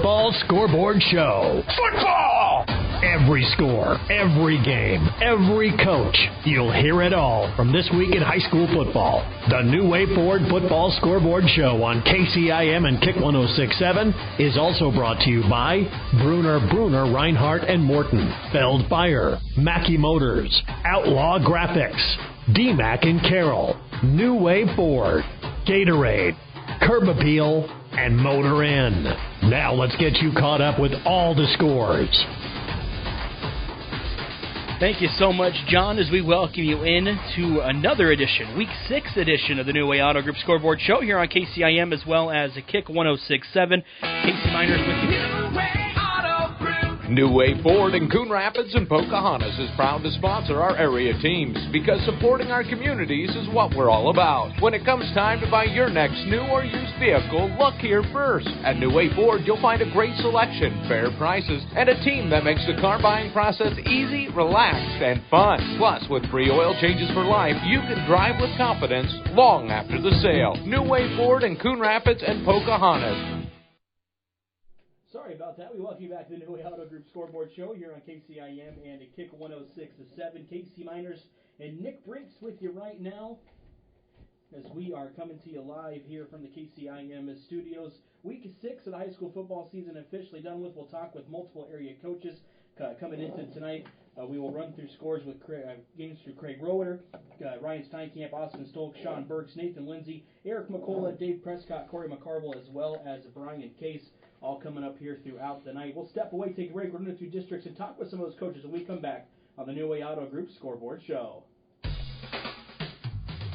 Football Scoreboard Show. Football! Every score, every game, every coach. You'll hear it all from This Week in High School Football. The New Way Forward Football Scoreboard Show on KCIM and Kick 106.7 is also brought to you by Bruner, Reinhardt, and Morton, Feld Fire, Mackey Motors, Outlaw Graphics, DMAC and Carroll, New Way Ford, Gatorade, Curb Appeal, and Motor Inn. Now let's get you caught up with all the scores. Thank you so much, John, as we welcome you in to another edition, Week 6 edition of the New Way Auto Group Scoreboard Show here on KCIM as well as Kick 106.7. Casey Miners with you. New Way Ford in Coon Rapids and Pocahontas is proud to sponsor our area teams because supporting our communities is what we're all about. When it comes time to buy your next new or used vehicle, look here first. At New Way Ford, you'll find a great selection, fair prices, and a team that makes the car buying process easy, relaxed, and fun. Plus, with free oil changes for life, you can drive with confidence long after the sale. New Way Ford in Coon Rapids and Pocahontas. Sorry about that. We welcome you back to the New Way Auto Group Scoreboard Show here on KCIM and at Kick 106.7. Casey Miners and Nick Brinks with you right now as we are coming to you live here from the KCIM studios. Week 6 of the high school football season officially done with. We'll talk with multiple area coaches coming into tonight. We will run through scores with games through Craig Roeder, Ryan Steinkamp, Austin Stolk, Sean Burks, Nathan Lindsay, Eric McCullough, Dave Prescott, Corey McCarville, as well as Brian Case, all coming up here throughout the night. We'll step away, take a break, run through districts, and talk with some of those coaches when we come back on the New Way Auto Group Scoreboard Show.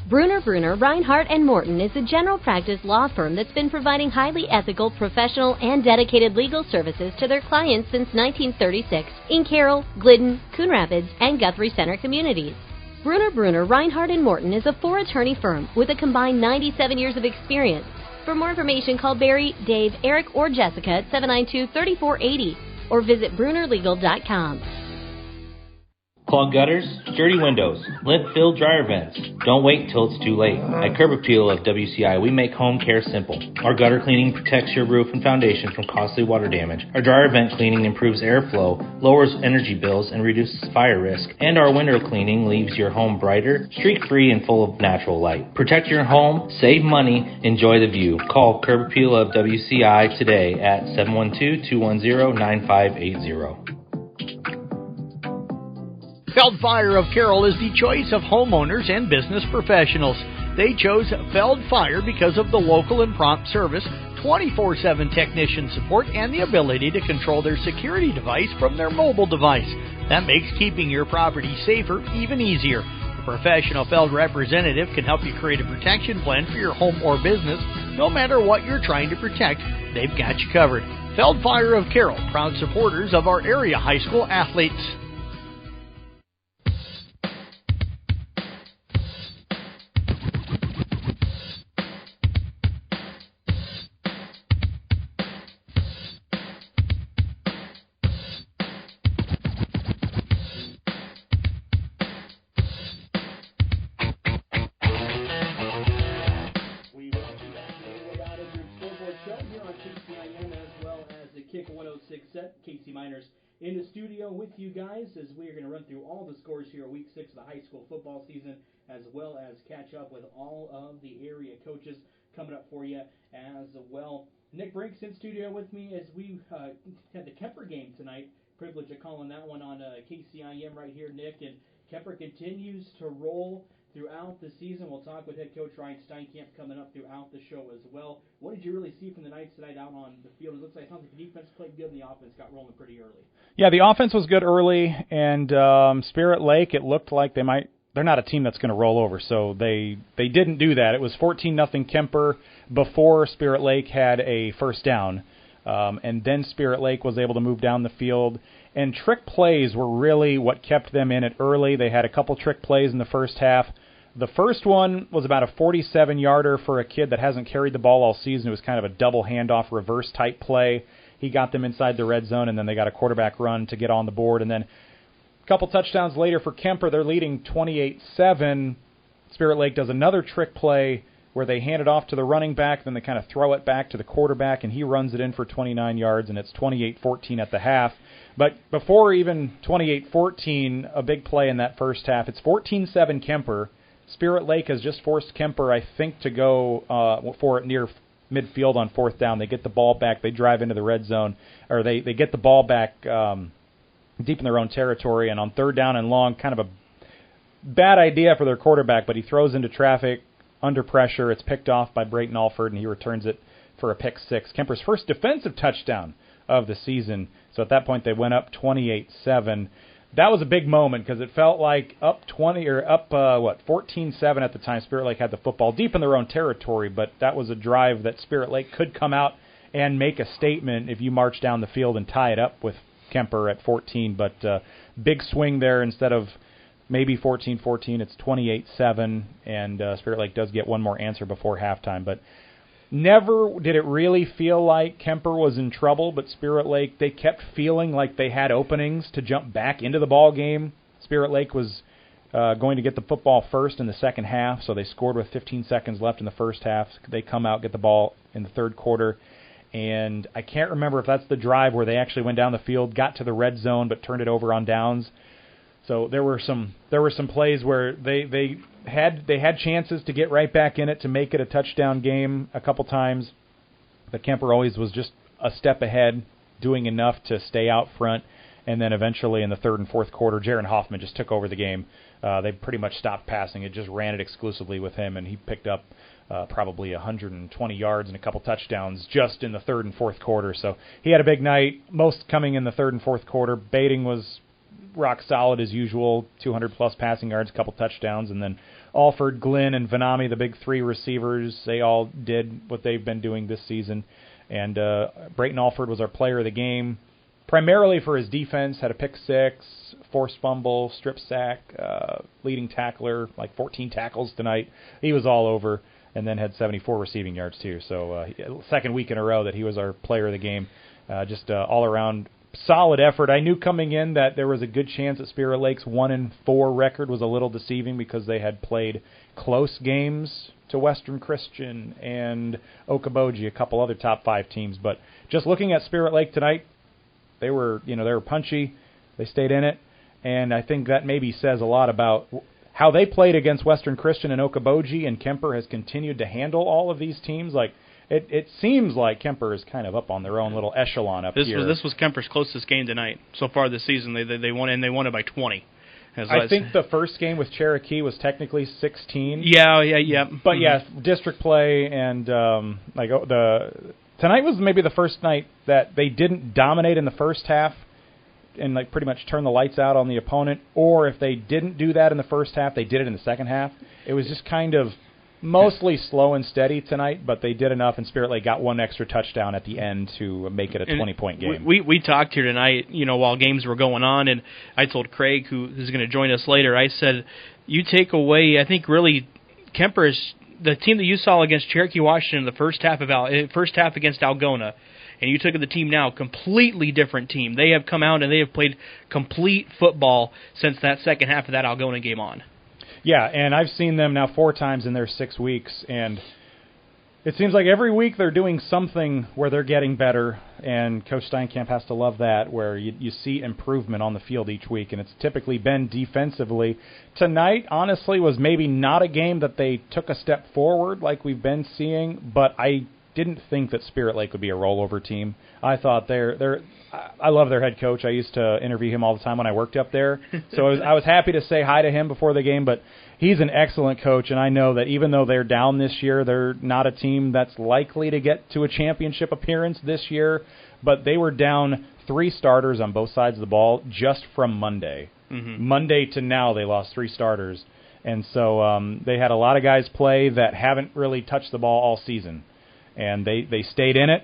Bruner, Reinhardt, and Morton is a general practice law firm that's been providing highly ethical, professional, and dedicated legal services to their clients since 1936 in Carroll, Glidden, Coon Rapids, and Guthrie Center communities. Bruner, Reinhardt, and Morton is a 4-attorney firm with a combined 97 years of experience. For more information, call Barry, Dave, Eric, or Jessica at 792-3480 or visit BrunerLegal.com. Clogged gutters, dirty windows, lint-filled dryer vents. Don't wait till it's too late. At Curb Appeal of WCI, we make home care simple. Our gutter cleaning protects your roof and foundation from costly water damage. Our dryer vent cleaning improves airflow, lowers energy bills, and reduces fire risk. And our window cleaning leaves your home brighter, streak-free, and full of natural light. Protect your home, save money, enjoy the view. Call Curb Appeal of WCI today at 712-210-9580. Feld Fire of Carroll is the choice of homeowners and business professionals. They chose Feld Fire because of the local and prompt service, 24/7 technician support, and the ability to control their security device from their mobile device. That makes keeping your property safer even easier. A professional Feld representative can help you create a protection plan for your home or business. No matter what you're trying to protect, they've got you covered. Feld Fire of Carroll, proud supporters of our area high school athletes. Casey Miners in the studio with you guys as we are going to run through all the scores here Week 6 of the high school football season, as well as catch up with all of the area coaches coming up for you as well. Nick Brinks in studio with me as we had the Kemper game tonight. Privilege of calling that one on KCIM right here, Nick. And Kemper continues to roll throughout the season. We'll talk with head coach Ryan Steinkamp coming up throughout the show as well. What did you really see from the Knights tonight out on the field? It looks like the defense played good and the offense got rolling pretty early. Yeah, the offense was good early, and Spirit Lake, it looked like they're not a team that's going to roll over, so they didn't do that. It was 14-0 Kemper before Spirit Lake had a first down, and then Spirit Lake was able to move down the field. And trick plays were really what kept them in it early. They had a couple trick plays in the first half. The first one was about a 47-yarder for a kid that hasn't carried the ball all season. It was kind of a double handoff reverse type play. He got them inside the red zone, and then they got a quarterback run to get on the board. And then a couple touchdowns later for Kemper, they're leading 28-7. Spirit Lake does another trick play where they hand it off to the running back, then they kind of throw it back to the quarterback, and he runs it in for 29 yards, and it's 28-14 at the half. But before even 28-14, a big play in that first half, it's 14-7 Kemper. Spirit Lake has just forced Kemper, I think, to go for it near midfield on fourth down. They get the ball back. They drive into the red zone, or they get the ball back deep in their own territory, and on third down and long, kind of a bad idea for their quarterback, but he throws into traffic under pressure. It's picked off by Brayton Alford, and he returns it for a pick six. Kemper's first defensive touchdown of the season. So at that point, they went up 28-7. That was a big moment because it felt like up 14-7 at the time. Spirit Lake had the football deep in their own territory, but that was a drive that Spirit Lake could come out and make a statement if you march down the field and tie it up with Kemper at 14. But big swing there. Instead of maybe 14-14, it's 28-7, and Spirit Lake does get one more answer before halftime. But never did it really feel like Kemper was in trouble, but Spirit Lake, they kept feeling like they had openings to jump back into the ball game. Spirit Lake was going to get the football first in the second half, so they scored with 15 seconds left in the first half. They come out, get the ball in the third quarter, and I can't remember if that's the drive where they actually went down the field, got to the red zone, but turned it over on downs. So there were some plays where they had chances to get right back in it to make it a touchdown game a couple times, but Kemper always was just a step ahead, doing enough to stay out front, and then eventually in the third and fourth quarter, Jaron Hoffman just took over the game. They pretty much stopped passing. It just ran it exclusively with him, and he picked up probably 120 yards and a couple touchdowns just in the third and fourth quarter. So he had a big night, most coming in the third and fourth quarter. Baiting was rock solid as usual, 200-plus passing yards, a couple touchdowns, and then Alford, Glenn, and Vanami, the big three receivers, they all did what they've been doing this season. And Brayton Alford was our player of the game, primarily for his defense, had a pick six, forced fumble, strip sack, leading tackler, like 14 tackles tonight. He was all over, and then had 74 receiving yards too. So second week in a row that he was our player of the game. Just all-around solid effort. I knew coming in that there was a good chance that Spirit Lake's 1-4 record was a little deceiving because they had played close games to Western Christian and Okoboji, a couple other top 5 teams. But just looking at Spirit Lake tonight, they were punchy. They stayed in it, and I think that maybe says a lot about how they played against Western Christian and Okoboji, and Kemper has continued to handle all of these teams. Like, It seems like Kemper is kind of up on their own little echelon up here. This was Kemper's closest game tonight so far this season. They won, and they won it by 20. I think the first game with Cherokee was technically 16. Yeah. But yes, district play and tonight was maybe the first night that they didn't dominate in the first half and like pretty much turn the lights out on the opponent. Or if they didn't do that in the first half, they did it in the second half. It was just kind of mostly slow and steady tonight, but they did enough, and Spirit Lake got one extra touchdown at the end to make it a 20-point game. We talked here tonight, while games were going on, and I told Craig, who is going to join us later, I said, you take away, I think really, Kemper's, the team that you saw against Cherokee Washington in the first half against Algona, and you took the team now, completely different team. They have come out and they have played complete football since that second half of that Algona game on. Yeah, and I've seen them now 4 times in their 6 weeks, and it seems like every week they're doing something where they're getting better, and Coach Steinkamp has to love that, where you see improvement on the field each week, and it's typically been defensively. Tonight, honestly, was maybe not a game that they took a step forward like we've been seeing, but I didn't think that Spirit Lake would be a rollover team. I thought I love their head coach. I used to interview him all the time when I worked up there. So I was happy to say hi to him before the game, but he's an excellent coach, and I know that even though they're down this year, they're not a team that's likely to get to a championship appearance this year, but they were down 3 starters on both sides of the ball just from Monday. Mm-hmm. Monday to now, they lost 3 starters, and so they had a lot of guys play that haven't really touched the ball all season, and they stayed in it.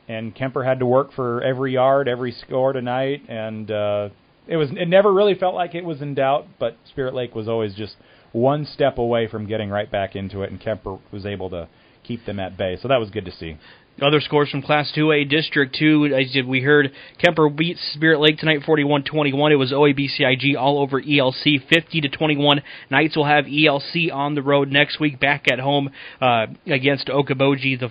And Kemper had to work for every yard, every score tonight, and it never really felt like it was in doubt, but Spirit Lake was always just one step away from getting right back into it, and Kemper was able to keep them at bay. So that was good to see. Other scores from Class 2A District 2, we heard Kemper beat Spirit Lake tonight 41-21. It was OABCIG all over ELC 50-21. Knights will have ELC on the road next week, back at home against Okoboji the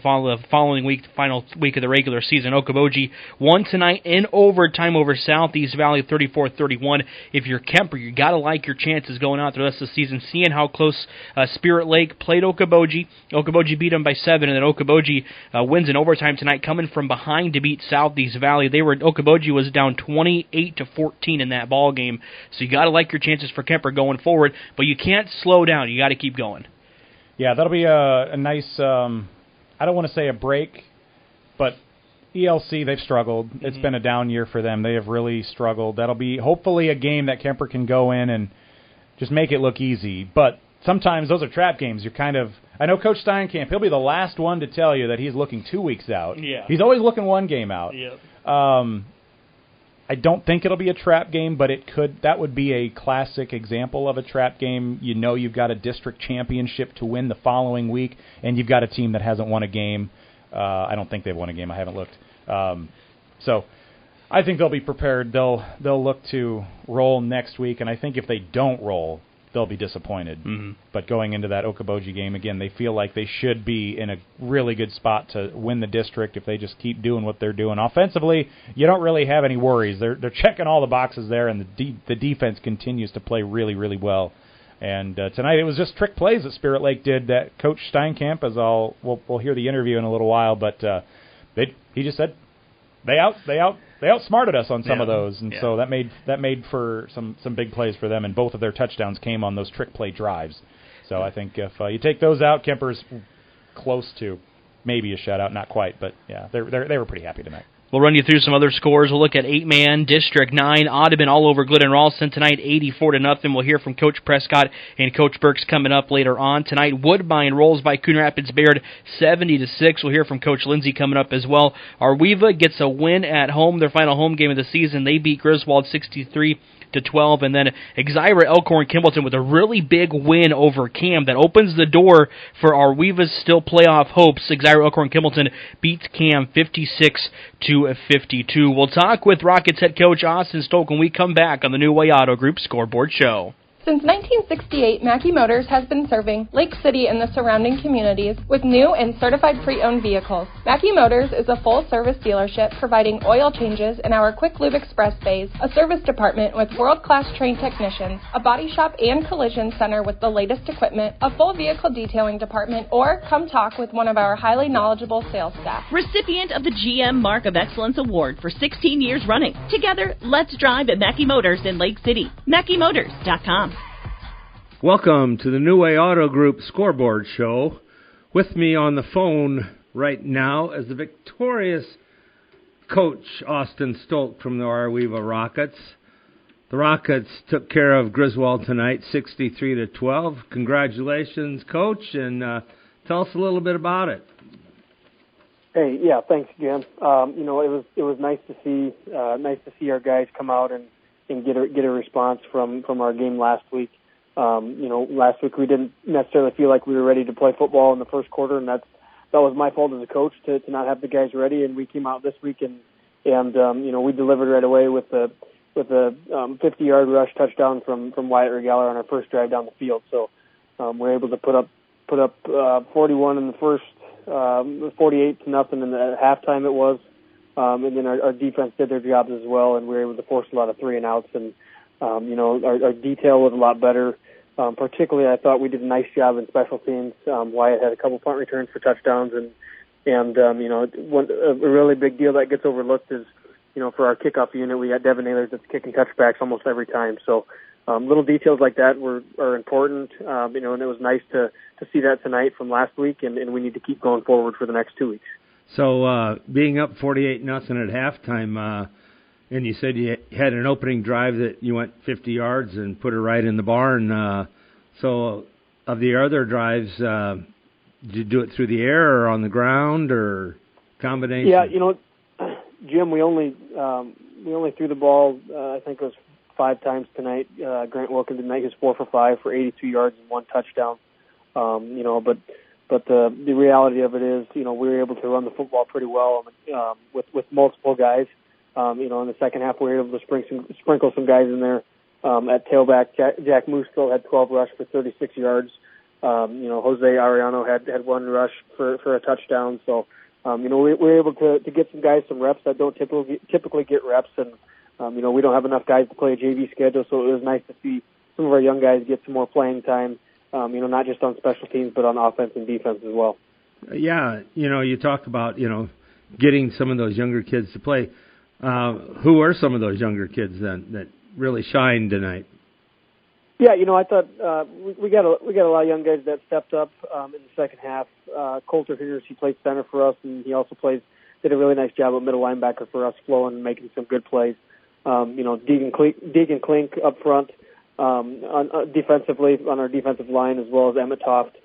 following week, the final week of the regular season. Okoboji won tonight in overtime over Southeast Valley 34-31. If you're Kemper, you got to like your chances going out the rest of the season, seeing how close Spirit Lake played Okoboji. Okoboji beat them by 7, and then Okoboji wins in overtime tonight, coming from behind to beat Southeast Valley. Okoboji was down 28-14 in that ball game, so you got to like your chances for Kemper going forward, but you can't slow down. You got to keep going. Yeah, that'll be a nice, I don't want to say a break, but ELC, they've struggled. Mm-hmm. It's been a down year for them. They have really struggled. That'll be hopefully a game that Kemper can go in and just make it look easy, but sometimes those are trap games. You're kind of, I know Coach Steinkamp, he'll be the last one to tell you that he's looking 2 weeks out. Yeah. He's always looking one game out. Yep. I don't think it'll be a trap game, but that would be a classic example of a trap game. You know you've got a district championship to win the following week, and you've got a team that hasn't won a game. I don't think they've won a game. I haven't looked. So I think they'll be prepared. They'll look to roll next week, and I think if they don't roll, they'll be disappointed. Mm-hmm. But going into that Okoboji game, again, they feel like they should be in a really good spot to win the district if they just keep doing what they're doing. Offensively, you don't really have any worries. They're checking all the boxes there, and the defense continues to play really, really well. And tonight it was just trick plays that Spirit Lake did that Coach Steinkamp, as we'll hear the interview in a little while, but he just said they outsmarted us on some of those, and so that made for some big plays for them, and both of their touchdowns came on those trick play drives. So I think if you take those out, Kemper's close to maybe a shutout, not quite, but yeah, they were pretty happy tonight. We'll run you through some other scores. We'll look at 8-man, District 9, Audubon all over Glidden Ralston tonight, 84-0. We'll hear from Coach Prescott and Coach Burks coming up later on tonight. Woodbine rolls by Coon Rapids Bayard, 70-6. We'll hear from Coach Lindsay coming up as well. Arweva gets a win at home, their final home game of the season. They beat Griswold 63-12, and then Exira Elkhorn Kimballton with a really big win over Cam that opens the door for Arweva's still playoff hopes. Exira Elkhorn Kimballton beats Cam 56-52. We'll talk with Rockets head coach Austin Stoke when we come back on the New Way Auto Group Scoreboard Show. Since 1968, Mackey Motors has been serving Lake City and the surrounding communities with new and certified pre-owned vehicles. Mackey Motors is a full-service dealership providing oil changes in our Quick Lube Express bays, a service department with world-class trained technicians, a body shop and collision center with the latest equipment, a full vehicle detailing department, or come talk with one of our highly knowledgeable sales staff. Recipient of the GM Mark of Excellence Award for 16 years running. Together, let's drive at Mackey Motors in Lake City. MackeyMotors.com. Welcome to the New Way Auto Group Scoreboard Show. With me on the phone right now is the victorious coach, Austin Stolt from the Arweva Rockets. The Rockets took care of Griswold tonight, 63-12. Congratulations, Coach, and tell us a little bit about it. Hey, yeah, thanks, Jim. It was nice to see our guys come out and get a response from our game last week. Last week we didn't necessarily feel like we were ready to play football in the first quarter, and that was my fault as a coach to not have the guys ready. And we came out this week and we delivered right away with a 50-yard rush touchdown from Wyatt Regaller on our first drive down the field. So we're able to put up 41 in the first, 48-0 in the halftime it was, and then our defense did their jobs as well, and we were able to force a lot of 3-and-outs and. Our detail was a lot better. Particularly, I thought we did a nice job in special teams. Wyatt had a couple punt returns for touchdowns, and a really big deal that gets overlooked is, for our kickoff unit, we got Devin Naylor that's kicking touchbacks almost every time. So little details like that are important, and it was nice to see that tonight from last week, and we need to keep going forward for the next 2 weeks. So being up 48-0 at halftime, and you said you had an opening drive that you went 50 yards and put it right in the barn. So of the other drives, did you do it through the air or on the ground or combination? Yeah, Jim, we only threw the ball, I think it was 5 times tonight. Grant Wilkins tonight was 4 for 5 for 82 yards and 1 touchdown. But But the reality of it is, we were able to run the football pretty well with multiple guys. In the second half, we were able to sprinkle some guys in there. At tailback, Jack Mooseville had 12 rush for 36 yards. Jose Arellano had 1 rush for a touchdown. So, we were able to get some guys some reps that don't typically get reps. And, we don't have enough guys to play a JV schedule, so it was nice to see some of our young guys get some more playing time, not just on special teams, but on offense and defense as well. Yeah, you talked about, getting some of those younger kids to play. Who are some of those younger kids then that really shined tonight? Yeah, I thought we got a lot of young guys that stepped up in the second half. Coulter Higgers, he played center for us, and he also did a really nice job at middle linebacker for us, flowing and making some good plays. Deegan Klink up front defensively on our defensive line, as well as Emmett Toft,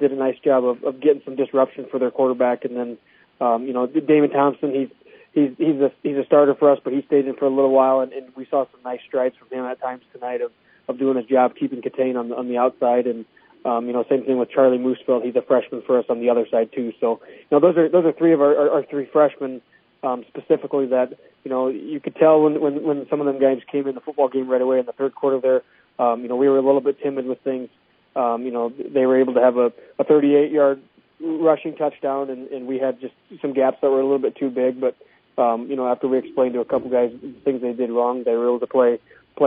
did a nice job of getting some disruption for their quarterback. And then, Damon Thompson, he's a starter for us, but he stayed in for a little while, and we saw some nice strides from him at times tonight of doing his job, keeping contain on the outside. And same thing with Charlie Mooseville. He's a freshman for us on the other side too. So those are 3 of our 3 freshmen specifically that you could tell when some of them guys came in the football game right away in the third quarter there. We were a little bit timid with things. They were able to have a 38-yard rushing touchdown, and we had just some gaps that were a little bit too big. But after we explained to a couple guys things they did wrong, they were able to play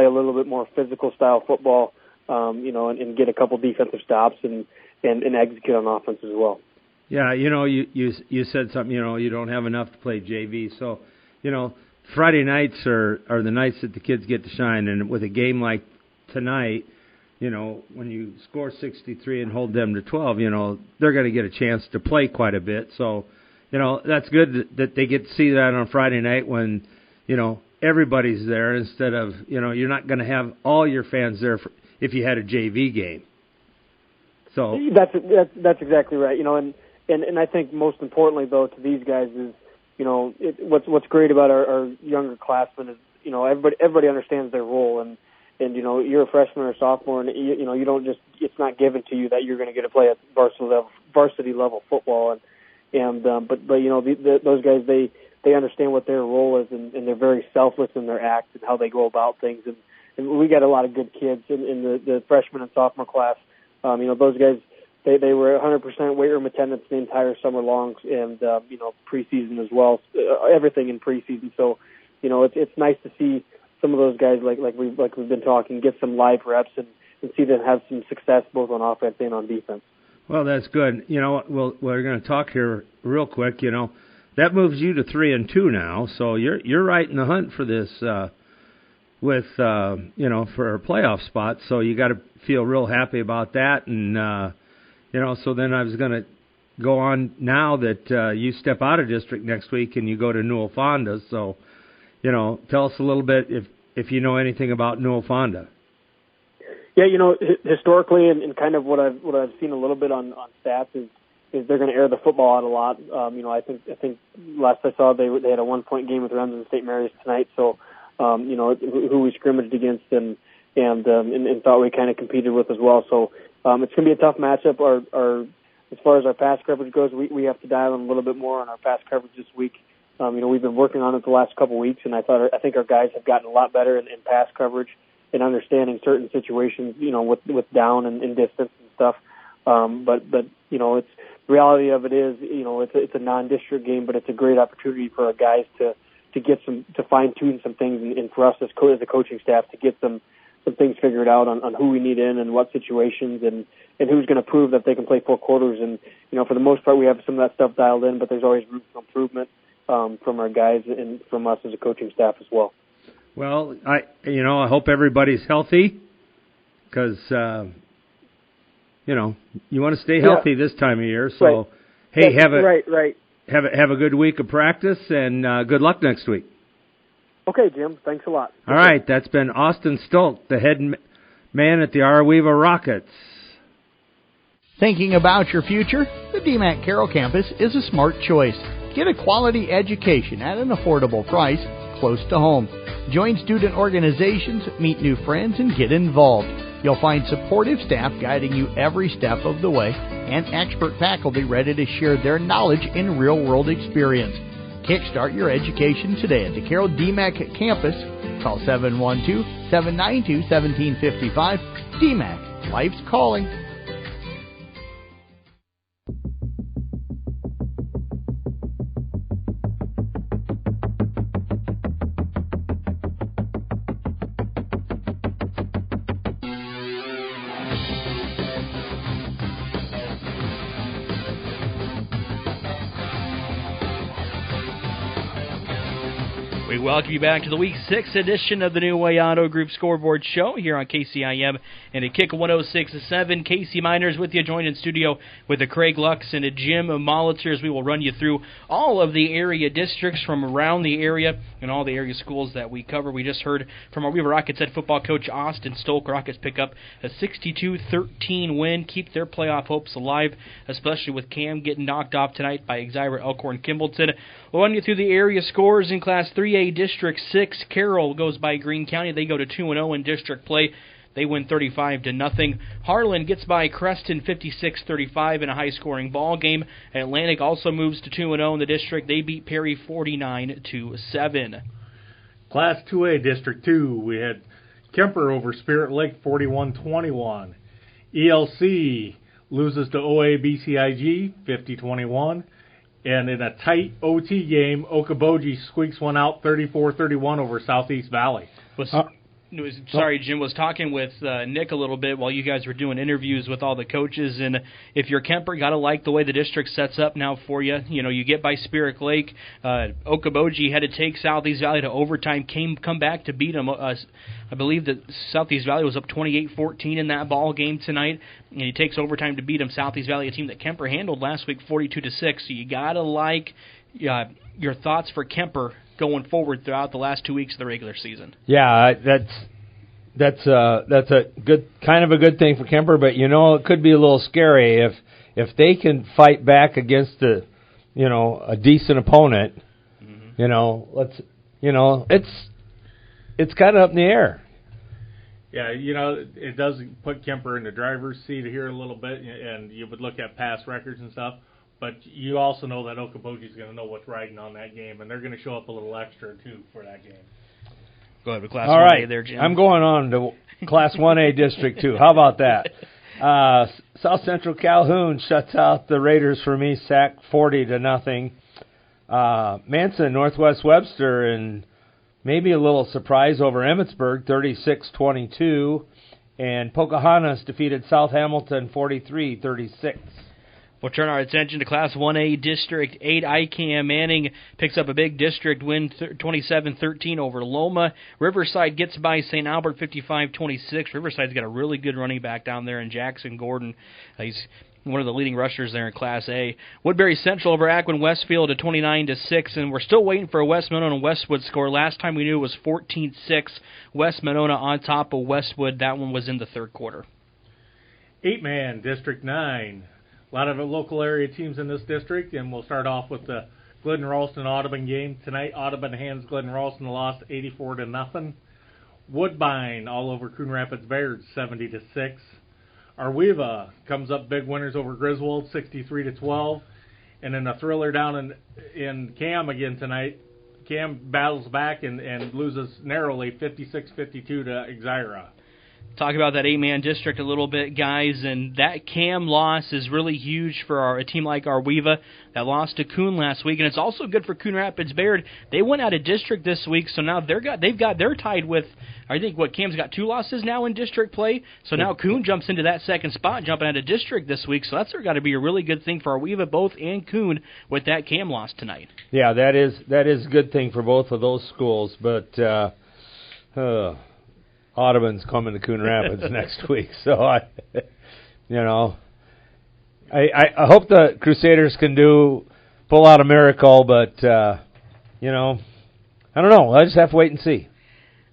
a little bit more physical style football, and get a couple defensive stops and execute on offense as well. Yeah, you said something, you don't have enough to play JV. So, Friday nights are the nights that the kids get to shine. And with a game like tonight, when you score 63 and hold them to 12, they're going to get a chance to play quite a bit. So, that's good that they get to see that on Friday night when, everybody's there instead of, you're not going to have all your fans there if you had a JV game. So that's exactly right. And I think most importantly though to these guys is, what's great about our younger classmen is, everybody understands their role, and you're a freshman or sophomore, and you don't just, it's not given to you that you're going to get to play at varsity level football, but those guys, they understand what their role is, and they're very selfless in their act and how they go about things, and we got a lot of good kids in the freshman and sophomore class. Those guys, they were 100% weight room attendance the entire summer long, and preseason as well, everything in preseason. So, it's nice to see some of those guys like we've been talking, get some live reps and see them have some success both on offense and on defense. Well, that's good. We're going to talk here real quick. That moves you to 3-2 now, so you're right in the hunt for this with for a playoff spot. So you got to feel real happy about that, and so then I was going to go on now that you step out of district next week and you go to Newell Fonda. So, tell us a little bit if you know anything about Newell Fonda. Yeah, historically and kind of what I've seen a little bit on stats is they're going to air the football out a lot. I think last I saw they had a 1-point game with Remsen St. Mary's tonight. So, who we scrimmaged against and thought we kind of competed with as well. So it's going to be a tough matchup. As far as our pass coverage goes, we have to dial in a little bit more on our pass coverage this week. We've been working on it the last couple of weeks, and I think our guys have gotten a lot better in pass coverage and understanding certain situations, with down and distance and stuff. But it's the reality of it is, it's a non-district game, but it's a great opportunity for our guys to get to fine tune some things, and for us as a coaching staff to get some things figured out on who we need in and what situations and who's going to prove that they can play 4 quarters. And for the most part, we have some of that stuff dialed in, but there's always room for improvement from our guys and from us as a coaching staff as well. Well, I hope everybody's healthy because you want to stay healthy this time of year. So, right. Hey, have a good week of practice and good luck next week. Okay, Jim. Thanks a lot. All right, that's been Austin Stolt, the head man at the Arweeva Rockets. Thinking about your future? The DMAC Carroll campus is a smart choice. Get a quality education at an affordable price close to home. Join student organizations, meet new friends, and get involved. You'll find supportive staff guiding you every step of the way and expert faculty ready to share their knowledge and real-world experience. Kickstart your education today at the Carroll DMAC campus. Call 712-792-1755. DMAC, life's calling. We welcome you back to the Week 6 edition of the New Way Auto Group Scoreboard Show here on KCIM and a Kick 106.7. Casey Miners with you, joined in studio with the Craig Lux and a Jim Molitor as we will run you through all of the area districts from around the area and all the area schools that we cover. We just heard from our Weaver Rockets head football coach Austin Stolk. Rockets pick up a 62-13 win, keep their playoff hopes alive, especially with Cam getting knocked off tonight by Exira, Elkhorn, Kimballton. We'll run you through the area scores in Class 3A District 6. Carroll goes by Greene County. They go to 2-0 in district play. They win 35-0. Harlan gets by Creston 56-35 in a high-scoring ball game. Atlantic also moves to 2-0 in the district. They beat Perry 49-7. Class 2A District 2, we had Kemper over Spirit Lake 41-21. ELC loses to OA-BCIG 50-21. And in a tight OT game, Okoboji squeaks one out 34-31 over Southeast Valley. Sorry, Jim, was talking with Nick a little bit while you guys were doing interviews with all the coaches, and if you're Kemper, got to like the way the district sets up now for you. You know, you get by Spirit Lake. Okoboji had to take Southeast Valley to overtime, come back to beat them. I believe that Southeast Valley was up 28-14 in that ball game tonight, and he takes overtime to beat them. Southeast Valley, a team that Kemper handled last week 42-6, so you got to like your thoughts for Kemper going forward throughout the last 2 weeks of the regular season. Yeah, that's a good kind of a good thing for Kemper, but it could be a little scary if they can fight back against a decent opponent. Mm-hmm. It's kind of up in the air. Yeah, it does put Kemper in the driver's seat here a little bit, and you would look at past records and stuff. But you also know that Okoboji is going to know what's riding on that game, and they're going to show up a little extra, too, for that game. Go ahead with Class 1A there, Jim. I'm going on to Class 1A District 2. How about that? South Central Calhoun shuts out the Raiders for me, sack 40-0. Manson, Northwest Webster, and maybe a little surprise over Emmetsburg, 36-22. And Pocahontas defeated South Hamilton 43-36. We'll turn our attention to Class 1A District 8. ICAM Manning picks up a big district win, 27-13 over Loma. Riverside gets by St. Albert 55-26. Riverside's got a really good running back down there in Jackson Gordon. He's one of the leading rushers there in Class A. Woodbury Central over Aquin Westfield at 29-6, and we're still waiting for a West Monona Westwood score. Last time we knew it was 14-6. West Monona on top of Westwood. That one was in the third quarter. 8-man District 9. A lot of local area teams in this district, and we'll start off with the Glidden-Ralston-Audubon game. Tonight, Audubon hands Glidden-Ralston lost 84-0. Woodbine all over Coon Rapids Bayard 70-6. Arweva comes up big winners over Griswold 63-12. And in a thriller down in Cam again tonight, Cam battles back and loses narrowly 56-52 to Exira. Talk about that 8-man district a little bit, guys, and that Cam loss is really huge for a team like Arweva that lost to Coon last week, and it's also good for Coon Rapids Bayard. They went out of district this week, so now they're tied with, I think, Cam's got 2 losses now in district play, so now Coon jumps into that second spot, jumping out of district this week, so that's got to be a really good thing for Arweva, both and Coon, with that Cam loss tonight. Yeah, that is a good thing for both of those schools, but Audubon's coming to Coon Rapids next week, so I hope the Crusaders can pull out a miracle, but I don't know. I just have to wait and see.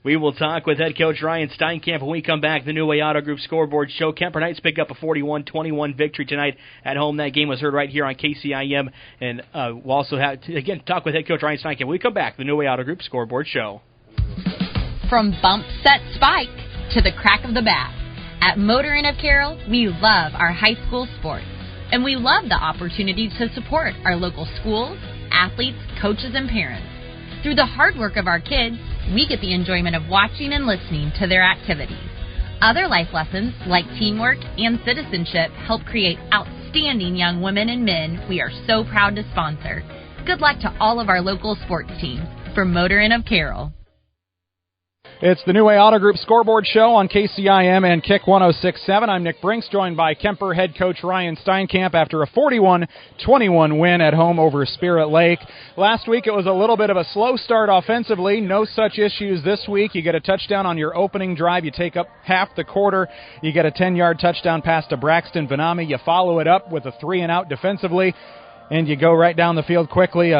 We will talk with head coach Ryan Steinkamp when we come back. The New Way Auto Group Scoreboard Show. Kemper Knights pick up a 41-21 victory tonight at home. That game was heard right here on KCIM, and we'll also have talk with head coach Ryan Steinkamp when we come back. The New Way Auto Group Scoreboard Show. From bump, set, spike to the crack of the bat, At Motor Inn of Carroll, we love our high school sports, and we love the opportunity to support our local schools, athletes, coaches, and parents. Through the hard work of our kids, we get the enjoyment of watching and listening to their activities. Other life lessons, like teamwork and citizenship, help create outstanding young women and men we are so proud to sponsor. Good luck to all of our local sports teams. From Motor Inn of Carroll. It's the New Way Auto Group Scoreboard Show on KCIM and Kick 106.7. I'm Nick Brinks, joined by Kemper head coach Ryan Steinkamp after a 41-21 win at home over Spirit Lake. Last week it was a little bit of a slow start offensively. No such issues this week. You get a touchdown on your opening drive. You take up half the quarter. You get a 10-yard touchdown pass to Braxton Vanami. You follow it up with a 3-and-out defensively, and you go right down the field quickly.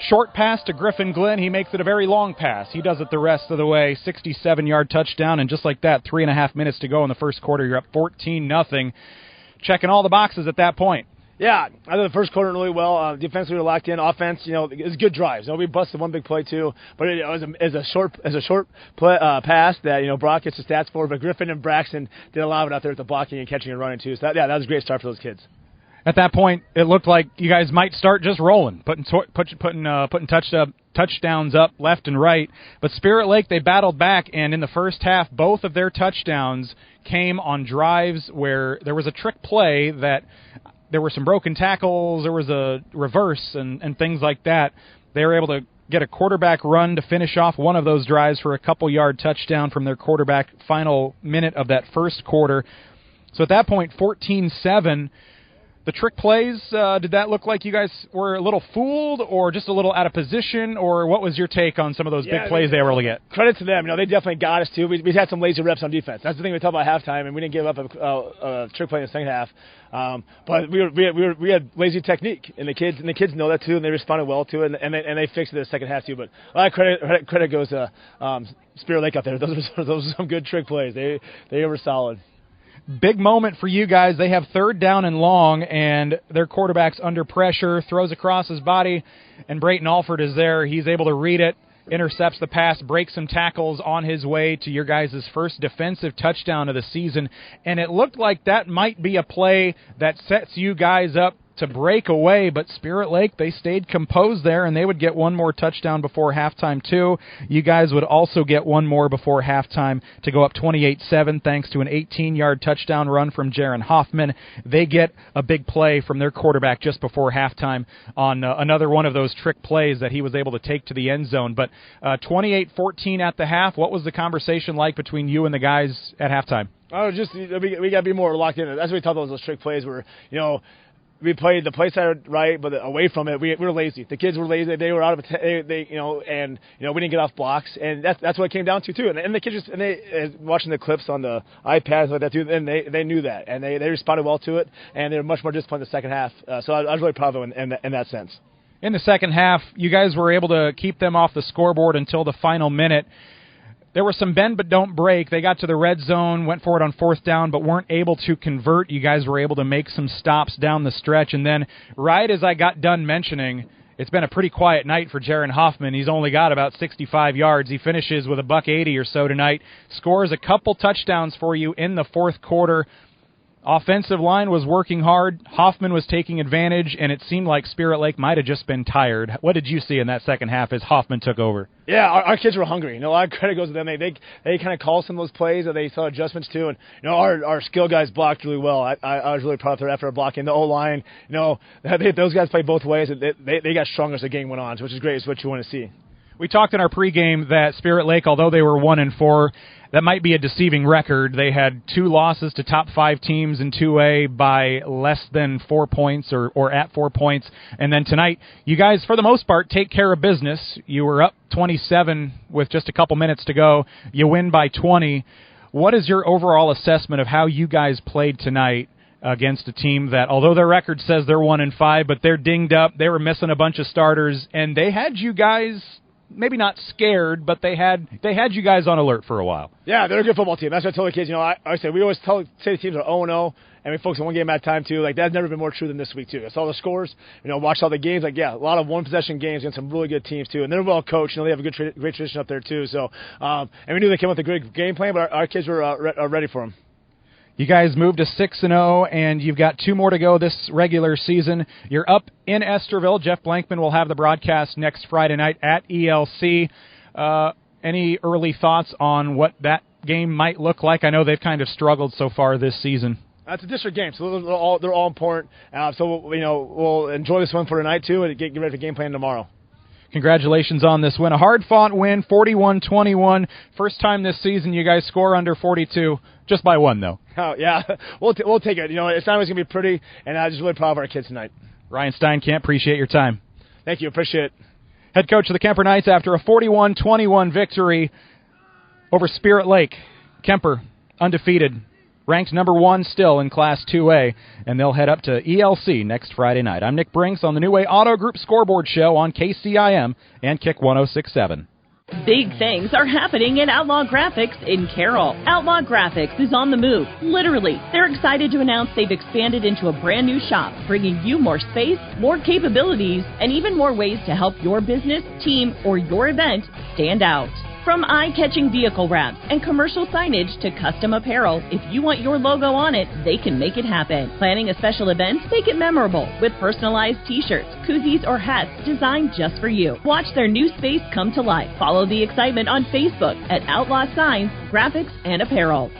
Short pass to Griffin Glenn. He makes it a very long pass. He does it the rest of the way. 67-yard touchdown, and just like that, 3.5 minutes to go in the first quarter. You're up 14-0. Checking all the boxes at that point. Yeah, I thought the first quarter went really well. Defensively, we were locked in. Offense, it was good drives. We busted one big play too, but it was a short play, pass that Brock gets the stats for. But Griffin and Braxton did a lot of it out there with the blocking and catching and running too. So that was a great start for those kids. At that point, it looked like you guys might start just rolling, putting touchdowns up left and right. But Spirit Lake, they battled back, and in the first half, both of their touchdowns came on drives where there was a trick play that there were some broken tackles, there was a reverse, and things like that. They were able to get a quarterback run to finish off one of those drives for a couple-yard touchdown from their quarterback final minute of that first quarter. So at that point, 14-7. The trick plays, did that look like you guys were a little fooled or just a little out of position, or what was your take on some of those big plays they were able to get? Credit to them. They definitely got us, too. We had some lazy reps on defense. That's the thing we talked about halftime, and we didn't give up a trick play in the second half. But we had lazy technique, and the kids know that, too, and they responded well to it, and they fixed it in the second half, too. But a lot of credit goes to Spirit Lake out there. Those were some good trick plays. They were solid. Big moment for you guys. They have 3rd down and long, and their quarterback's under pressure, throws across his body, and Brayton Alford is there. He's able to read it, intercepts the pass, breaks some tackles on his way to your guys' first defensive touchdown of the season, and it looked like that might be a play that sets you guys up to break away, but Spirit Lake, they stayed composed there, and they would get one more touchdown before halftime, too. You guys would also get one more before halftime to go up 28-7, thanks to an 18-yard touchdown run from Jaron Hoffman. They get a big play from their quarterback just before halftime on another one of those trick plays that he was able to take to the end zone. But 28-14 at the half, what was the conversation like between you and the guys at halftime? We got to be more locked in. That's what we talked about, those trick plays where, we played the play side right, but away from it, we were lazy. The kids were lazy. They were out of it. We didn't get off blocks, and that's what it came down to too. And the kids watching the clips on the iPads like that too, and they knew that, and they responded well to it, and they were much more disciplined in the second half. So I was really proud of them in that sense. In the second half, you guys were able to keep them off the scoreboard until the final minute. There were some bend but don't break. They got to the red zone, went for it on 4th down, but weren't able to convert. You guys were able to make some stops down the stretch. And then right as I got done mentioning, it's been a pretty quiet night for Jaron Hoffman. He's only got about 65 yards. He finishes with $180 or so tonight, scores a couple touchdowns for you in the fourth quarter. Offensive line was working hard. Hoffman was taking advantage, and it seemed like Spirit Lake might have just been tired. What did you see in that second half as Hoffman took over? Yeah, our kids were hungry. A lot of credit goes to them. They kind of called some of those plays, and they saw adjustments too. And our skill guys blocked really well. I was really proud of their effort of blocking. The O-line, those guys played both ways. They got stronger as the game went on, which is great. It's what you want to see. We talked in our pregame that Spirit Lake, although they were 1-4, that might be a deceiving record. They had 2 losses to top 5 teams in 2A by less than 4 points or at 4 points. And then tonight, you guys, for the most part, take care of business. You were up 27 with just a couple minutes to go. You win by 20. What is your overall assessment of how you guys played tonight against a team that, although their record says they're 1-5, but they're dinged up, they were missing a bunch of starters, and they had you guys maybe not scared, but they had you guys on alert for a while. Yeah, they're a good football team. That's what I tell the kids. I say we always say the teams are 0-0, and we focus on one game at a time too. Like that's never been more true than this week too. I saw the scores. Watch all the games. Like a lot of one-possession games against some really good teams too, and they're well coached. They have a great tradition up there too. So, and we knew they came with a great game plan, but our kids were ready for them. You guys moved to 6-0, and you've got 2 more to go this regular season. You're up in Esterville. Jeff Blankman will have the broadcast next Friday night at ELC. Any early thoughts on what that game might look like? I know they've kind of struggled so far this season. It's a district game, so they're all important. So we'll enjoy this one for tonight too, and get ready for game plan tomorrow. Congratulations on this win. A hard-fought win, 41-21. First time this season you guys score under 42, just by 1, though. Oh, yeah. We'll take it. It's not always going to be pretty, and I'm just really proud of our kids tonight. Ryan Steinkamp, appreciate your time. Thank you. Appreciate it. Head coach of the Kemper Knights after a 41-21 victory over Spirit Lake. Kemper, undefeated, ranked number 1 still in Class 2A, and they'll head up to ELC next Friday night. I'm Nick Brinks on the New Way Auto Group Scoreboard Show on KCIM and Kick 106.7. Big things are happening at Outlaw Graphics in Carroll. Outlaw Graphics is on the move, literally. They're excited to announce they've expanded into a brand new shop, bringing you more space, more capabilities, and even more ways to help your business, team, or your event stand out. From eye-catching vehicle wraps and commercial signage to custom apparel, if you want your logo on it, they can make it happen. Planning a special event? Make it memorable with personalized t-shirts, koozies, or hats designed just for you. Watch their new space come to life. Follow the excitement on Facebook at Outlaw Signs, Graphics, and Apparel.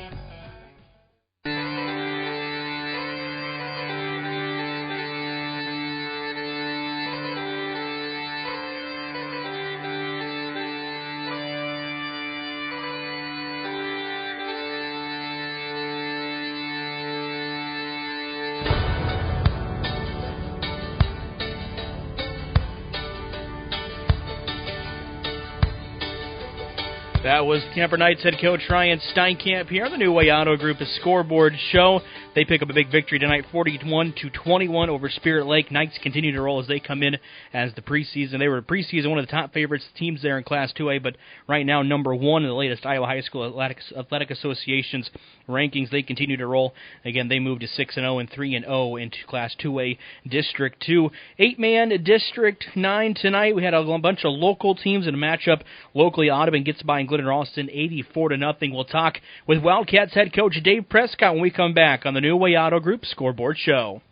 That was Kemper Knights head coach Ryan Steinkamp here on the New Way Auto Group, a Scoreboard Show. They pick up a big victory tonight, 41-21 over Spirit Lake. Knights continue to roll as they come in as the preseason. They were preseason one of the top favorites teams there in Class 2A, but right now number 1 in the latest Iowa High School Athletic Association's rankings. They continue to roll. Again, they moved to 6-0 and 3-0 into Class 2A District 2. 8-man District 9 tonight. We had a bunch of local teams in a matchup. Locally, Audubon gets by in Glidden Ralston 84-0. We'll talk with Wildcats head coach Dave Prescott when we come back on the New Way Auto Group Scoreboard Show.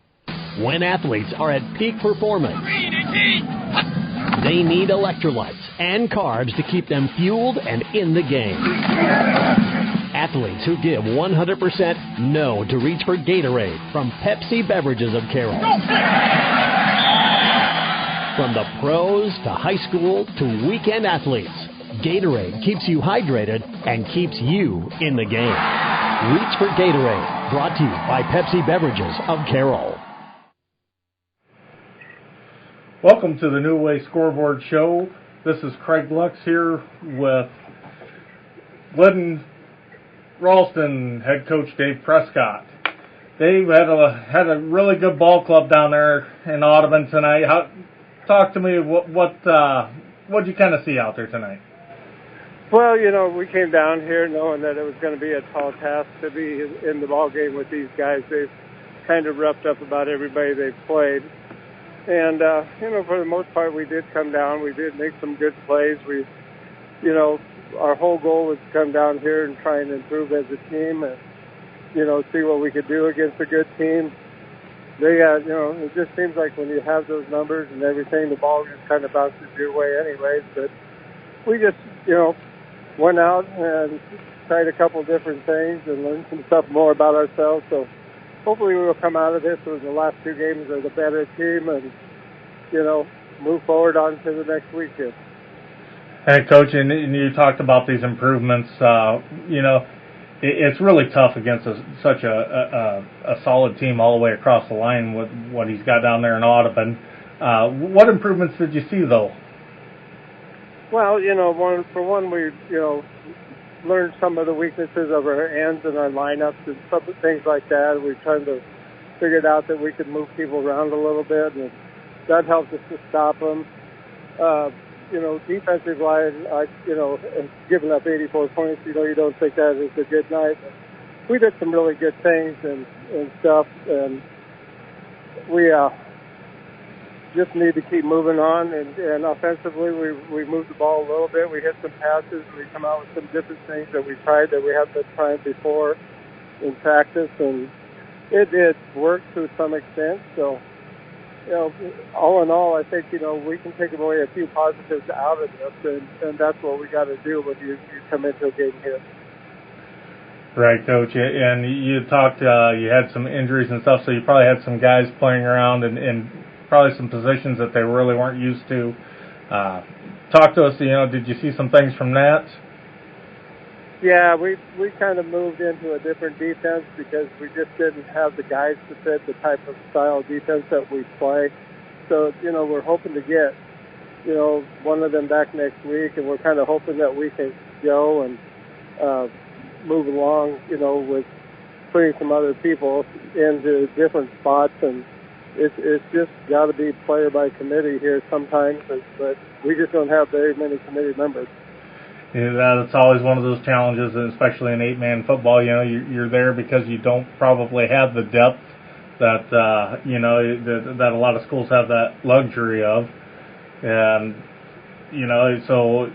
When athletes are at peak performance, they need electrolytes and carbs to keep them fueled and in the game. Athletes who give 100% know to reach for Gatorade from Pepsi Beverages of Carroll. From the pros to high school to weekend athletes, Gatorade keeps you hydrated and keeps you in the game. Reach for Gatorade, brought to you by Pepsi Beverages of Carroll. Welcome to the New Way Scoreboard Show. This is Craig Lux here with Glidden Ralston head coach Dave Prescott. Dave had a really good ball club down there in Audubon tonight. Talk to me. What did you kind of see out there tonight? Well, we came down here knowing that it was going to be a tall task to be in the ball game with these guys. They've kind of roughed up about everybody they've played. And, for the most part, we did come down. We did make some good plays. Our whole goal was to come down here and try and improve as a team and, see what we could do against a good team. It just seems like when you have those numbers and everything, the ball just kind of bounces your way anyways. But we just, went out and tried a couple different things and learned some stuff more about ourselves. So hopefully we will come out of this with the last 2 games as a better team and, move forward on to the next weekend. Hey, Coach, and you talked about these improvements. It's really tough against such a solid team all the way across the line with what he's got down there in Audubon. What improvements did you see, though? Well, we, learned some of the weaknesses of our ends and our lineups and some things like that. We tried to figure out that we could move people around a little bit, and that helped us to stop them. Defensive line, giving up 84 points, you don't think that is a good night. We did some really good things and stuff, and we just need to keep moving on. And offensively, we moved the ball a little bit. We hit some passes. We come out with some different things that we tried that we haven't been trying before. in practice, and it worked to some extent. So, all in all, I think, we can take away a few positives out of this, and that's what we got to do when you come into a game here. Right, Coach. And you talked, you had some injuries and stuff, so you probably had some guys playing around in probably some positions that they really weren't used to. Talk to us, did you see some things from that? Yeah, we kind of moved into a different defense because we just didn't have the guys to fit the type of style of defense that we play. So, we're hoping to get, one of them back next week, and we're kind of hoping that we can go and move along, with putting some other people into different spots. And it's just got to be player by committee here sometimes, but we just don't have very many committee members. That's always one of those challenges, especially in 8-man football. You're there because you don't probably have the depth that that a lot of schools have that luxury of, and so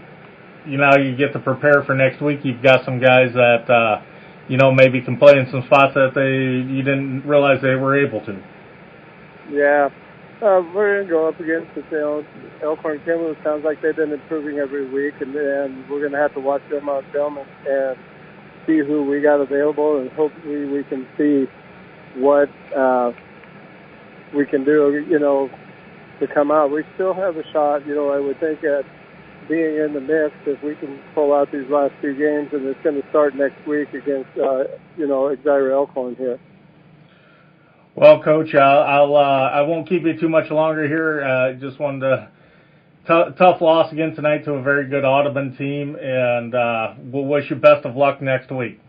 now you get to prepare for next week. You've got some guys that maybe can play in some spots that you didn't realize they were able to. Yeah. We're going to go up against Elkhorn Kimball. Sounds like they've been improving every week, and we're going to have to watch them on film and see who we got available, and hopefully we can see what we can do, to come out. We still have a shot, I would think, at being in the mix if we can pull out these last two games, and it's going to start next week against, Xira Elkhorn here. Well, Coach, I won't keep you too much longer here. Just wanted to tough loss again tonight to a very good Audubon team, and we'll wish you best of luck next week.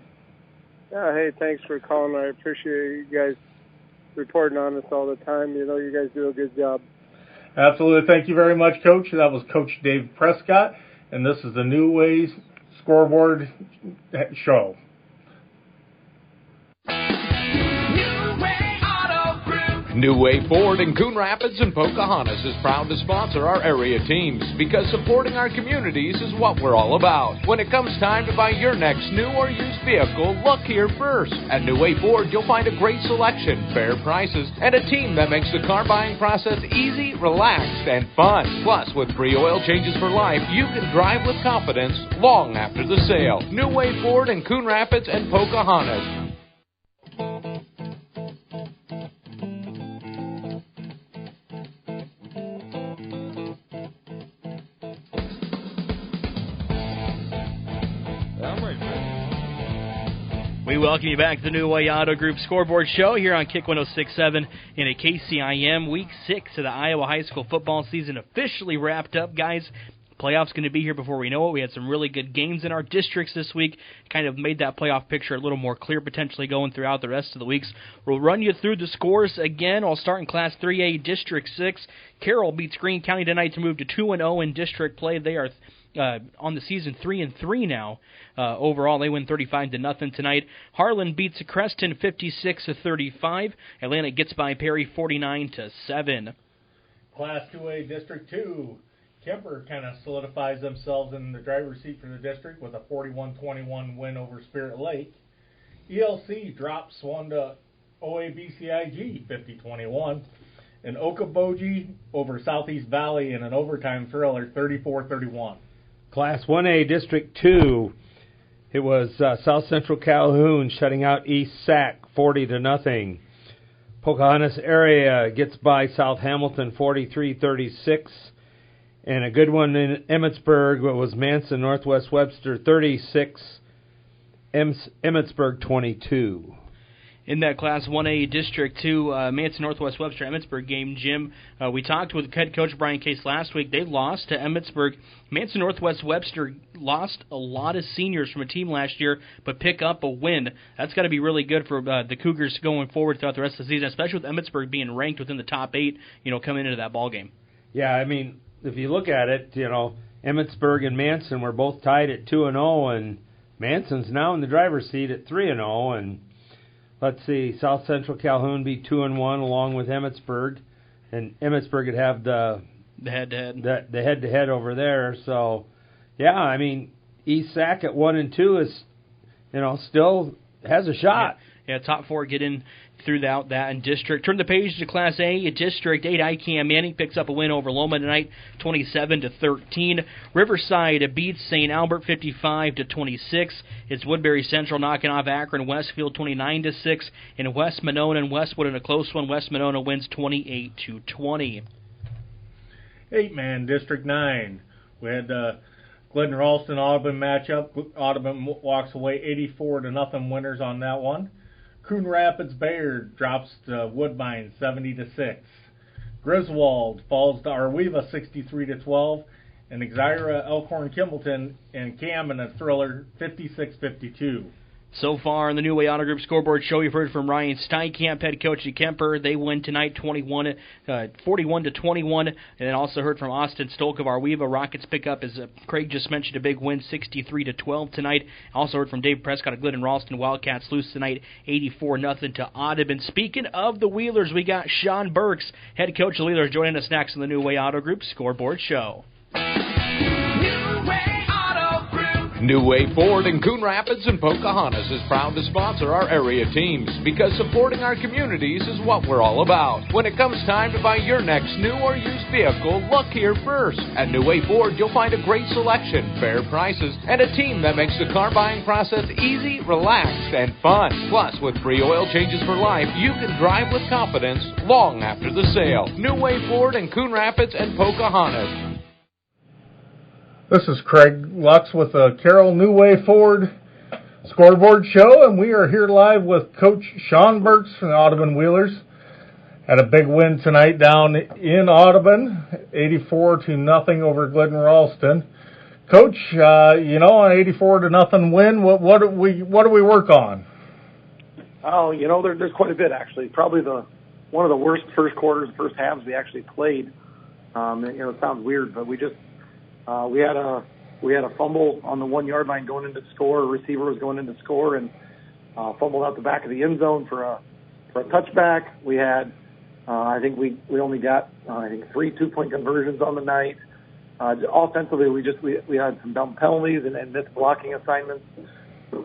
Hey, thanks for calling. I appreciate you guys reporting on us all the time. You guys do a good job. Absolutely. Thank you very much, Coach. That was Coach Dave Prescott, and this is the New Way Scoreboard Show. New Way Ford in Coon Rapids and Pocahontas is proud to sponsor our area teams because supporting our communities is what we're all about. When it comes time to buy your next new or used vehicle, look here first. At New Way Ford, you'll find a great selection, fair prices, and a team that makes the car buying process easy, relaxed, and fun. Plus, with free oil changes for life, you can drive with confidence long after the sale. New Way Ford in Coon Rapids and Pocahontas. We welcome you back to the New Way Auto Group Scoreboard Show here on Kick 106.7 in a KCIM. Week 6 of the Iowa high school football season officially wrapped up, guys. Playoffs going to be here before we know it. We had some really good games in our districts this week. Kind of made that playoff picture a little more clear, potentially going throughout the rest of the weeks. We'll run you through the scores again. I'll start in Class 3A District 6. Carroll beats Greene County tonight to move to 2-0 in district play. They are on the season 3-3 now. Overall, they win 35-0 tonight. Harlan beats Creston 56-35. Atlanta gets by Perry 49-7. Class 2A District 2. Kemper kind of solidifies themselves in the driver's seat for the district with a 41-21 win over Spirit Lake. ELC drops one to OABCIG 50-21. And Okoboji over Southeast Valley in an overtime thriller 34-31. Class 1A District 2, it was South Central Calhoun shutting out East Sac 40-0. Pocahontas area gets by South Hamilton 43-36. And a good one in Emmetsburg was Manson Northwest Webster 36, Emmetsburg 22. In that Class 1A District 2 Manson Northwest Webster Emmetsburg game, Jim, we talked with head coach Brian Case last week. They lost to Emmetsburg. Manson Northwest Webster lost a lot of seniors from a team last year, but pick up a win. That's got to be really good for the Cougars going forward throughout the rest of the season, especially with Emmetsburg being ranked within the top 8, coming into that ball game. Yeah, I mean, if you look at it, Emmetsburg and Manson were both tied at 2-0, and Manson's now in the driver's seat at 3-0, and let's see, South Central Calhoun be 2-1 along with Emmetsburg, and Emmetsburg would have the head-to-head. The head-to-head over there. So, yeah, I mean, East Sac at 1-2 is, still has a shot. Yeah, top 4 get in throughout that in district. Turn the page to Class A. District 8, ICAM Manning picks up a win over Loma tonight, 27-13. Riverside beats St. Albert 55-26. It's Woodbury Central knocking off Akron Westfield 29-6. And West Monona and Westwood in a close one. West Monona wins 28-20. 8-man District 9. We had Glidden Ralston Audubon matchup. Audubon walks away 84-0 winners on that one. Coon Rapids Bayard drops to Woodbine 70-6. Griswold falls to Arweva 63-12, and Exira Elkhorn Kimballton and Cam in a thriller 56-52. So far in the New Way Auto Group Scoreboard Show, you've heard from Ryan Steinkamp, head coach at Kemper. They win tonight 41-21, and then also heard from Austin Stolk of Arweva. Rockets pick up, as Craig just mentioned, a big win 63-12 tonight. Also heard from Dave Prescott of Glidden Ralston. Wildcats lose tonight 84-0 to Audubon. Speaking of the Wheelers, we got Sean Burks, head coach of the Wheelers, joining us next on the New Way Auto Group Scoreboard Show. New Way Ford in Coon Rapids and Pocahontas is proud to sponsor our area teams because supporting our communities is what we're all about. When it comes time to buy your next new or used vehicle, look here first. At New Way Ford, you'll find a great selection, fair prices, and a team that makes the car buying process easy, relaxed, and fun. Plus, with free oil changes for life, you can drive with confidence long after the sale. New Way Ford in Coon Rapids and Pocahontas. This is Craig Lux with the Carroll New Way Ford Scoreboard Show, and we are here live with Coach Sean Burks from the Audubon Wheelers. Had a big win tonight down in Audubon, 84-0 over Glidden Ralston. Coach, an 84-0 win. What do we work on? Oh, there's quite a bit actually. Probably one of the worst first halves we actually played. It sounds weird, but we had a fumble on the 1 yard line going into the score. A receiver was going into score and fumbled out the back of the end zone for a touchback. We had we only got 3 2-point conversions on the night. Offensively, we had some dumb penalties and missed blocking assignments.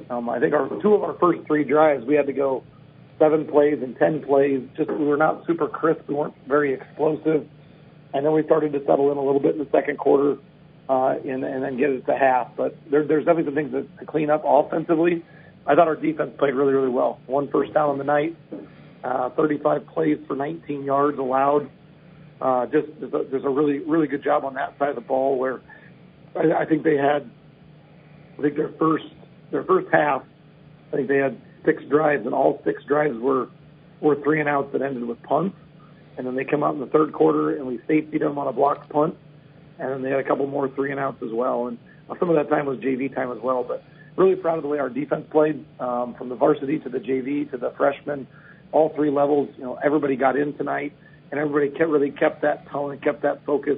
I think two of our first 3 drives we had to go 7 plays and 10 plays. We were not super crisp. We weren't very explosive. And then we started to settle in a little bit in the second quarter. And then get it to half. But there's definitely some things to clean up offensively. I thought our defense played really, really well. 1 first down on the night, 35 plays for 19 yards allowed. There's a really, really good job on that side of the ball where I think they had, their first half, I think they had 6 drives, and all 6 drives were 3 and outs that ended with punts. And then they come out in the third quarter and we safetied them on a blocked punt. And then they had a couple more 3 and outs as well. And some of that time was JV time as well. But really proud of the way our defense played, from the varsity to the JV to the freshmen, all 3 levels. Everybody got in tonight, and everybody kept that tone and kept that focus,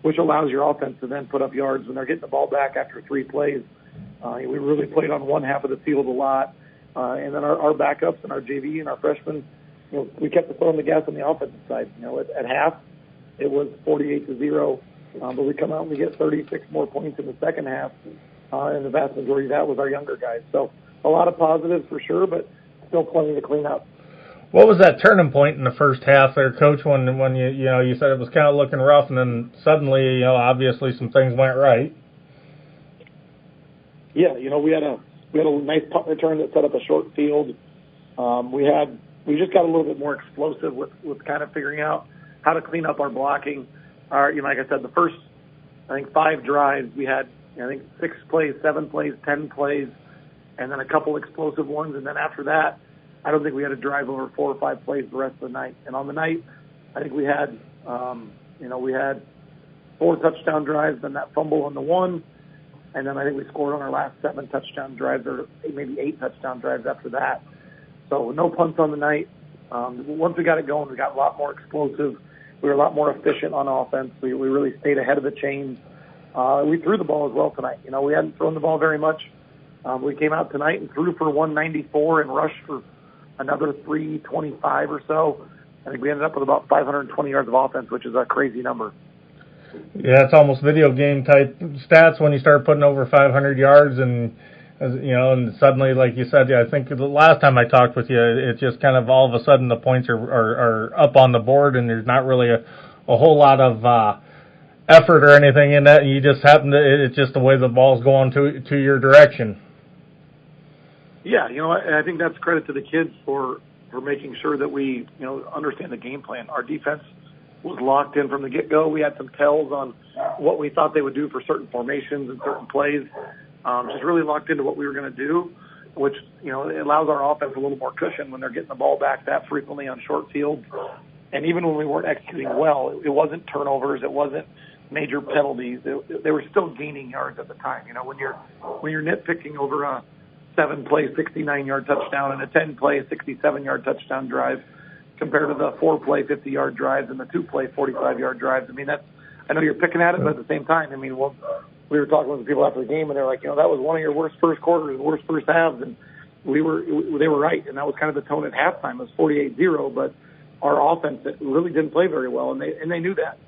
which allows your offense to then put up yards when they're getting the ball back after 3 plays. We really played on one half of the field a lot. And then our backups and our JV and our freshmen, we kept the foot on the gas on the offensive side. At half, it was 48-0. But we come out and we get 36 more points in the second half, and the vast majority of that was our younger guys. So a lot of positives for sure, but still plenty to clean up. What was that turning point in the first half there, Coach, when you said it was kind of looking rough, and then suddenly, obviously some things went right? Yeah, we had a nice punt return that set up a short field. We just got a little bit more explosive with kind of figuring out how to clean up our blocking. Like I said, the first, 5 drives, we had, 6 plays, 7 plays, 10 plays, and then a couple explosive ones. And then after that, I don't think we had a drive over 4 or 5 plays the rest of the night. And on the night, I think we had 4 touchdown drives, then that fumble on the 1. And then I think we scored on our last 7 touchdown drives, or maybe 8 touchdown drives after that. So no punts on the night. Once we got it going, we got a lot more explosive. We were a lot more efficient on offense. We really stayed ahead of the chains. We threw the ball as well tonight. We hadn't thrown the ball very much. We came out tonight and threw for 194 and rushed for another 325 or so. I think we ended up with about 520 yards of offense, which is a crazy number. Yeah, it's almost video game type stats when you start putting over 500 yards, and And suddenly, like you said, I think the last time I talked with you, it's just kind of all of a sudden the points are up on the board, and there's not really a whole lot of effort or anything in that, and you just happen to, it's just the way the ball's going to your direction. Yeah, I think that's credit to the kids for making sure that we, understand the game plan. Our defense was locked in from the get-go. We had some tells on what we thought they would do for certain formations and certain plays. Just really locked into what we were going to do, which, it allows our offense a little more cushion when they're getting the ball back that frequently on short fields. And even when we weren't executing well, it wasn't turnovers, it wasn't major penalties. They were still gaining yards at the time. When you're nitpicking over a 7-play 69-yard touchdown and a 10-play 67-yard touchdown drive compared to the 4-play 50-yard drives and the 2-play 45-yard drives, I know you're picking at it, but at the same time, we were talking with the people after the game, and they're like, that was one of your worst first quarters, worst first halves, and they were right, and that was kind of the tone at halftime. It was 48-0, but our offense really didn't play very well, and they knew that.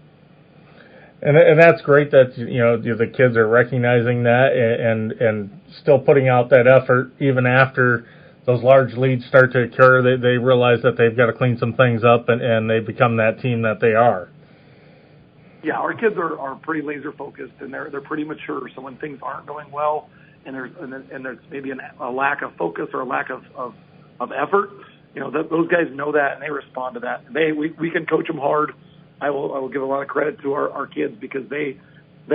And that's great that the kids are recognizing that and still putting out that effort even after those large leads start to occur. They realize that they've got to clean some things up, and they become that team that they are. Yeah, our kids are pretty laser focused, and they're pretty mature. So when things aren't going well, and there's maybe a lack of focus or a lack of effort, those guys know that and they respond to that. We can coach them hard. I will give a lot of credit to our kids because they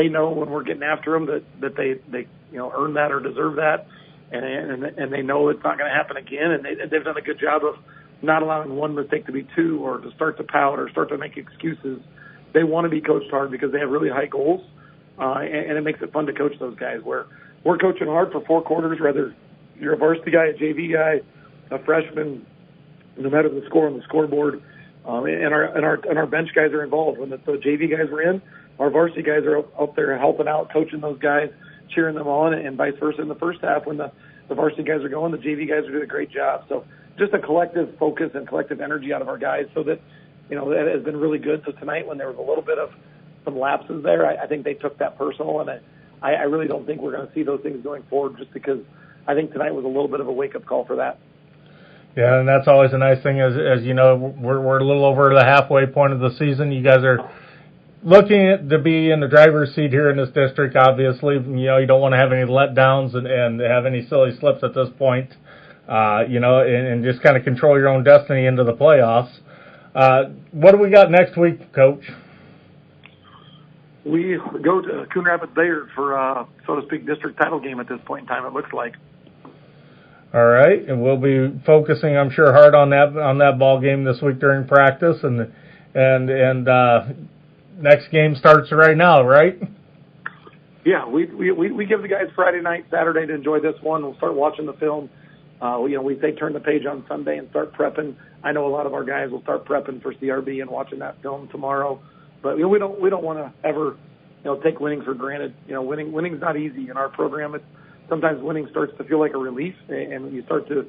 know when we're getting after them that they earn that or deserve that, and they know it's not going to happen again. And they've done a good job of not allowing one mistake to be two or to start to pout or start to make excuses. They want to be coached hard because they have really high goals, and it makes it fun to coach those guys. Where we're coaching hard for 4 quarters, whether you're a varsity guy, a JV guy, a freshman, no matter the score on the scoreboard, and our bench guys are involved. When the JV guys were in, our varsity guys are out there helping out, coaching those guys, cheering them on, and vice versa. In the first half, when the varsity guys are going, the JV guys are doing a great job. So just a collective focus and collective energy out of our guys, so that. That has been really good. So tonight, when there was a little bit of some lapses there, I think they took that personal, and I really don't think we're going to see those things going forward just because I think tonight was a little bit of a wake-up call for that. Yeah, and that's always a nice thing. As you know, we're a little over the halfway point of the season. You guys are looking to be in the driver's seat here in this district, obviously. You don't want to have any letdowns and have any silly slips at this point, and just kind of control your own destiny into the playoffs. What do we got next week, Coach? We go to Coon Rapids Bayard for, so to speak, district title game at this point in time, it looks like. All right, and we'll be focusing, I'm sure, hard on that ball game this week during practice, and next game starts right now, right? Yeah, we give the guys Friday night, Saturday to enjoy this one. We'll start watching the film. They turn the page on Sunday and start prepping. I know a lot of our guys will start prepping for CRB and watching that film tomorrow. But we don't want to ever take winning for granted. Winning's not easy in our program. Sometimes winning starts to feel like a relief, and you start to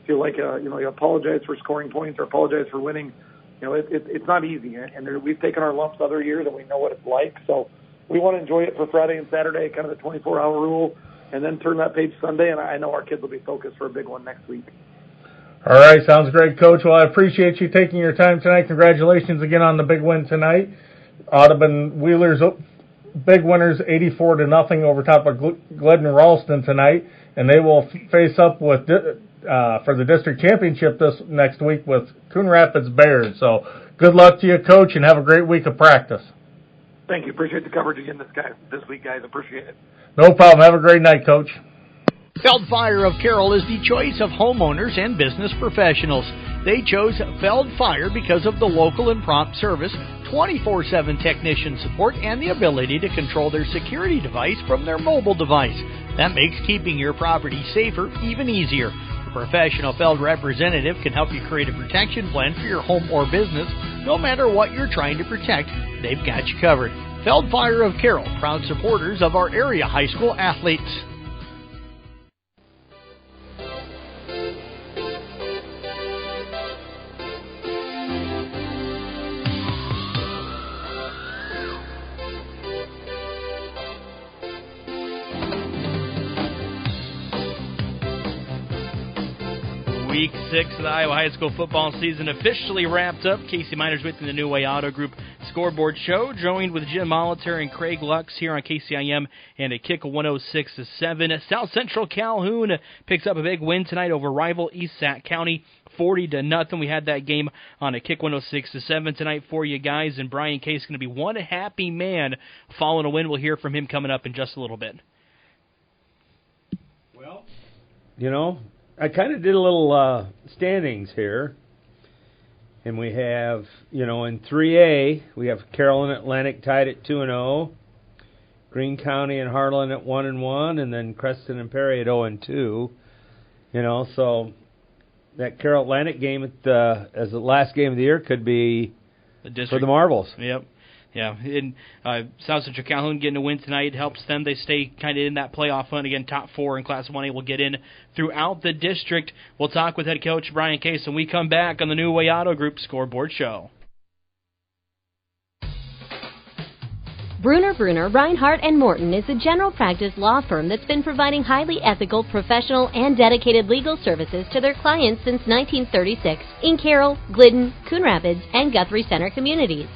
feel like you apologize for scoring points or apologize for winning. It's not easy, and we've taken our lumps other years and we know what it's like. So we want to enjoy it for Friday and Saturday, kind of the 24-hour rule. And then turn that page Sunday, and I know our kids will be focused for a big one next week. All right, sounds great, Coach. Well, I appreciate you taking your time tonight. Congratulations again on the big win tonight. Audubon Wheelers, big winners, 84-0 over top of Glidden Ralston tonight, and they will face up with for the district championship this next week with Coon Rapids Bayard. So good luck to you, Coach, and have a great week of practice. Thank you. Appreciate the coverage again this week, guys. Appreciate it. No problem. Have a great night, Coach. Feld Fire of Carroll is the choice of homeowners and business professionals. They chose Feld Fire because of the local and prompt service, 24/7 technician support, and the ability to control their security device from their mobile device. That makes keeping your property safer even easier. A professional Feld representative can help you create a protection plan for your home or business. No matter what you're trying to protect, they've got you covered. Feld Fire of Carroll, proud supporters of our area high school athletes. Week 6 of the Iowa High School football season officially wrapped up. Casey Miners with the New Way Auto Group Scoreboard Show, joined with Jim Molitor and Craig Lux here on KCIM and a kick of 106-7. South Central Calhoun picks up a big win tonight over rival East Sac County, 40-0. We had that game on a kick 106-7 tonight for you guys, and Brian Case is going to be one happy man following a win. We'll hear from him coming up in just a little bit. Well, you know, I kind of did a little standings here, and we have, you know, in 3A, we have Carroll and Atlantic tied at 2-0, Greene County and Harlan at 1-1, and then Creston and Perry at 0-2. You know, so that Carroll Atlantic game as the last game of the year could be for the Marbles. Yep. Yeah, and South Central Calhoun getting a win tonight helps them. They stay kind of in that playoff hunt. Again, top 4 in Class 1A will get in throughout the district. We'll talk with head coach Brian Case when we come back on the New Way Auto Group Scoreboard Show. Bruner, Reinhardt & Morton is a general practice law firm that's been providing highly ethical, professional, and dedicated legal services to their clients since 1936 in Carroll, Glidden, Coon Rapids, and Guthrie Center communities.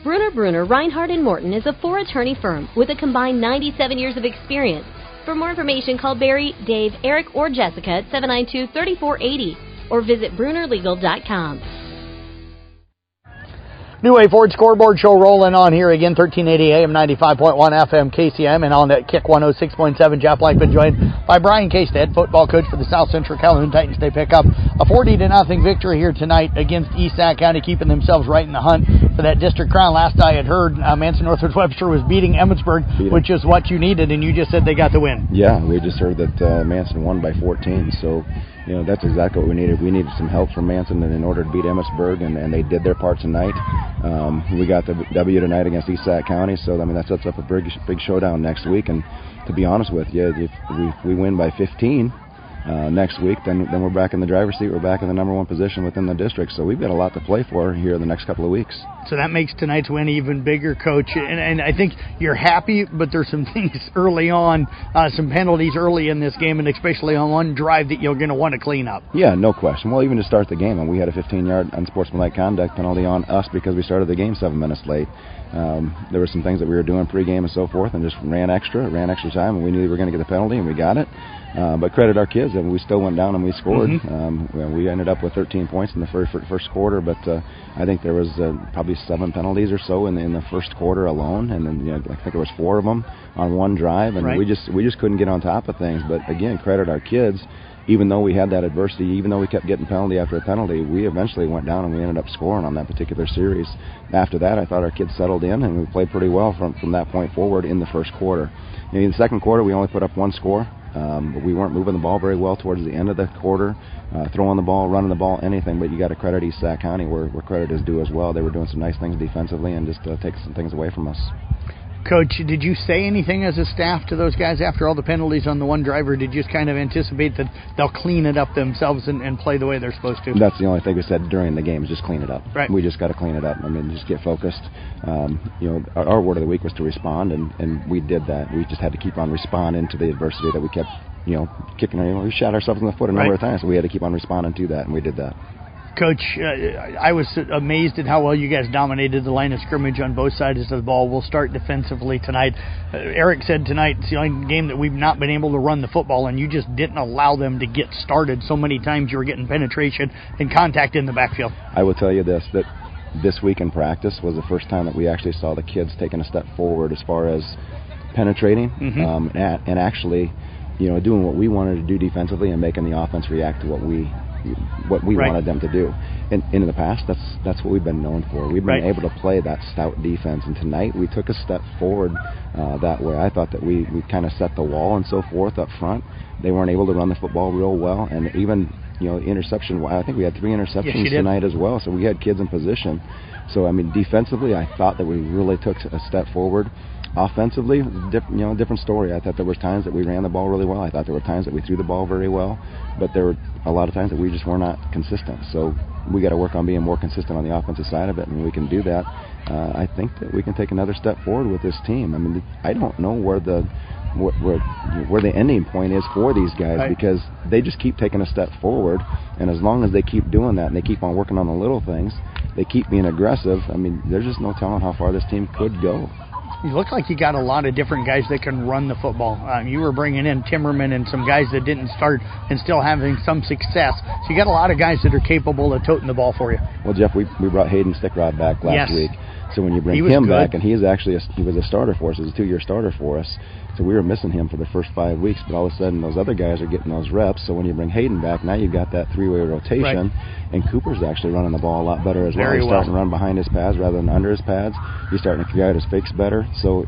Bruner, Reinhardt & Morton is a 4-attorney firm with a combined 97 years of experience. For more information, call Barry, Dave, Eric, or Jessica at 792-3480 or visit BrunerLegal.com. New Way Ford Scoreboard Show rolling on here again, 1380 AM, 95.1 FM KCM, and on that kick 106.7. Jeff Blackman joined by Brian Case, head football coach for the South Central Calhoun Titans. They pick up a 40-0 victory here tonight against East Sac County, keeping themselves right in the hunt for that district crown. Last I had heard, Manson Northwoods Webster was beating Emmetsburg, which is what you needed, and you just said they got the win. Yeah, we just heard that Manson won by 14, so you know, that's exactly what we needed. We needed some help from Manson in order to beat Emmetsburg, and they did their part tonight. We got the W tonight against East Sac County, so I mean that sets up a big showdown next week. And to be honest with you, if we win by 15 next week, then we're back in the driver's seat. We're back in the number 1 position within the district. So we've got a lot to play for here in the next couple of weeks. So that makes tonight's win even bigger, Coach. And I think you're happy, but there's some things early on, some penalties early in this game, and especially on one drive that you're going to want to clean up. Yeah, no question. Well, even to start the game, and we had a 15-yard unsportsmanlike conduct penalty on us because we started the game 7 minutes late. There were some things that we were doing pregame and so forth, and just ran extra time, and we knew we were going to get the penalty, and we got it. But credit our kids, and we still went down and we scored. We ended up with 13 points in the first quarter, but I think there was probably 7 penalties or so in the first quarter alone, and then I think there was 4 of them on one drive, and we just couldn't get on top of things. But again, credit our kids. Even though we had that adversity, even though we kept getting penalty after a penalty, we eventually went down and we ended up scoring on that particular series. After that, I thought our kids settled in, and we played pretty well from that point forward in the first quarter. In the second quarter, we only put up 1 score. But we weren't moving the ball very well towards the end of the quarter, throwing the ball, running the ball, anything. But you got to credit East Sac County where credit is due as well. They were doing some nice things defensively and just take some things away from us. Coach, did you say anything as a staff to those guys after all the penalties on the one driver? Did you just kind of anticipate that they'll clean it up themselves and play the way they're supposed to? That's the only thing we said during the game is just clean it up. Right. We just got to clean it up. I mean, just get focused. Our word of the week was to respond, and we did that. We just had to keep on responding to the adversity that we kept, kicking. We shot ourselves in the foot a number of times, so we had to keep on responding to that, and we did that. Coach, I was amazed at how well you guys dominated the line of scrimmage on both sides of the ball. We'll start defensively tonight. Eric said tonight it's the only game that we've not been able to run the football, and you just didn't allow them to get started. So many times you were getting penetration and contact in the backfield. I will tell you this, that this week in practice was the first time that we actually saw the kids taking a step forward as far as penetrating and actually doing what we wanted to do defensively and making the offense react to what we wanted them to do. And in the past, that's what we've been known for. We've been able to play that stout defense, and tonight we took a step forward that way. I thought that we kind of set the wall and so forth up front. They weren't able to run the football real well, and even interception. I think we had 3 interceptions tonight as well, so we had kids in position. So I mean, defensively, I thought that we really took a step forward. Offensively, different story. I thought there were times that we ran the ball really well. I thought there were times that we threw the ball very well, but there were a lot of times that we just were not consistent. So we got to work on being more consistent on the offensive side of it, and we can do that. I think that we can take another step forward with this team. I mean, I don't know where the where the ending point is for these guys, because they just keep taking a step forward, and as long as they keep doing that and they keep on working on the little things, they keep being aggressive, I mean, there's just no telling how far this team could go. You look like you got a lot of different guys that can run the football. You were bringing in Timmerman and some guys that didn't start and still having some success. So you got a lot of guys that are capable of toting the ball for you. Well, Jeff, we brought Hayden Stickrod back last week. So when you bring him back, and he was a starter for us, he was a 2-year starter for us. So we were missing him for the first 5 weeks, but all of a sudden those other guys are getting those reps. So when you bring Hayden back, now you've got that 3-way rotation, and Cooper's actually running the ball a lot better as well. He's starting to run behind his pads rather than under his pads. He's starting to guide his fakes better. So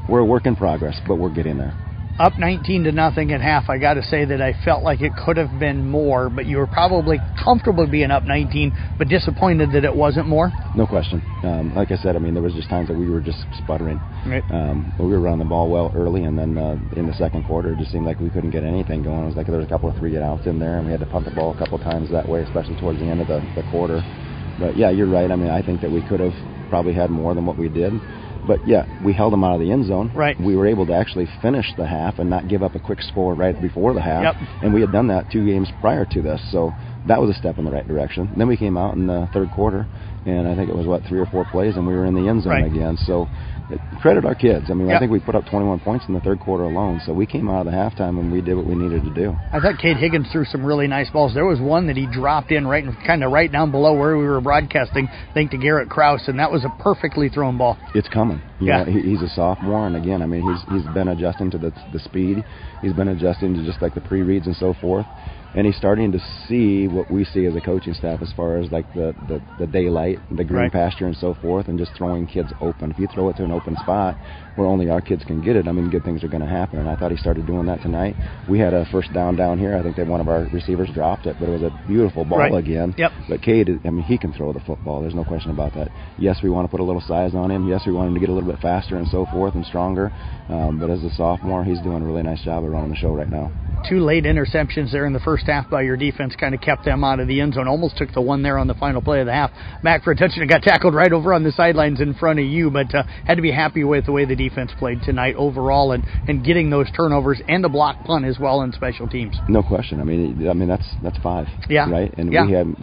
we're a work in progress, but we're getting there. Up 19-0 at half. I got to say that I felt like it could have been more, but you were probably comfortable being up 19, but disappointed that it wasn't more. No question. Like I said, I mean, there was just times that we were just sputtering. But we were running the ball well early, and then in the second quarter, it just seemed like we couldn't get anything going. It was like there was a couple of 3-and-outs in there, and we had to punt the ball a couple of times that way, especially towards the end of the quarter. But yeah, you're right. I mean, I think that we could have probably had more than what we did. But, yeah, we held them out of the end zone. We were able to actually finish the half and not give up a quick score right before the half. And we had done that 2 games prior to this. So that was a step in the right direction. Then we came out in the third quarter, and I think it was, 3 or 4 plays, and we were in the end zone again. So credit our kids. I mean, I think we put up 21 points in the third quarter alone. So we came out of the halftime and we did what we needed to do. I thought Cade Higgins threw some really nice balls. There was one that he dropped in kind of right down below where we were broadcasting, I think to Garrett Krause, and that was a perfectly thrown ball. It's coming. You know, he's a sophomore, and again, I mean, he's been adjusting to the speed. He's been adjusting to just like the pre-reads and so forth. And he's starting to see what we see as a coaching staff as far as like the daylight, the green pasture and so forth, and just throwing kids open. If you throw it to an open spot where only our kids can get it, I mean, good things are going to happen. And I thought he started doing that tonight. We had a first down here. I think that one of our receivers dropped it, but it was a beautiful ball again. But Cade, I mean, he can throw the football. There's no question about that. Yes, we want to put a little size on him. Yes, we want him to get a little bit faster and so forth and stronger. But as a sophomore, he's doing a really nice job of running the show right now. 2 late interceptions there in the first half by your defense kind of kept them out of the end zone. Almost took the one there on the final play of the half back for a touchdown and got tackled right over on the sidelines in front of you, but had to be happy with the way the defense played tonight overall and getting those turnovers and the block punt as well in special teams. No question. I mean that's 5. Right? And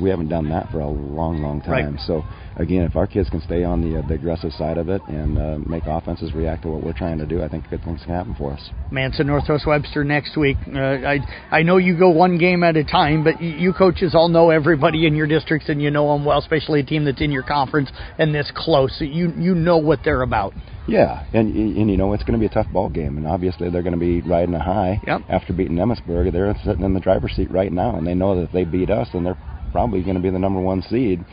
we haven't done that for a long time. So again, if our kids can stay on the aggressive side of it and make offenses react to what we're trying to do, I think good things can happen for us. Manson, Northwest Webster next week. I know you go one game at a time, but you coaches all know everybody in your districts, and you know them well, especially a team that's in your conference and this close. So you know what they're about. Yeah, and you know it's going to be a tough ball game, and obviously they're going to be riding a high after beating Emmitsburg. They're sitting in the driver's seat right now, and they know that if they beat us, then they're probably going to be the number 1 seed.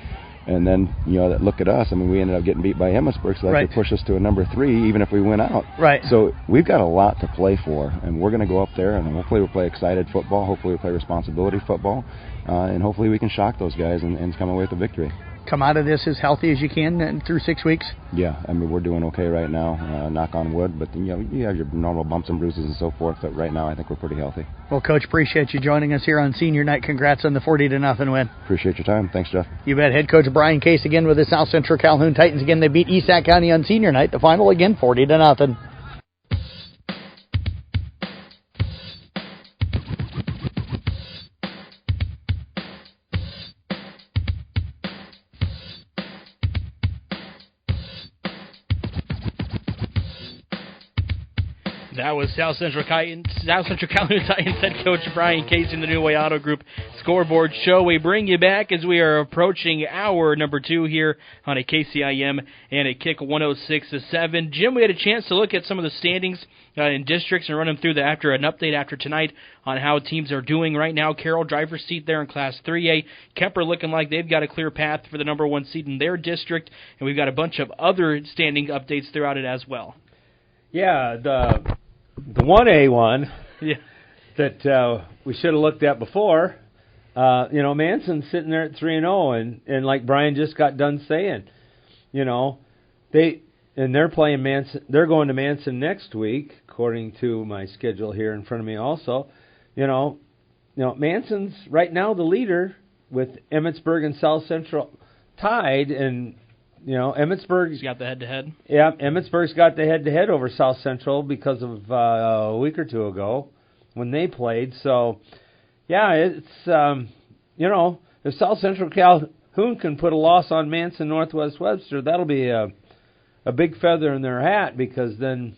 And then, you know, look at us. I mean, we ended up getting beat by Emmitsburg, so that could push us to a number 3, even if we win out. So we've got a lot to play for, and we're going to go up there, and hopefully we'll play excited football. Hopefully we'll play responsibility football, and hopefully we can shock those guys and come away with a victory. Come out of this as healthy as you can through 6 weeks? Yeah, I mean, we're doing okay right now, knock on wood, but, you know, you have your normal bumps and bruises and so forth, but right now I think we're pretty healthy. Well, Coach, appreciate you joining us here on Senior Night. Congrats on the 40-0 win. Appreciate your time. Thanks, Jeff. You bet. Head Coach Brian Case again with the South Central Calhoun Titans. Again, they beat East Sac County on Senior Night. The final again, 40-0. That was South Central Calhoun Titans head coach Brian Casey in the New Way Auto Group Scoreboard Show. We bring you back as we are approaching hour number 2 here on a KCIM and a Kick 106-7. Jim, we had a chance to look at some of the standings in districts and run them through after an update after tonight on how teams are doing right now. Carroll, driver's seat there in Class 3A. Kemper looking like they've got a clear path for the number 1 seed in their district, and we've got a bunch of other standing updates throughout it as well. Yeah, the 1A one that we should have looked at before, you know, Manson's sitting there at 3-0, and like Brian just got done saying, you know, they're playing Manson. They're going to Manson next week, according to my schedule here in front of me. Also, you know, Manson's right now the leader with Emmitsburg and South Central tied, and Emmitsburg's got the head-to-head. Yeah, Emmitsburg's got the head-to-head over South Central because of a week or two ago when they played. So, yeah, it's, if South Central Calhoun can put a loss on Manson Northwest Webster, that'll be a big feather in their hat because then,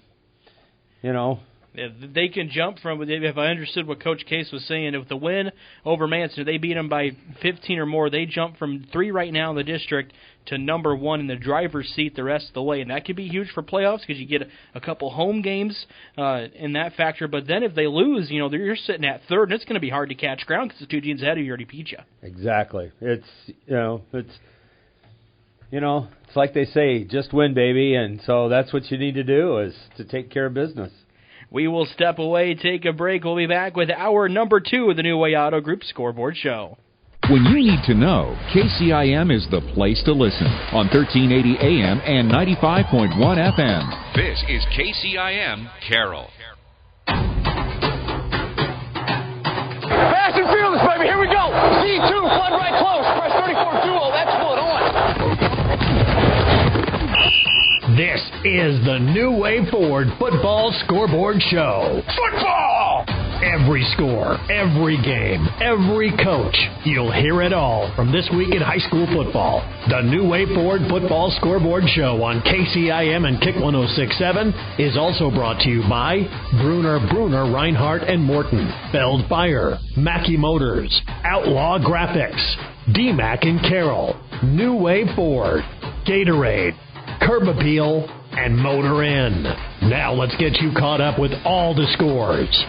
They can jump from, if I understood what Coach Case was saying, with the win over Manson, if they beat them by 15 or more, they jump from 3 right now in the district to number 1 in the driver's seat the rest of the way. And that could be huge for playoffs because you get a couple home games in that factor. But then if they lose, you're sitting at 3rd, and it's going to be hard to catch ground because the 2 teams ahead of you already beat you. Exactly. It's like they say, just win, baby. And so that's what you need to do is to take care of business. We will step away, take a break. We'll be back with hour number 2 of the New Way Auto Group Scoreboard Show. When you need to know, KCIM is the place to listen on 1380 AM and 95.1 FM. This is KCIM Carroll. Fast and fearless, baby. Here we go. C2, flood right close. Press 34 duo. That's flood on. This is the New Way Forward Football Scoreboard Show. Football! Every score, every game, every coach. You'll hear it all from this week in high school football. The New Way Forward Football Scoreboard Show on KCIM and Kick 106.7 is also brought to you by Bruner, Reinhardt, and Morton, Feld Fire, Mackey Motors, Outlaw Graphics, DMAC and Carroll, New Way Forward, Gatorade, Curb Appeal, and Motor Inn. Now let's get you caught up with all the scores.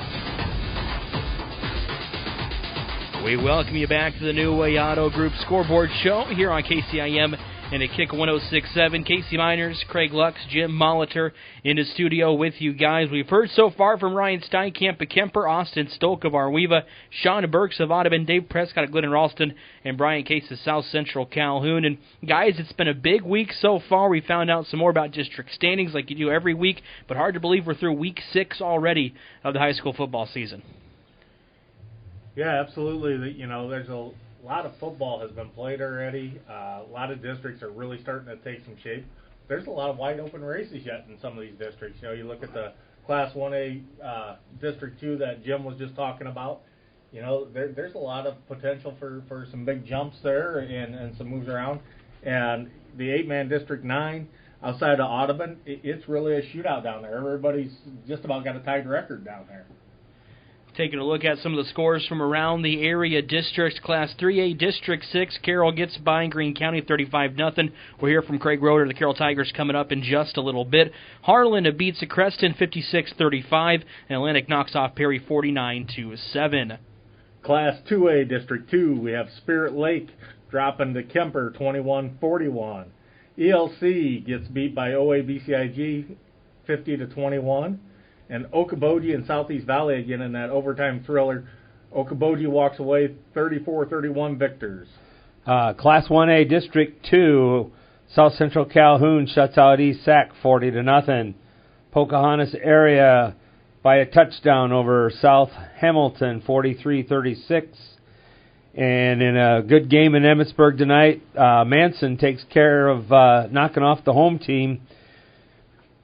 We welcome you back to the New Way Auto Group Scoreboard Show here on KCIM and at Kick 106.7. Casey Miners, Craig Lux, Jim Molitor in the studio with you guys. We've heard so far from Ryan Steinkamp of Kemper, Austin Stolk of Arweva, Sean Burks of Audubon, Dave Prescott of Glidden Ralston, and Brian Case of South Central Calhoun. And guys, it's been a big week so far. We found out some more about district standings like you do every week, but hard to believe we're through week 6 already of the high school football season. Yeah, absolutely. There's a lot of football has been played already. A lot of districts are really starting to take some shape. There's a lot of wide open races yet in some of these districts. You look at the Class 1A District 2 that Jim was just talking about. There's a lot of potential for some big jumps there and some moves around. And the 8-man District 9 outside of Audubon, it's really a shootout down there. Everybody's just about got a tied record down there. Taking a look at some of the scores from around the area districts. Class 3A District 6, Carroll gets by Greene County 35-0. We'll hear from Craig Roeder, the Carroll Tigers, coming up in just a little bit. Harlan beats Creston 56-35, and Atlantic knocks off Perry 49-7. Class 2A District 2, we have Spirit Lake dropping to Kemper 21-41. ELC gets beat by OABCIG 50-21. And Okoboji and Southeast Valley again in that overtime thriller. Okoboji walks away 34-31 victors. Class 1A District 2, South Central Calhoun shuts out East Sac 40-0. Pocahontas area by a touchdown over South Hamilton 43-36. And in a good game in Emmitsburg tonight, Manson takes care of knocking off the home team,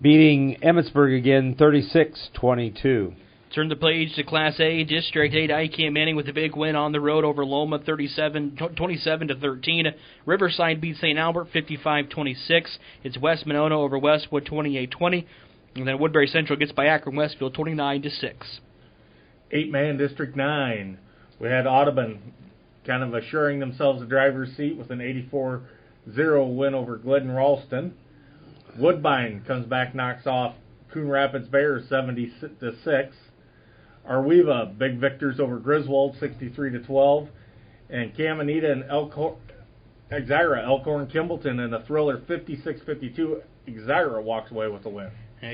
beating Emmitsburg again 36-22. Turn the page to Class A, District 8. ICAM Manning with a big win on the road over Loma 27-13. Riverside beats St. Albert 55-26. It's West Monona over Westwood 28-20. And then Woodbury Central gets by Akron Westfield 29-6. 8-man District 9. We had Audubon kind of assuring themselves a driver's seat with an 84-0 win over Glidden Ralston. Woodbine comes back, knocks off Coon Rapids Bears 70-6. Arweva, big victors over Griswold 63-12. And Caminita and Exira, Elkhorn Kimballton in a thriller 56-52. Exira walks away with the win.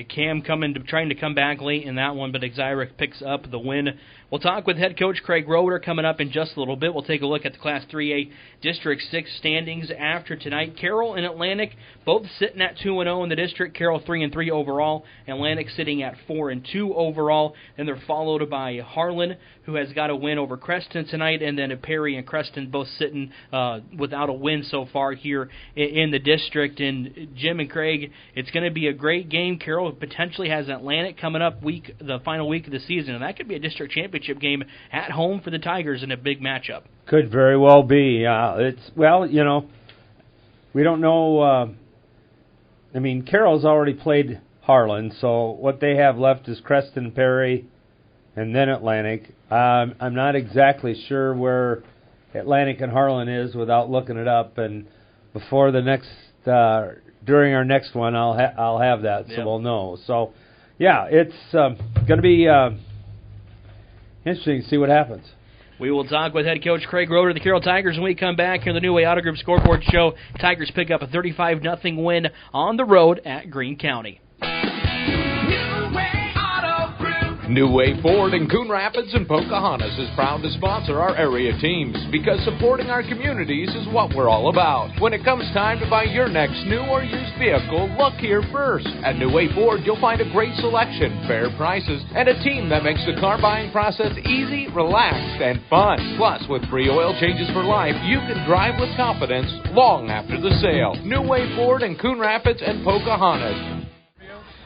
Cam trying to come back late in that one, but Exira picks up the win We'll talk with head coach Craig Roeder coming up in just a little bit. We'll take a look at the Class 3A District 6 standings after tonight. Carroll and Atlantic both sitting at 2-0 in the district. Carroll 3-3 overall. Atlantic sitting at 4-2 overall. And they're followed by Harlan, who has got a win over Creston tonight, and then Perry and Creston both sitting without a win so far here in the district. And Jim and Craig, it's going to be a great game. Carroll potentially has Atlantic coming up the final week of the season, and that could be a district championship game at home for the Tigers in a big matchup. Could very well be. We don't know. Carroll's already played Harlan, so what they have left is Creston, Perry, and then Atlantic. I'm not exactly sure where Atlantic and Harlan is without looking it up, and before the next during our next one, I'll have that, so we'll know. So, yeah, it's going to be interesting to see what happens. We will talk with head coach Craig Roeder of the Carroll Tigers when we come back here on the New Way Auto Group Scoreboard Show. Tigers pick up a 35-0 win on the road at Greene County. New Way Ford in Coon Rapids and Pocahontas is proud to sponsor our area teams because supporting our communities is what we're all about. When it comes time to buy your next new or used vehicle, look here first. At New Way Ford, you'll find a great selection, fair prices, and a team that makes the car buying process easy, relaxed, and fun. Plus, with free oil changes for life, you can drive with confidence long after the sale. New Way Ford in Coon Rapids and Pocahontas.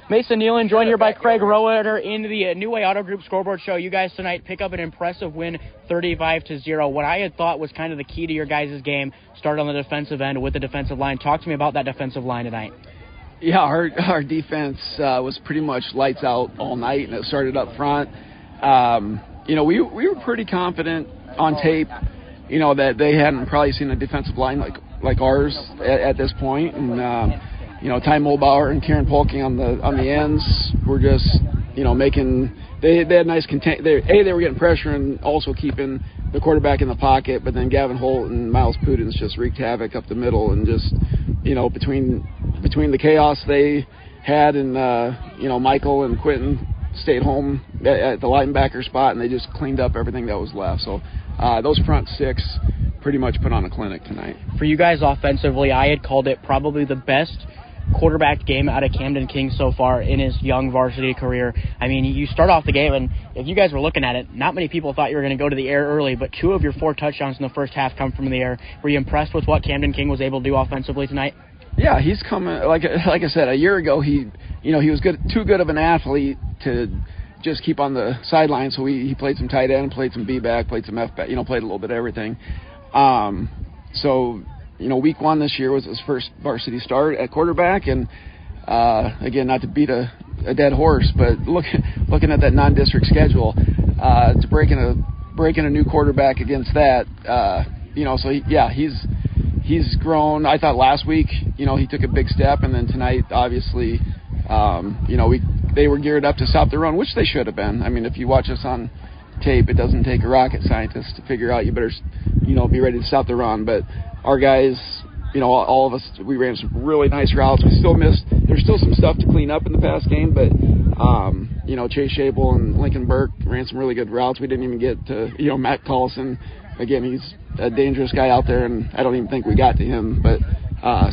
Mason Nealon, joined here by Craig Roeder in the New Way Auto Group Scoreboard Show. You guys tonight pick up an impressive win, 35-0. What I had thought was kind of the key to your guys' game started on the defensive end with the defensive line. Talk to me about that defensive line tonight. Yeah, our defense was pretty much lights out all night, and it started up front. We were pretty confident on tape, that they hadn't probably seen a defensive line like ours at this point, and Ty Mulbauer and Kieran Polking on the ends were just, making. They had nice contain. They were getting pressure and also keeping the quarterback in the pocket. But then Gavin Holt and Miles Pudens just wreaked havoc up the middle, and just, between the chaos they had and Michael and Quentin stayed home at the linebacker spot, and they just cleaned up everything that was left. So those front six pretty much put on a clinic tonight. For you guys offensively, I had called it probably the best quarterback game out of Camden King so far in his young varsity career. You start off the game, and if you guys were looking at it, not many people thought you were going to go to the air early, but 2 of your 4 touchdowns in the first half come from the air. Were you impressed with what Camden King was able to do offensively tonight? Yeah, he's coming. Like I said, a year ago, he was too good of an athlete to just keep on the sideline. So he played some tight end, played some B-back, played some F-back, played a little bit of everything. Week 1 this year was his first varsity start at quarterback, and again, not to beat a dead horse, but looking at that non-district schedule, to breaking a new quarterback against that, he's grown. I thought last week, he took a big step, and then tonight, obviously, they were geared up to stop the run, which they should have been. If you watch us on tape, it doesn't take a rocket scientist to figure out you better, be ready to stop the run. But our guys, all of us, we ran some really nice routes. There's still some stuff to clean up in the past game, but, Chase Shable and Lincoln Burke ran some really good routes. We didn't even get to, Matt Collison. Again, he's a dangerous guy out there, and I don't even think we got to him. But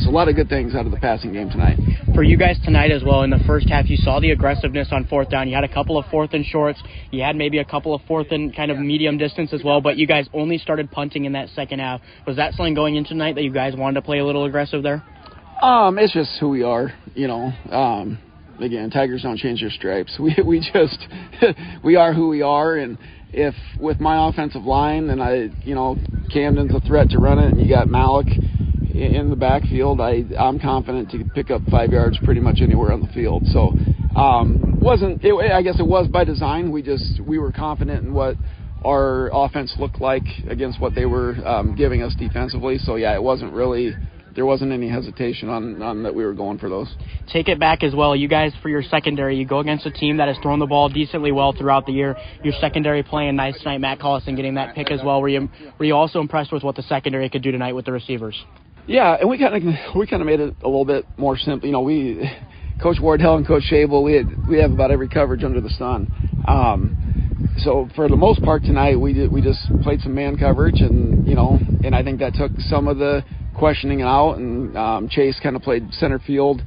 so a lot of good things out of the passing game tonight. For you guys tonight as well, in the first half, you saw the aggressiveness on 4th down. You had a couple of 4th and shorts. You had maybe a couple of 4th and kind of medium distance as well, but you guys only started punting in that second half. Was that something going into tonight that you guys wanted to play a little aggressive there? It's just who we are, Again, Tigers don't change their stripes. We just we are who we are, and if with my offensive line and Camden's a threat to run it, and you got Malik in the backfield, I'm confident to pick up 5 yards pretty much anywhere on the field. So I guess it was by design. We were confident in what our offense looked like against what they were giving us defensively. So yeah, there wasn't any hesitation on that we were going for those. Take it back as well. You guys, for your secondary, you go against a team that has thrown the ball decently well throughout the year. Your secondary playing nice tonight. Matt Collison getting that pick as well. Were you also impressed with what the secondary could do tonight with the receivers? Yeah, and we kind of made it a little bit more simple. Coach Wardell and Coach Shable, we have about every coverage under the sun. So for the most part tonight, we just played some man coverage, and and I think that took some of the questioning out. And Chase kind of played center field,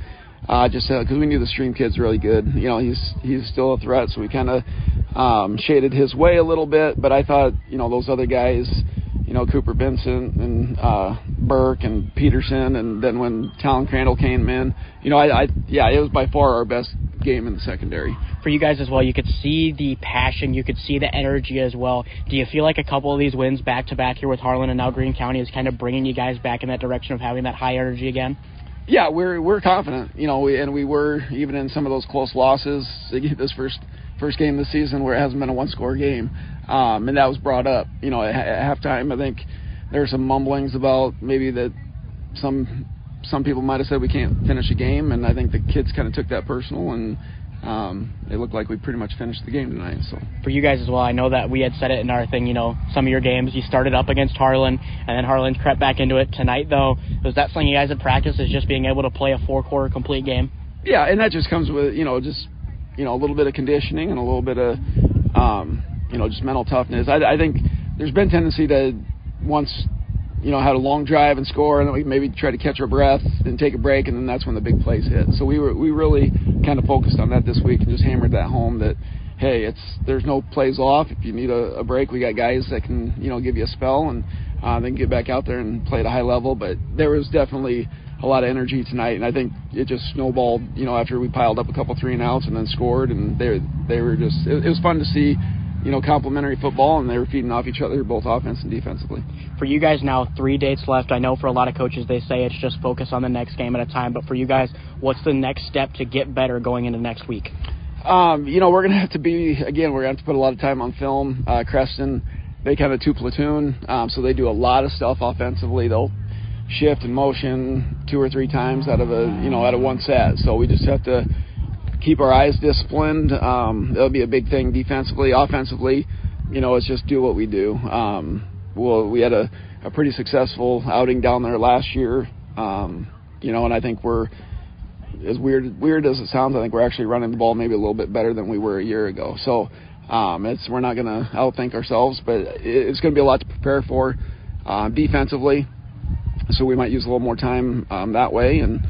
just because we knew the Stream kid's really good. He's still a threat, so we kind of shaded his way a little bit. But I thought those other guys, Cooper Vincent and Burke and Peterson, and then when Talon Crandall came in, it was by far our best game in the secondary. For you guys as well, you could see the passion, you could see the energy as well. Do you feel like a couple of these wins back-to-back here with Harlan and now Greene County is kind of bringing you guys back in that direction of having that high energy again? Yeah, we're confident, and we were even in some of those close losses. This first game of the season where it hasn't been a one-score game, and that was brought up. At halftime, I think there were some mumblings about maybe that some people might have said we can't finish a game, and I think the kids kind of took that personal, and it looked like we pretty much finished the game tonight. So for you guys as well, I know that we had said it in our thing, some of your games, you started up against Harlan, and then Harlan crept back into it. Tonight, though, was that something you guys had practiced, is just being able to play a 4-quarter complete game? Yeah, and that just comes with, a little bit of conditioning and a little bit of, just mental toughness. I think there's been tendency to once, had a long drive and score, and then we maybe try to catch our breath and take a break, and then that's when the big plays hit. So we really kind of focused on that this week and just hammered that home that, hey, there's no plays off. If you need a break, we got guys that can, give you a spell and then get back out there and play at a high level. But there was definitely a lot of energy tonight, and I think it just snowballed, after we piled up a couple 3-and-outs and then scored, and they were just, it was fun to see, complimentary football, and they were feeding off each other, both offense and defensively. For you guys now, 3 dates left. I know for a lot of coaches they say it's just focus on the next game at a time, but for you guys, what's the next step to get better going into next week? We're going to have to we're going to have to put a lot of time on film. Creston, they kind of 2-platoon, so they do a lot of stuff offensively. They'll shift and motion 2 or 3 times out of one set, so we just have to keep our eyes disciplined. That'll be a big thing defensively. Offensively, it's just do what we do. We had a pretty successful outing down there last year, and I think we're, as weird as it sounds, I think we're actually running the ball maybe a little bit better than we were a year ago. So we're not going to outthink ourselves, but it's going to be a lot to prepare for defensively. So we might use a little more time that way, and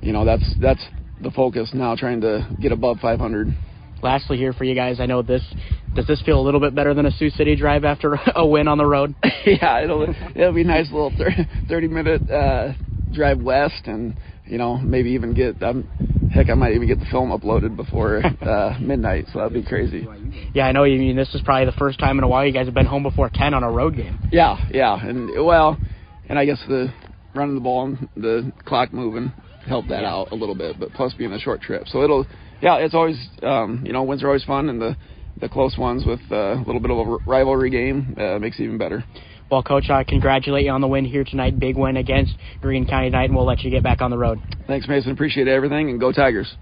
that's the focus now, trying to get above 500. Lastly here for you guys, I know does this feel a little bit better than a Sioux City drive after a win on the road? Yeah, it'll be a nice little 30-minute drive west, and maybe even I might even get the film uploaded before midnight, so that'd be crazy. Yeah, I know. You mean this is probably the first time in a while you guys have been home before 10 on a road game. Yeah, and I guess the running the ball and the clock moving helped that out a little bit, but plus being a short trip. So it's always, wins are always fun, and the close ones with a little bit of a rivalry game makes it even better. Well, Coach, I congratulate you on the win here tonight. Big win against Greene County tonight, and we'll let you get back on the road. Thanks, Mason. Appreciate everything, and go Tigers.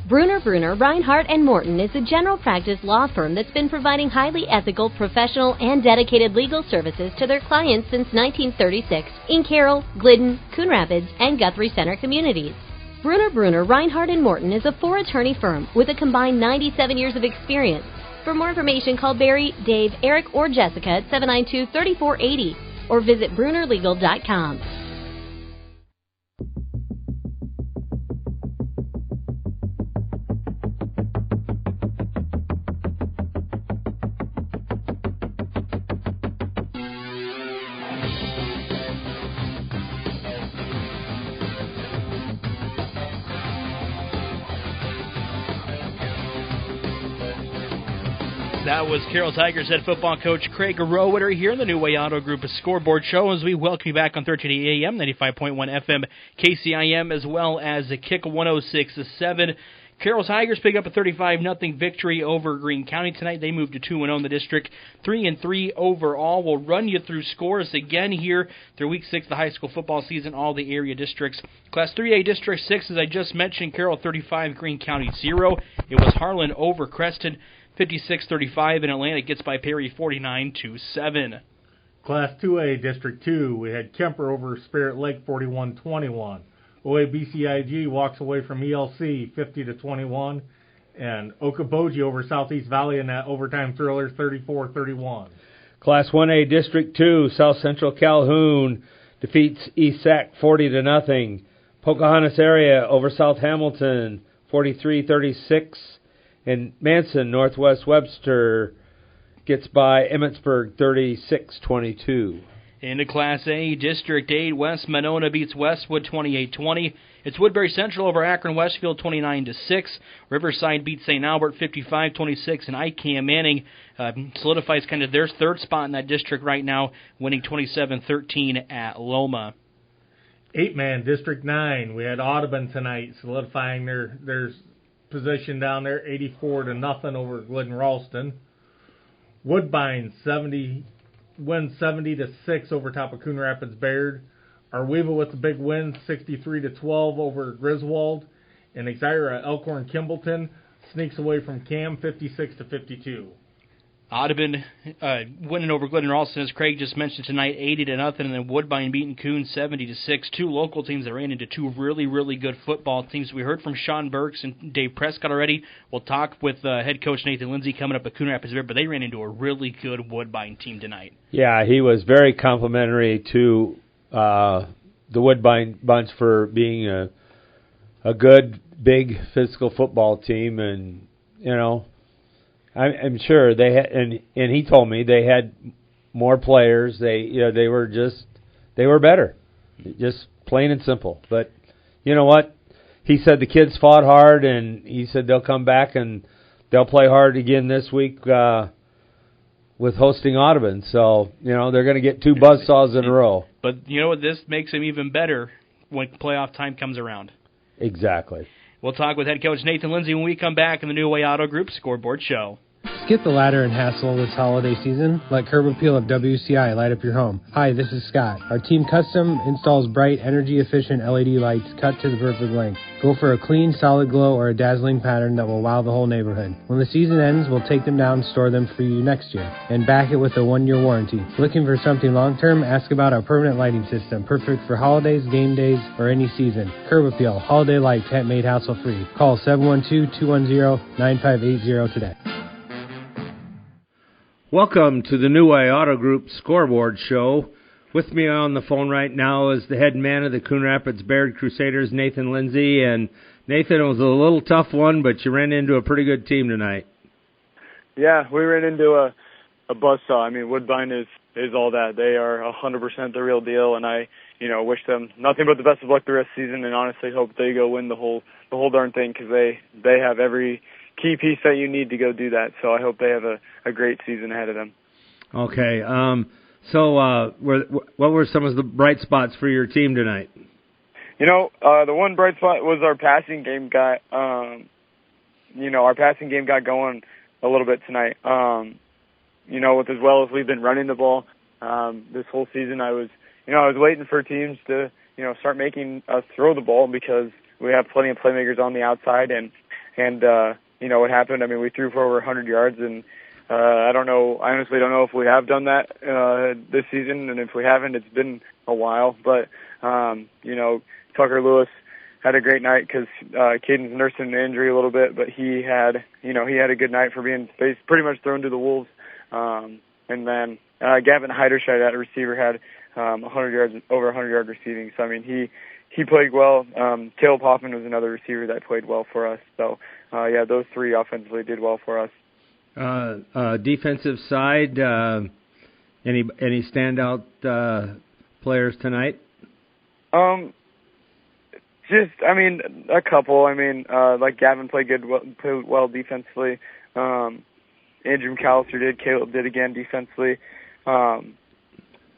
Bruner, Reinhardt & Morton is a general practice law firm that's been providing highly ethical, professional, and dedicated legal services to their clients since 1936 in Carroll, Glidden, Coon Rapids, and Guthrie Center communities. Bruner, Reinhardt & Morton is a 4-attorney firm with a combined 97 years of experience. For more information, call Barry, Dave, Eric, or Jessica at 792-3480 or visit brunerlegal.com. That was Carroll Tigers head football coach Craig Rowetter here in the New Way Auto Group Scoreboard Show as we welcome you back on 1380 AM, 95.1 FM, KCIM, as well as the Kick 106.7. Carroll Tigers pick up a 35-0 victory over Greene County tonight. They moved to 2-0 in the district, 3-3 overall. We'll run you through scores again here through Week 6 of the high school football season, all the area districts. Class 3A District 6, as I just mentioned, Carroll 35, Greene County 0. It was Harlan over Creston, 56-35, and Atlanta gets by Perry 49-7. Class 2A District 2, we had Kemper over Spirit Lake 41-21. OABCIG walks away from ELC 50-21, And Okoboji over Southeast Valley in that overtime thriller, 34-31. Class 1A District 2, South Central Calhoun defeats East Sac 40-0. Pocahontas area over South Hamilton, 43-36. And Manson, Northwest Webster, gets by Emmetsburg, 36-22. Into Class A, District 8, West Monona beats Westwood 28-20. It's Woodbury Central over Akron Westfield 29-6. Riverside beats St. Albert 55-26, and ICAM Manning solidifies kind of their third spot in that district right now, winning 27-13 at Loma. 8-man District 9. We had Audubon tonight solidifying their position down there, 84-0 over Glidden Ralston. Woodbine wins 70-6 over top of Coon Rapids Bayard. Arweva with the big win, 63-12 over Griswold. And Exira Elkhorn Kimballton sneaks away from Cam, 56-52. Audubon winning over Glidden Ralston, as Craig just mentioned tonight, 80-0, and then Woodbine beating Coon 70-6. Two local teams that ran into two really, really good football teams. We heard from Sean Burks and Dave Prescott already. We'll talk with head coach Nathan Lindsay coming up at Coon Rapids, but they ran into a really good Woodbine team tonight. Yeah, he was very complimentary to the Woodbine bunch for being a good, big physical football team, and I'm sure they had, and he told me they had more players. They were better, just plain and simple. But you know what? He said the kids fought hard, and he said they'll come back and they'll play hard again this week with hosting Audubon. So they're going to get two buzzsaws in a row. But you know what? This makes them even better when playoff time comes around. Exactly. We'll talk with head coach Nathan Lindsay when we come back in the New Way Auto Group Scoreboard Show. Skip the ladder and hassle this holiday season. Let Curb Appeal of WCI light up your home. Hi, this is Scott. Our team custom installs bright, energy-efficient LED lights cut to the perfect length. Go for a clean, solid glow or a dazzling pattern that will wow the whole neighborhood. When the season ends, we'll take them down and store them for you next year. And back it with a 1-year warranty. Looking for something long-term? Ask about our permanent lighting system. Perfect for holidays, game days, or any season. Curb Appeal. Holiday lights handmade hassle-free. Call 712-210-9580 today. Welcome to the New Way Auto Group Scoreboard Show. With me on the phone right now is the head man of the Coon Rapids Bayard Crusaders, Nathan Lindsay. And Nathan, it was a little tough one, but you ran into a pretty good team tonight. Yeah, we ran into a buzzsaw. I mean, Woodbine is all that. They are 100% the real deal, and I wish them nothing but the best of luck the rest of the season, and honestly hope they go win the whole darn thing, because they have every key piece that you need to go do that. So I hope they have a great season ahead of them. Okay. So what were some of the bright spots for your team tonight? The one bright spot was our passing game our passing game got going a little bit tonight. With as well as we've been running the ball this whole season, I was waiting for teams to, start making us throw the ball, because we have plenty of playmakers on the outside, and what happened? I mean, we threw for over 100 yards, and I honestly don't know if we have done that this season, and if we haven't, it's been a while. But, Tucker Lewis had a great night, because Caden's nursing an injury a little bit, but he had a good night for being pretty much thrown to the wolves. And then Gavin Heiderscheid at a receiver had 100 yards, over 100 yard receiving. So, I mean, he played well. Caleb Hoffman was another receiver that played well for us. So, those three offensively did well for us. Defensive side, any standout players tonight? A couple. Like Gavin played well defensively. Andrew McAllister did. Caleb did again defensively.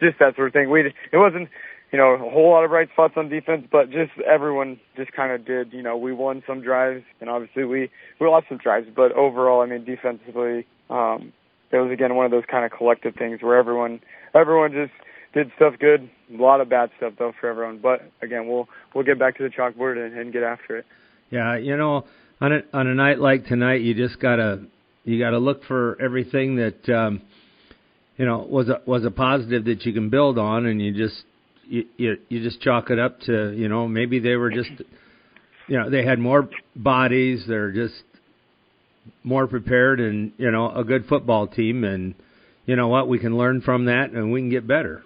Just that sort of thing. It wasn't, a whole lot of bright spots on defense, but just everyone just kind of did. We won some drives, and obviously we lost some drives. But overall, defensively, it was again one of those kind of collective things where everyone just did stuff good. A lot of bad stuff though for everyone. But again, we'll get back to the chalkboard and get after it. Yeah, on a night like tonight, you just gotta look for everything that was a positive that you can build on, and you just chalk it up to maybe they were just they had more bodies. They're just more prepared and, a good football team. And you know what? We can learn from that and we can get better.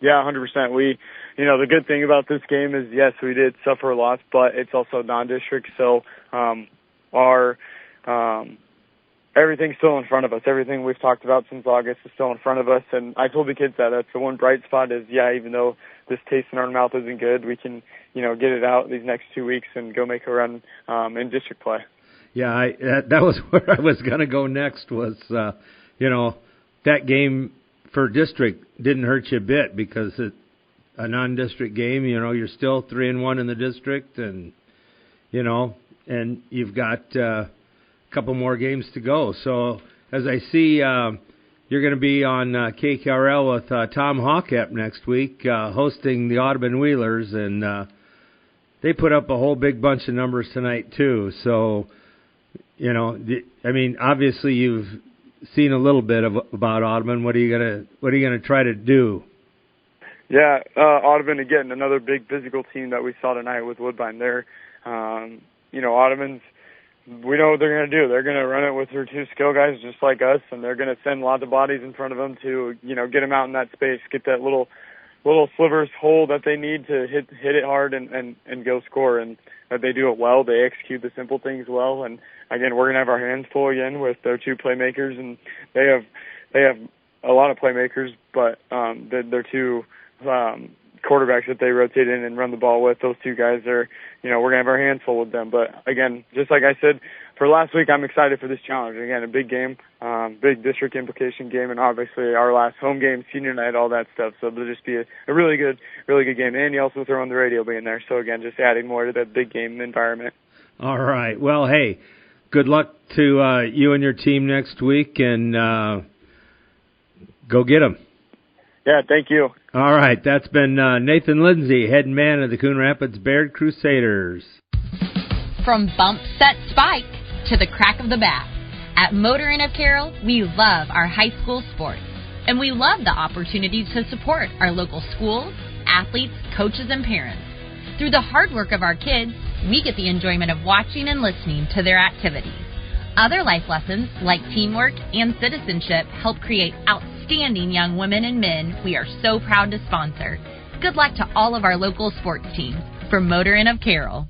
Yeah, 100%. The good thing about this game is, yes, we did suffer a loss, but it's also non-district. So, everything's still in front of us. Everything we've talked about since August is still in front of us. And I told the kids that's the one bright spot is, even though this taste in our mouth isn't good, we can, get it out these next 2 weeks and go make a run in district play. Yeah, that was where I was going to go next was, that game for district didn't hurt you a bit because it's a non-district game. You're still 3-1 in the district and, and you've got a couple more games to go. So as I see, you're going to be on KKRL with Tom Hawkett next week, hosting the Audubon Wheelers, and they put up a whole big bunch of numbers tonight too. So, obviously you've seen a little bit about Audubon. What are you gonna try to do? Yeah, Audubon again, another big physical team that we saw tonight with Woodbine. They're, Audubon's. We know what they're going to do. They're going to run it with their two skill guys just like us, and they're going to send lots of bodies in front of them to, get them out in that space, get that little slivers hole that they need to hit it hard and go score. And they do it well. They execute the simple things well. And again, we're going to have our hands full again with their two playmakers, and they have a lot of playmakers, but they're two quarterbacks that they rotate in and run the ball with. Those two guys are, we're going to have our hands full with them. But again, just like I said, for last week, I'm excited for this challenge. Again, a big game, big district implication game, and obviously our last home game, senior night, all that stuff. So it'll just be a really good game. And you also throw in the radio being there. So again, just adding more to that big game environment. All right. Well, hey, good luck to you and your team next week, and go get them. Yeah, thank you. All right, that's been Nathan Lindsay, head man of the Coon Rapids Bayard Crusaders. From bump, set, spike to the crack of the bat, at Motor Inn of Carroll, we love our high school sports, and we love the opportunity to support our local schools, athletes, coaches, and parents. Through the hard work of our kids, we get the enjoyment of watching and listening to their activities. Other life lessons, like teamwork and citizenship, help create outstanding young women and men we are so proud to sponsor. Good luck to all of our local sports teams. From Motor Inn of Carroll.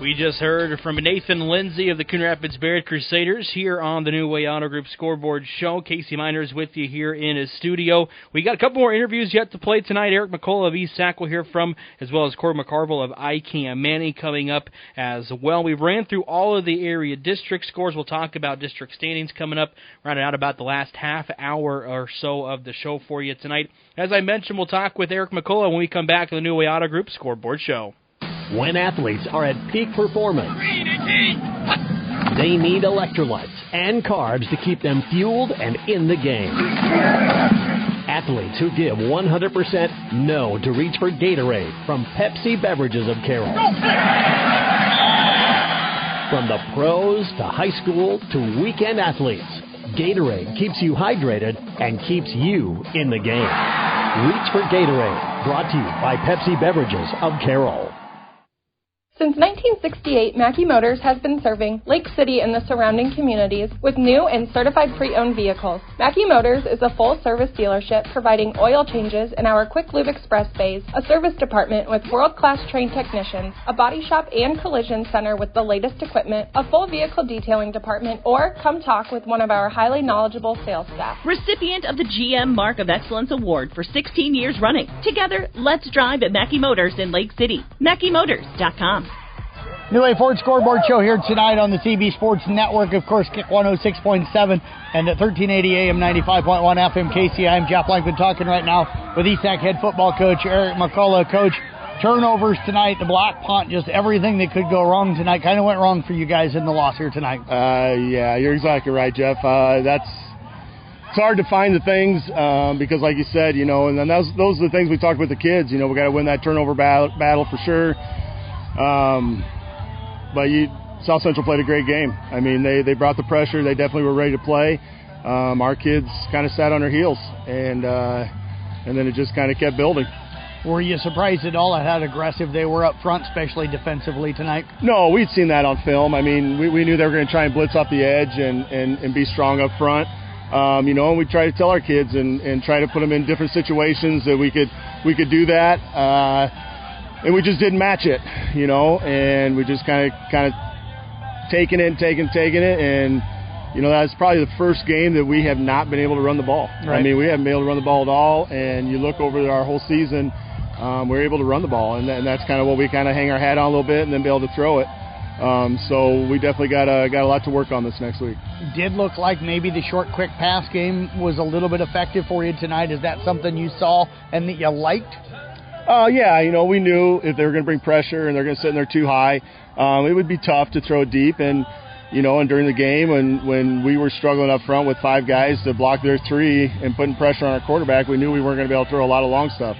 We just heard from Nathan Lindsay of the Coon Rapids Bayard Crusaders here on the New Way Auto Group Scoreboard Show. Casey Miners with you here in his studio. We got a couple more interviews yet to play tonight. Eric McCullough of East Sac we'll hear from, as well as Corey McCarville of ICAM Manning coming up as well. We ran through all of the area district scores. We'll talk about district standings coming up, rounding out about the last half hour or so of the show for you tonight. As I mentioned, we'll talk with Eric McCullough when we come back to the New Way Auto Group Scoreboard Show. When athletes are at peak performance, they need electrolytes and carbs to keep them fueled and in the game. Athletes who give 100% know to reach for Gatorade from Pepsi Beverages of Carroll. From the pros to high school to weekend athletes, Gatorade keeps you hydrated and keeps you in the game. Reach for Gatorade, brought to you by Pepsi Beverages of Carroll. Since 1968, Mackey Motors has been serving Lake City and the surrounding communities with new and certified pre-owned vehicles. Mackey Motors is a full-service dealership providing oil changes in our Quick Lube Express bays, a service department with world-class trained technicians, a body shop and collision center with the latest equipment, a full vehicle detailing department, or come talk with one of our highly knowledgeable sales staff. Recipient of the GM Mark of Excellence Award for 16 years running. Together, let's drive at Mackey Motors in Lake City. MackeyMotors.com. New Way Ford Scoreboard Show here tonight on the CB Sports Network. Of course, Kick 106.7 and at 1380 AM, 95.1 FM KC. I'm Jeff Blankman talking right now with ESAC head football coach Eric McCullough. Coach, turnovers tonight, the block punt, just everything that could go wrong tonight kind of went wrong for you guys in the loss here tonight. Yeah, you're exactly right, Jeff. That's it's hard to find the things because, like you said, and then those are the things we talked with the kids. We got to win that turnover battle for sure. But South Central played a great game. I mean, they brought the pressure. They definitely were ready to play. Our kids kind of sat on their heels, and then it just kind of kept building. Were you surprised at all at how aggressive they were up front, especially defensively tonight? No, we'd seen that on film. I mean, we knew they were going to try and blitz off the edge and be strong up front. And we try to tell our kids and try to put them in different situations that we could do that. And we just didn't match it, and we just kind of taking it, and that's probably the first game that we have not been able to run the ball. Right. I mean, we haven't been able to run the ball at all, and you look over our whole season, we're able to run the ball, and that's kind of what we kind of hang our hat on a little bit and then be able to throw it. So we definitely got a lot to work on this next week. Did look like maybe the short, quick pass game was a little bit effective for you tonight. Is that something you saw and that you liked? Yeah, we knew if they were going to bring pressure and they're going to sit in there too high, it would be tough to throw it deep. And during the game when we were struggling up front with 5 guys to block their 3 and putting pressure on our quarterback, we knew we weren't going to be able to throw a lot of long stuff.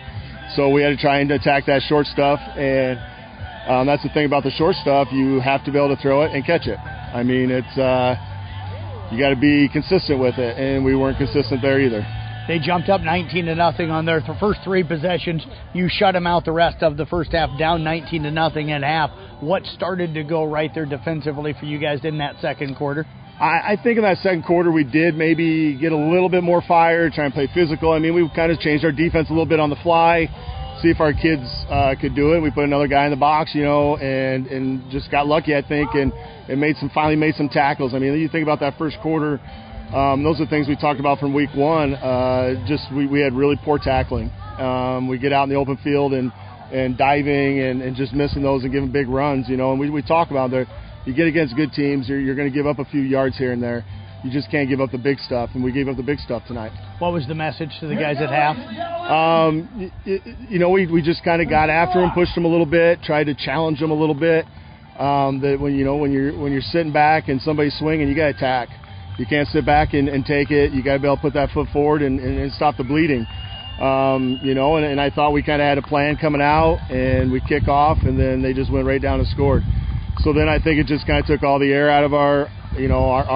So we had to try and attack that short stuff, and that's the thing about the short stuff. You have to be able to throw it and catch it. I mean, it's you got to be consistent with it, and we weren't consistent there either. They jumped up 19-0 on their first 3 possessions. You shut them out the rest of the first half, down 19-0 at half. What started to go right there defensively for you guys in that second quarter? I think in that second quarter we did maybe get a little bit more fire, try and play physical. I mean, we kind of changed our defense a little bit on the fly, see if our kids could do it. We put another guy in the box, and just got lucky, I think, and finally made some tackles. I mean, you think about that first quarter. Those are things we talked about from week 1. We had really poor tackling. We get out in the open field and diving and just missing those and giving big runs, and we talk about that. You get against good teams, you're going to give up a few yards here and there. You just can't give up the big stuff, and we gave up the big stuff tonight. What was the message to the guys at half? We just kind of got after them, pushed them a little bit, tried to challenge them a little bit. That when you're sitting back and somebody's swinging, you got to attack. You can't sit back and take it. You got to be able to put that foot forward and stop the bleeding. And I thought we kind of had a plan coming out, and we kick off, and then they just went right down and scored. So then I think it just kind of took all the air out of our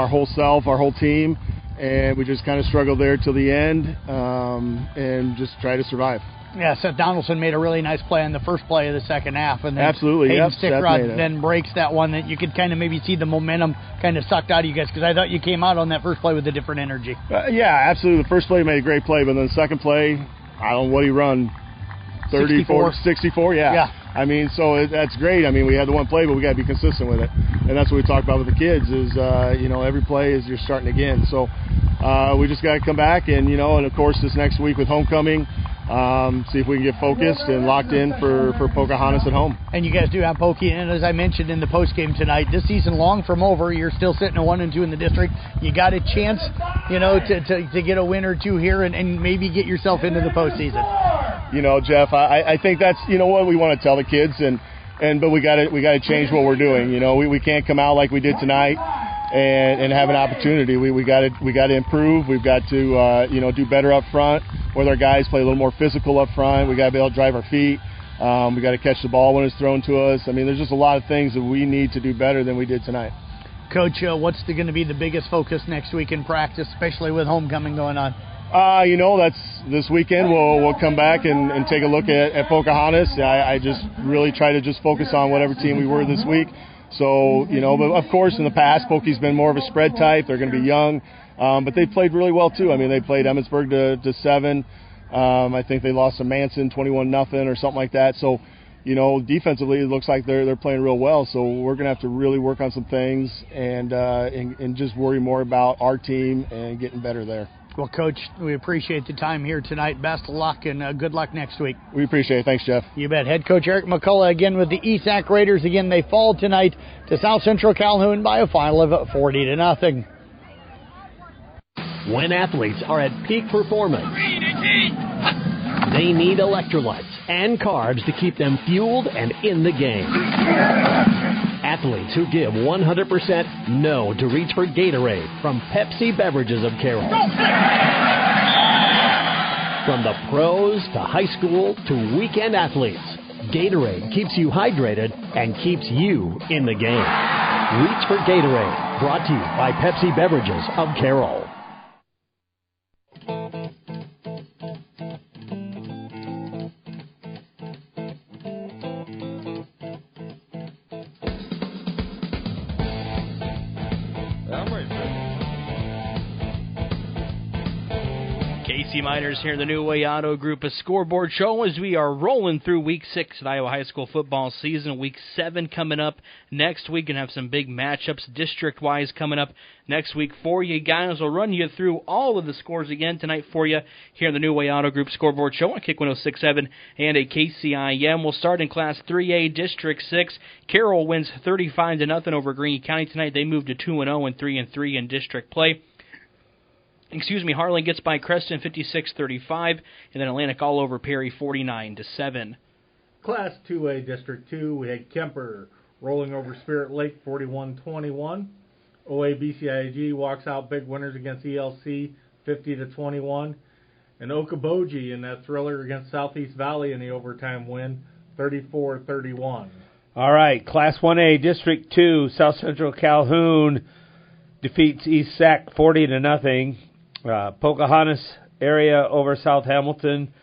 whole self, our whole team, and we just kind of struggled there till the end and just try to survive. Yeah, Seth Donaldson made a really nice play on the first play of the second half. And then absolutely, Hayden Stickrod then breaks that one that you could kind of maybe see the momentum kind of sucked out of you guys, because I thought you came out on that first play with a different energy. Yeah, absolutely. The first play made a great play, but then the second play, I don't know what he run, 64, yeah. I mean, so that's great. I mean, we had the one play, but we got to be consistent with it. And that's what we talked about with the kids is, every play is you're starting again. So we just got to come back and of course this next week with homecoming, see if we can get focused and locked in for Pocahontas at home. And you guys do have Pokey, and as I mentioned in the postgame tonight, this season long from over. You're still sitting at 1-2 in the district. You got a chance, to get a win or two here and maybe get yourself into the postseason. Jeff, I think that's what we want to tell the kids, but we got to change what we're doing. We can't come out like we did tonight and have an opportunity. We got to improve. We've got to do better up front. Where our guys play a little more physical up front. We got to be able to drive our feet. We got to catch the ball when it's thrown to us. I mean, there's just a lot of things that we need to do better than we did tonight. Coach, what's going to be the biggest focus next week in practice, especially with homecoming going on? That's this weekend. We'll come back and take a look at Pocahontas. I just really try to just focus on whatever team we were this week. So, but of course in the past, Pokey's been more of a spread type. They're going to be young, but they played really well too. I mean, they played Emmitsburg to 7. I think they lost to Manson 21-0 or something like that. So, defensively it looks like they're playing real well. So we're going to have to really work on some things and just worry more about our team and getting better there. Well, Coach, we appreciate the time here tonight. Best of luck and good luck next week. We appreciate it. Thanks, Jeff. You bet. Head coach Eric McCullough again with the ESAC Raiders. Again, they fall tonight to South Central Calhoun by a final of 40-0. When athletes are at peak performance, they need electrolytes and carbs to keep them fueled and in the game. At athletes who give 100% know to reach for Gatorade from Pepsi Beverages of Carroll. From the pros to high school to weekend athletes, Gatorade keeps you hydrated and keeps you in the game. Reach for Gatorade, brought to you by Pepsi Beverages of Carroll. Miners here in the New Way Auto Group, a scoreboard show as we are rolling through Week 6 of the Iowa High School football season. Week 7 coming up next week, and have some big matchups district-wise coming up next week for you guys. We'll run you through all of the scores again tonight for you here in the New Way Auto Group scoreboard show on Kick 106.7 and a KCIM. We'll start in Class 3A District 6. Carroll wins 35-0 over Greene County tonight. They move to 2-0 and 3-3 in district play. Harlan gets by Creston 56-35, and then Atlantic all over Perry 49-7. Class 2A District 2, we had Kemper rolling over Spirit Lake 41-21. OABCIG walks out big winners against ELC 50-21. And Okoboji in that thriller against Southeast Valley in the overtime win 34-31. All right, Class 1A District 2, South Central Calhoun defeats East Sac 40-0. Pocahontas area over South Hamilton,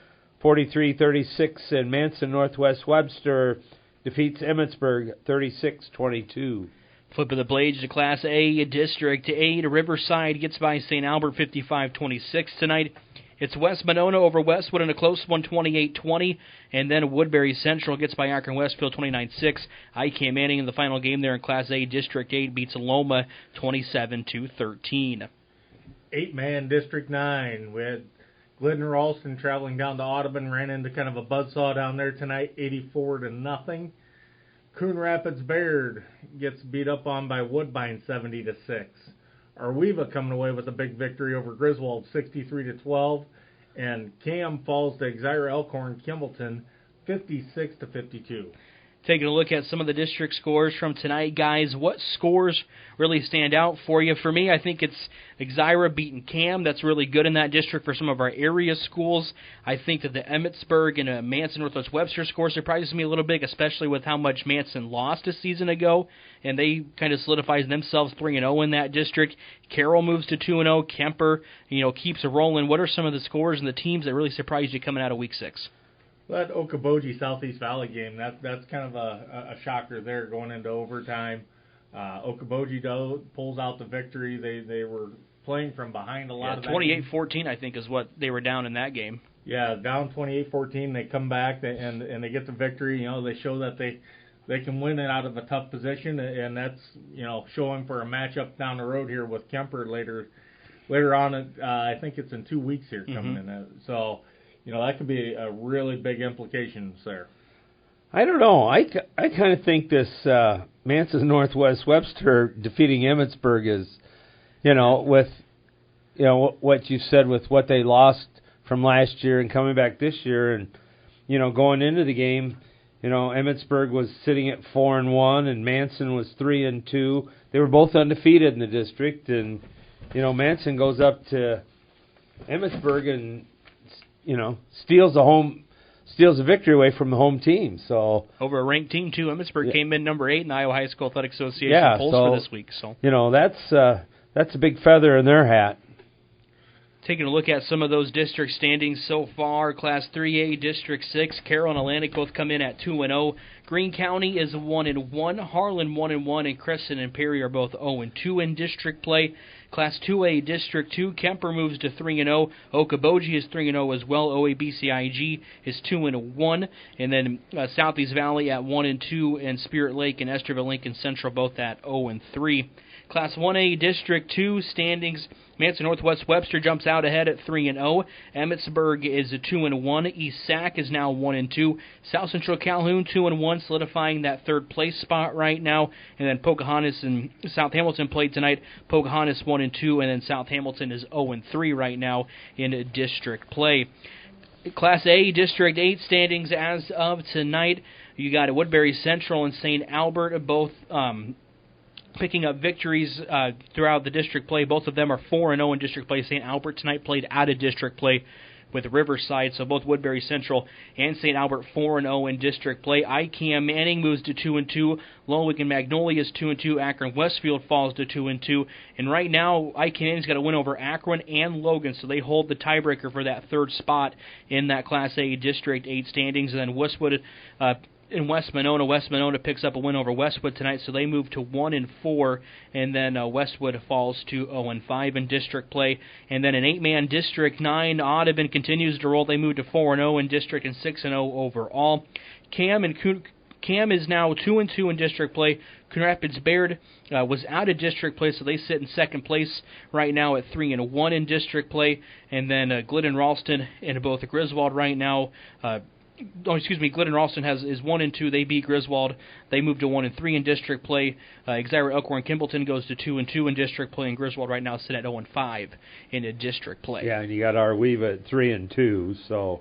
43-36, and Manson Northwest Webster defeats Emmetsburg 36-22. Flip of the blades to Class A District 8. Riverside gets by St. Albert 55-26 tonight. It's West Monona over Westwood in a close one, 28-20, and then Woodbury Central gets by Akron Westfield 29-6. IK Manning in the final game there in Class A District 8 beats Loma 27-13. 8-man District 9. We had Glidden Ralston traveling down to Audubon, ran into kind of a buzzsaw down there tonight, 84-0. Coon Rapids Baird gets beat up on by Woodbine 70-6. Arweva coming away with a big victory over Griswold 63-12, and Cam falls to Exira Elkhorn Kimballton 56-52. Taking a look at some of the district scores from tonight, guys. What scores really stand out for you? For me, I think it's Exira beating Cam. That's really good in that district for some of our area schools. I think that the Emmetsburg and Manson Northwest Webster score surprises me a little bit, especially with how much Manson lost a season ago, and they kind of solidifies themselves 3-0 in that district. Carroll moves to 2-0. Kemper, keeps rolling. What are some of the scores and the teams that really surprised you coming out of Week 6? That Okoboji Southeast Valley game, that's kind of a shocker there going into overtime. Okoboji pulls out the victory. They were playing from behind a lot of that. 28-14 I think is what they were down in that game. Yeah, down 28-14. They come back and they get the victory. They show that they can win it out of a tough position, and that's showing for a matchup down the road here with Kemper later on. I think it's in 2 weeks here coming in. So. That could be a really big implications there. I don't know. I kind of think this Manson Northwest Webster defeating Emmetsburg is, with, what you said with what they lost from last year and coming back this year, and, going into the game, Emmetsburg was sitting at 4-1 and Manson was 3-2. They were both undefeated in the district, and, Manson goes up to Emmetsburg and steals a victory away from the home team. So over a ranked team too. Emmetsburg came in number 8 in the Iowa High School Athletic Association polls for this week. So that's a big feather in their hat. Taking a look at some of those district standings so far, Class 3A District 6, Carroll and Atlantic both come in at 2-0. Greene County is 1-1, Harlan 1-1, and Creston and Perry are both 0-2 in district play. Class 2A District 2, Kemper moves to 3-0. Okoboji is 3-0 as well. OABCIG is 2-1. And then Southeast Valley at 1-2, and Spirit Lake and Esterville Lincoln Central both at 0-3. Class 1A District 2 standings, Manson Northwest Webster jumps out ahead at 3-0. Emmetsburg is 2-1. East Sac is now 1-2. South Central Calhoun 2-1, solidifying that third place spot right now. And then Pocahontas and South Hamilton played tonight. Pocahontas 1-2, and then South Hamilton is 0-3 right now in district play. Class A District 8 standings as of tonight. You got Woodbury Central and St. Albert, both picking up victories throughout the district play. Both of them are 4-0 in district play. St. Albert tonight played out of district play with Riverside, so both Woodbury Central and St. Albert 4-0 in district play. ICAM Manning moves to 2-2. Longwick and Magnolia is 2-2. Akron Westfield falls to 2-2. And right now, ICAM Manning's got a win over Akron and Logan, so they hold the tiebreaker for that third spot in that Class A District 8 standings. And then Westwood in West Monona picks up a win over Westwood tonight, so they move to 1-4, and then Westwood falls to 0-5 in district play. And then in 8-man District 9, Audubon continues to roll. They move to 4-0 in district and 6-0 overall. Cam is now 2-2 in district play. Coon Rapids Baird was out of district play, so they sit in second place right now at 3-1 in district play. And then Glidden Ralston and both Griswold right now. Glidden Ralston is 1-2. They beat Griswold. They move to 1-3 in district play. Exira Elkhorn Kimballton goes to 2-2 in district play, and Griswold right now sit at 0-5 in a district play. Yeah, and you got Arweva at 3-2. So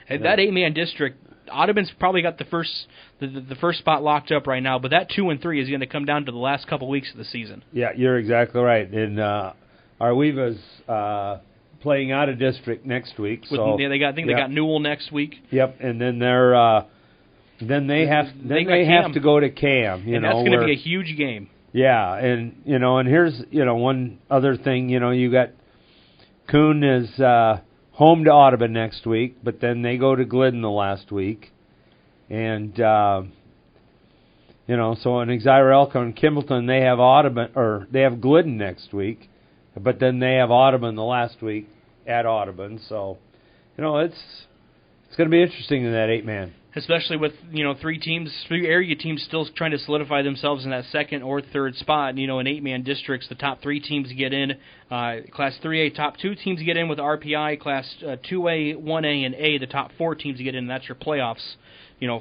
that 8-man district, Audubon's probably got the first spot locked up right now, but that 2-3 is going to come down to the last couple weeks of the season. Yeah, you're exactly right. And Arweva's playing out of district next week. So they got Newell next week. Yep, and then they have to go to Cam. And that's going to be a huge game. Yeah, and here's one other thing. You got Coon is home to Audubon next week, but then they go to Glidden the last week, and so in Exira Elkhorn Kimballton they have they have Glidden next week. But then they have Audubon the last week at Audubon. So, it's going to be interesting in that 8-man. Especially with, three area teams still trying to solidify themselves in that second or third spot. In 8-man districts, the top 3 teams get in. Class 3A, top 2 teams get in with RPI. Class 2A, 1A, and A, the top 4 teams get in. And that's your playoffs,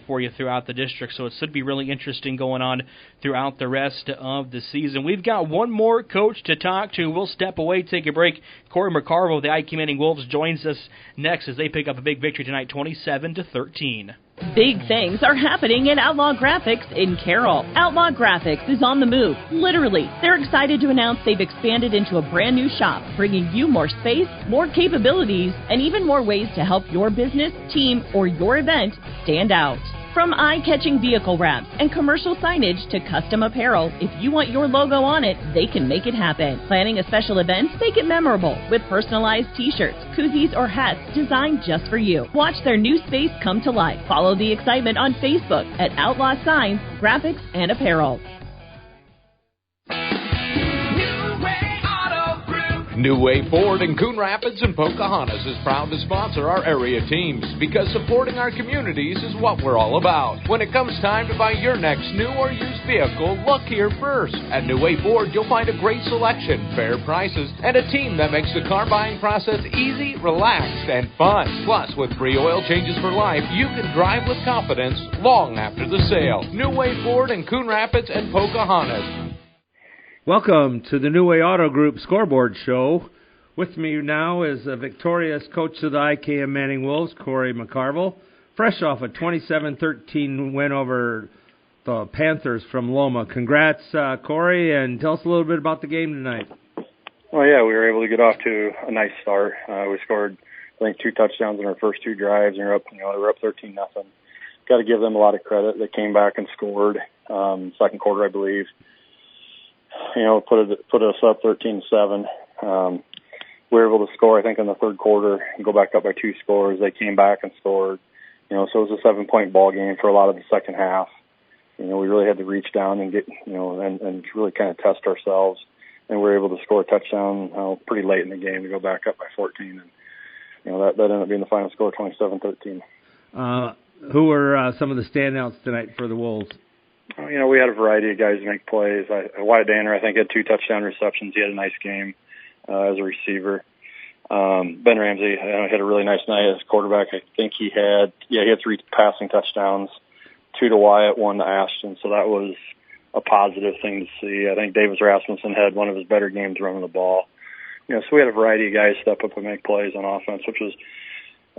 for you throughout the district. So it should be really interesting going on throughout the rest of the season. We've got one more coach to talk to. We'll step away, take a break. Corey McCarville of the ICAM Manning Wolves joins us next as they pick up a big victory tonight, 27-13. Big things are happening at Outlaw Graphics in Carroll. Outlaw Graphics is on the move, literally. They're excited to announce they've expanded into a brand new shop, bringing you more space, more capabilities, and even more ways to help your business, team, or your event stand out. From eye-catching vehicle wraps and commercial signage to custom apparel, if you want your logo on it, they can make it happen. Planning a special event? Make it memorable with personalized t-shirts, koozies, or hats designed just for you. Watch their new space come to life. Follow the excitement on Facebook at Outlaw Signs, Graphics, and Apparel. New Way Ford in Coon Rapids and Pocahontas is proud to sponsor our area teams because supporting our communities is what we're all about. When it comes time to buy your next new or used vehicle, look here first. At New Way Ford, you'll find a great selection, fair prices, and a team that makes the car buying process easy, relaxed, and fun. Plus, with free oil changes for life, you can drive with confidence long after the sale. New Way Ford in Coon Rapids and Pocahontas. Welcome to the New Way Auto Group Scoreboard Show. With me now is a victorious coach of the ICAM Manning Wolves, Corey McCarville, fresh off a 27-13 win over the Panthers from Loma. Congrats, Corey, and tell us a little bit about the game tonight. Well, yeah, we were able to get off to a nice start. We scored, I think, 2 touchdowns in our first 2 drives, and they were up 13-0. Got to give them a lot of credit. They came back and scored second quarter, I believe. Put us up 13-7. We were able to score, I think, in the third quarter and go back up by 2 scores. They came back and scored. So it was a 7-point ball game for a lot of the second half. We really had to reach down and get, and really kind of test ourselves. And we were able to score a touchdown pretty late in the game to go back up by 14. And, that ended up being the final score, 27-13. Who were some of the standouts tonight for the Wolves? We had a variety of guys make plays. Wyatt Danner, I think, had 2 touchdown receptions. He had a nice game as a receiver. Ben Ramsey had a really nice night as quarterback. I think he had 3 passing touchdowns, 2 to Wyatt, 1 to Ashton. So that was a positive thing to see. I think Davis Rasmussen had one of his better games running the ball. So we had a variety of guys step up and make plays on offense, which was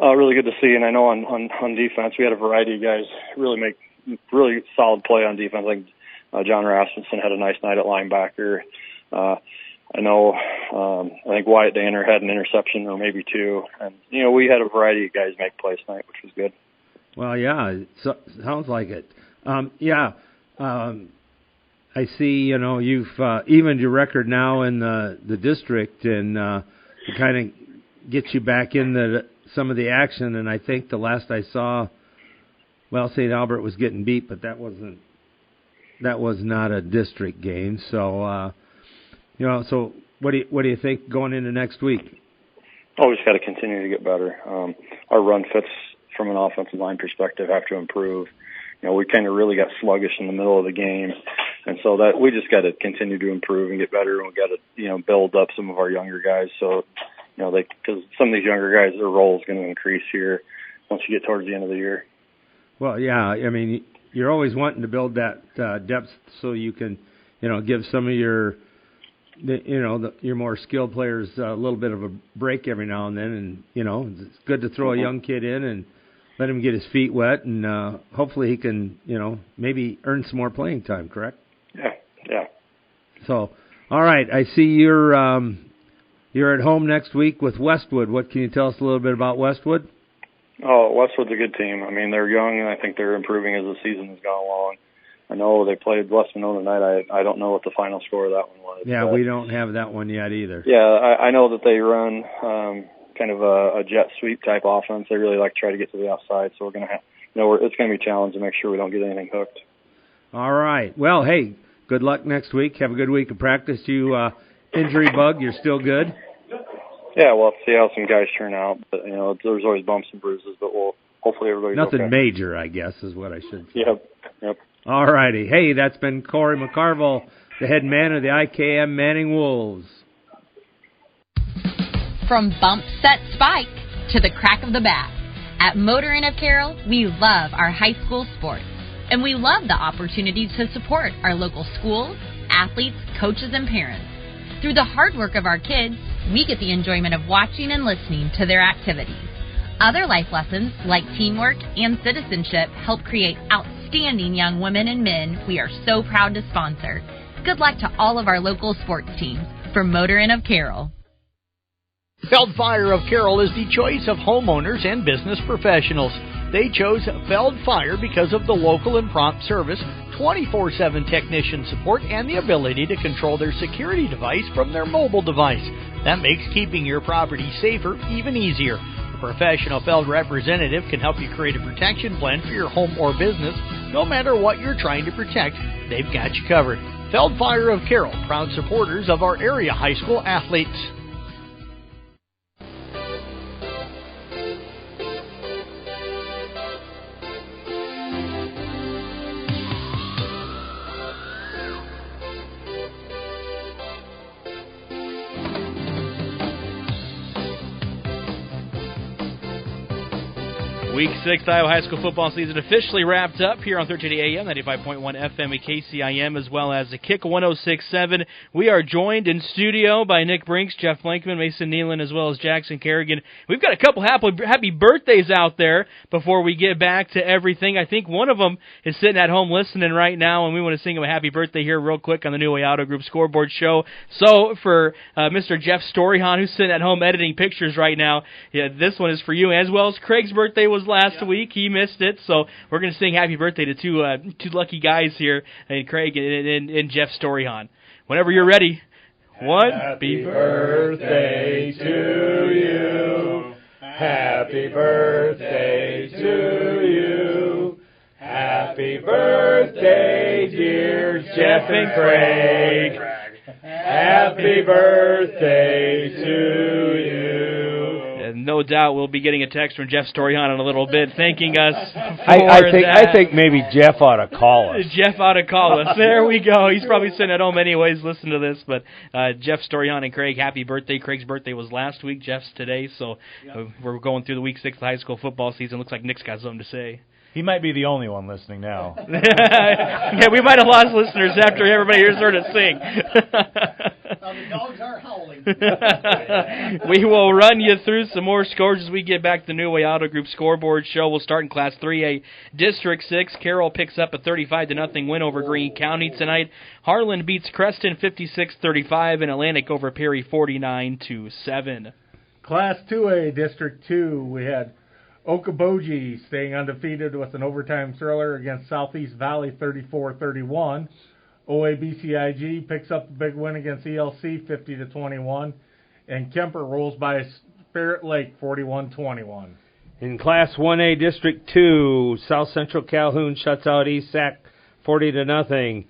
Really good to see, and I know on defense we had a variety of guys really make really solid play on defense. Like John Rasmussen had a nice night at linebacker. I know I think Wyatt Danner had an interception or maybe two, and we had a variety of guys make plays tonight, which was good. Well, yeah, it sounds like it. I see. You've evened your record now in the district, and it kind of gets you back in some of the action. And I think the last I saw, St. Albert was getting beat, but that was not a district game. So, so what do you think going into next week? Oh, we just got to continue to get better. Our run fits from an offensive line perspective have to improve. We kind of really got sluggish in the middle of the game, and so that we just got to continue to improve and get better. And we got to build up some of our younger guys. So because some of these younger guys, their role is going to increase here once you get towards the end of the year. Well, yeah, I mean, you're always wanting to build that depth so you can, give some of your more skilled players a little bit of a break every now and then. And, it's good to throw a young kid in and let him get his feet wet, and hopefully he can, maybe earn some more playing time, correct? Yeah. So, all right, I see you're at home next week with Westwood. What can you tell us a little bit about Westwood? Oh, Westwood's a good team. I mean, they're young, and I think they're improving as the season has gone along. I know they played West Monroe tonight. I don't know what the final score of that one was. Yeah, we don't have that one yet either. Yeah, I know that they run kind of a jet sweep type offense. They really like to try to get to the outside, so we're going to have, it's going to be a challenge to make sure we don't get anything hooked. All right. Well, hey, good luck next week. Have a good week of practice. You injury bug, you're still good? Yeah, we'll have to see how some guys turn out. But, there's always bumps and bruises, but hopefully everybody's Nothing okay. major, I guess, is what I should say. Yep. All righty. Hey, that's been Corey McCarville, the head man of the IKM Manning Wolves. From bump, set, spike to the crack of the bat, at Motor Inn of Carroll, we love our high school sports. And we love the opportunities to support our local schools, athletes, coaches, and parents. Through the hard work of our kids, we get the enjoyment of watching and listening to their activities. Other life lessons, like teamwork and citizenship, help create outstanding young women and men we are so proud to sponsor. Good luck to all of our local sports teams. From Motor Inn of Carroll. Feld Fire of Carroll is the choice of homeowners and business professionals. They chose Feld Fire because of the local and prompt service, 24/7 technician support, and the ability to control their security device from their mobile device. That makes keeping your property safer even easier. A professional Feld representative can help you create a protection plan for your home or business. No matter what you're trying to protect, they've got you covered. Feld Fire of Carroll, proud supporters of our area high school athletes. Week 6 Iowa High School football season officially wrapped up here on 1380 AM, 95.1 FM at KCIM, as well as the Kick 106.7. We are joined in studio by Nick Brinks, Jeff Blankman, Mason Nealon, as well as Jackson Kerrigan. We've got a couple happy birthdays out there before we get back to everything. I think one of them is sitting at home listening right now, and we want to sing him a happy birthday here real quick on the New Way Auto Group Scoreboard show. So for Mr. Jeff Storyhan, who's sitting at home editing pictures right now, this one is for you, as well as Craig's birthday was last week. He missed it, so we're going to sing happy birthday to two lucky guys here, and Craig and Jeff Storyhan. Whenever you're ready. Happy birthday to you. Happy birthday to you. Happy birthday, dear Jeff and Craig. Happy birthday to you. And no doubt we'll be getting a text from Jeff Storyhan in a little bit thanking us for I think maybe Jeff ought to call us. Jeff ought to call us. There we go. He's probably sitting at home anyways listening to this. But Jeff Storyhan and Craig, happy birthday. Craig's birthday was last week. Jeff's today. So we're going through the Week 6 of the high school football season. Looks like Nick's got something to say. He might be the only one listening now. Yeah, we might have lost listeners after everybody here heard us sing. The dogs are howling. We will run you through some more scores as we get back to the New Way Auto Group Scoreboard show. We'll start in Class 3A, District 6. Carroll picks up a 35-0 win over Greene County tonight. Harlan beats Creston 56-35, and Atlantic over Perry 49-7. Class 2A, District 2, we had Okoboji staying undefeated with an overtime thriller against Southeast Valley 34-31. OABCIG picks up the big win against ELC 50-21. And Kemper rolls by Spirit Lake 41-21. In Class 1A, District 2, South Central Calhoun shuts out East Sac 40-0.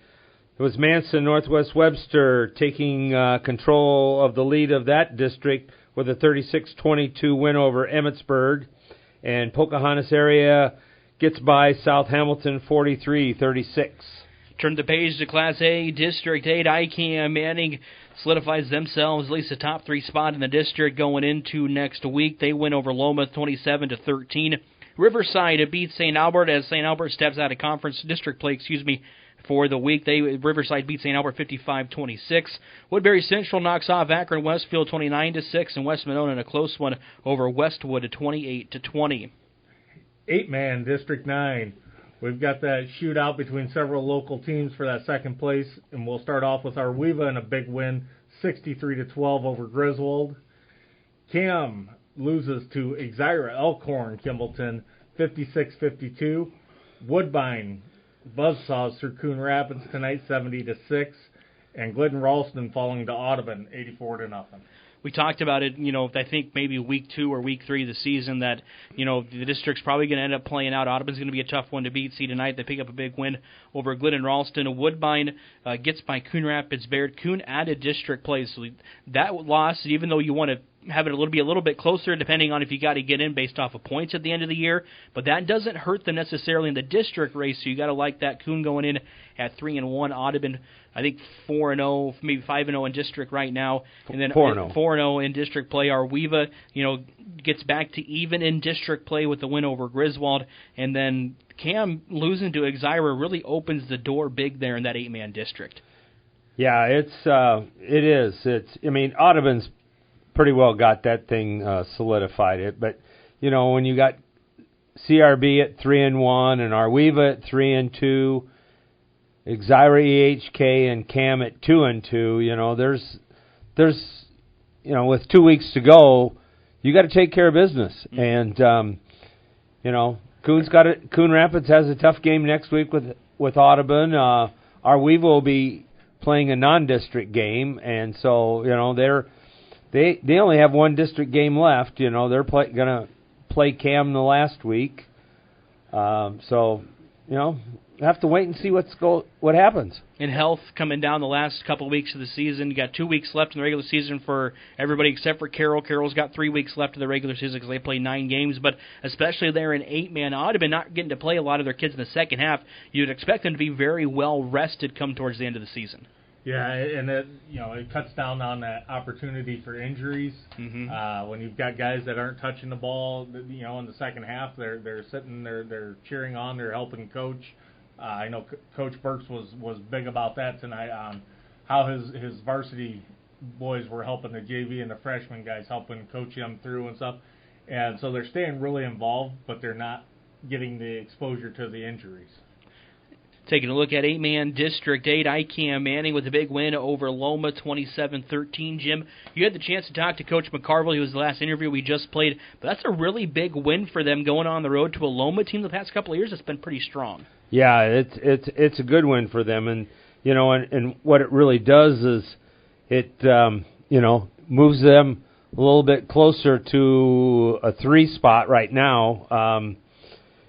It was Manson Northwest Webster taking control of the lead of that district with a 36-22 win over Emmetsburg. And Pocahontas area gets by South Hamilton 43-36. Turn the page to Class A, District 8. ICAM Manning solidifies themselves at least a top 3 spot in the district going into next week. They win over Loma 27-13. Riverside beats St. Albert as St. Albert steps out of conference district play, for the week. Riverside beats St. Albert 55-26. Woodbury Central knocks off Akron Westfield 29-6, and West Monona in a close one over Westwood 28-20. 8-man District 9. We've got that shootout between several local teams for that second place, and we'll start off with our Weeva in a big win, 63-12 over Griswold. Cam loses to Exira Elkhorn Kimballton, 56-52. Woodbine buzzsaws through Coon Rapids tonight, 70-6, and Glidden Ralston falling to Audubon, 84-0. We talked about it, I think maybe week 2 or week 3 of the season that, the district's probably going to end up playing out. Audubon's going to be a tough one to beat. See tonight, they pick up a big win over Glidden Ralston. Woodbine gets by Coon Rapids Baird. Coon added district play, so that loss, even though you want to have it a little bit closer, depending on if you got to get in based off of points at the end of the year, but that doesn't hurt them necessarily in the district race, so you got to like that. Coon going in at 3-1. Audubon, I think 4-0, maybe 5-0 in district right now, and then 4-0 in district play. Our Weeva, gets back to even in district play with the win over Griswold, and then Cam losing to Exira really opens the door big there in that 8-man district. Yeah, it is. Audubon's pretty well got that thing solidified it, but when you got CRB at 3-1 and our Weeva at 3-2, Exira EHK and Cam at 2-2, there's with 2 weeks to go, you got to take care of business. And Coon Rapids has a tough game next week with Audubon. Our Weeva will be playing a non-district game, and so they only have one district game left. They're going to play Cam the last week, so have to wait and see what happens. In health coming down the last couple of weeks of the season, you got 2 weeks left in the regular season for everybody except for Carroll. Carroll's got 3 weeks left of the regular season because they play 9 games, but especially there in 8-man Audubon not getting to play a lot of their kids in the second half, you'd expect them to be very well rested come towards the end of the season. Yeah, and it cuts down on that opportunity for injuries. Mm-hmm. When you've got guys that aren't touching the ball, in the second half, they're sitting there, they're cheering on, they're helping coach. I know Coach Burks was big about that tonight on how his varsity boys were helping the JV and the freshman guys, helping coach them through and stuff. And so they're staying really involved, but they're not getting the exposure to the injuries. Taking a look at 8-man District 8, ICAM Manning with a big win over Loma, 27-13. Jim, you had the chance to talk to Coach McCarville. He was the last interview we just played. But that's a really big win for them going on the road to a Loma team the past couple of years that's been pretty strong. Yeah, it's a good win for them, and and what it really does is it moves them a little bit closer to a 3 spot right now.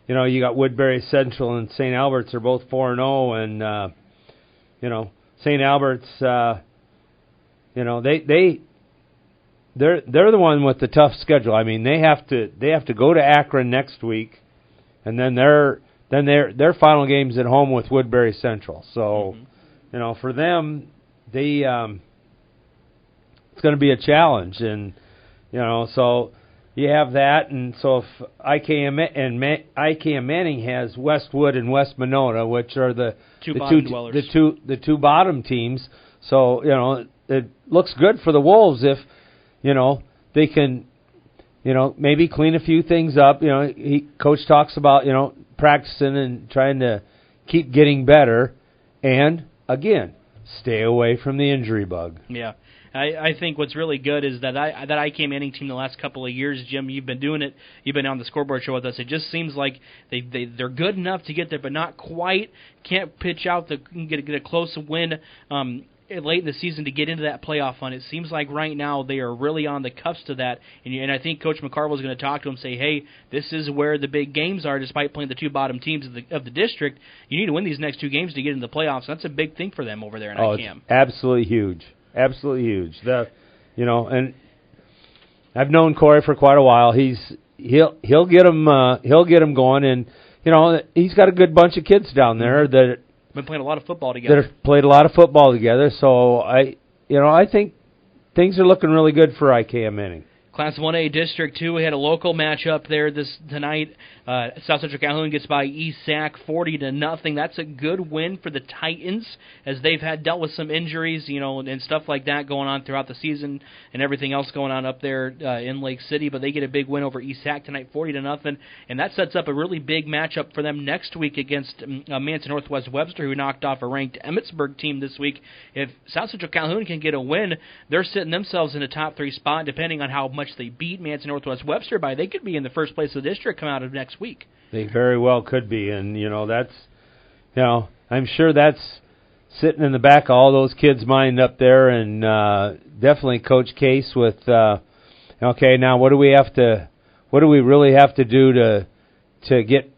You got Woodbury Central and St. Albert's are both 4-0, and St. Albert's, they're the one with the tough schedule. I mean, they have to go to Akron next week, and then their final game's at home with Woodbury Central. So, for them, it's going to be a challenge, and so you have that, and so if IKM Manning has Westwood and West Monona, which are the two bottom teams. So it looks good for the Wolves if they can maybe clean a few things up. Coach talks about practicing and trying to keep getting better, and again, stay away from the injury bug. Yeah. I think what's really good is that IK Manning team the last couple of years, Jim, you've been doing it. You've been on the Scoreboard show with us. It just seems like they're good enough to get there, but not quite. Can't pitch out get a close win late in the season to get into that playoff hunt. It seems like right now they are really on the cusp of that, and I think Coach McCarville is going to talk to them and say, hey, this is where the big games are. Despite playing the two bottom teams of the district, you need to win these next two games to get into the playoffs. That's a big thing for them over there in ICAM. It's absolutely huge. Absolutely huge. And I've known Corey for quite a while. He'll get him going, and he's got a good bunch of kids down there that been playing a lot of football together. That have played a lot of football together. So I think things are looking really good for IKM Manning. Class 1A District 2, we had a local matchup there tonight. South Central Calhoun gets by ESAC 40-0. That's a good win for the Titans as they've dealt with some injuries, and stuff like that going on throughout the season and everything else going on up there in Lake City. But they get a big win over ESAC tonight, 40-0, and that sets up a really big matchup for them next week against Manson Northwest Webster, who knocked off a ranked Emmitsburg team this week. If South Central Calhoun can get a win, they're sitting themselves in a top 3 spot, depending on how much they beat Manson Northwest Webster by. They could be in the first place of the district come out of next week. They very well could be, and that's I'm sure that's sitting in the back of all those kids' mind up there, and definitely Coach Case with okay, now what do we really have to do to get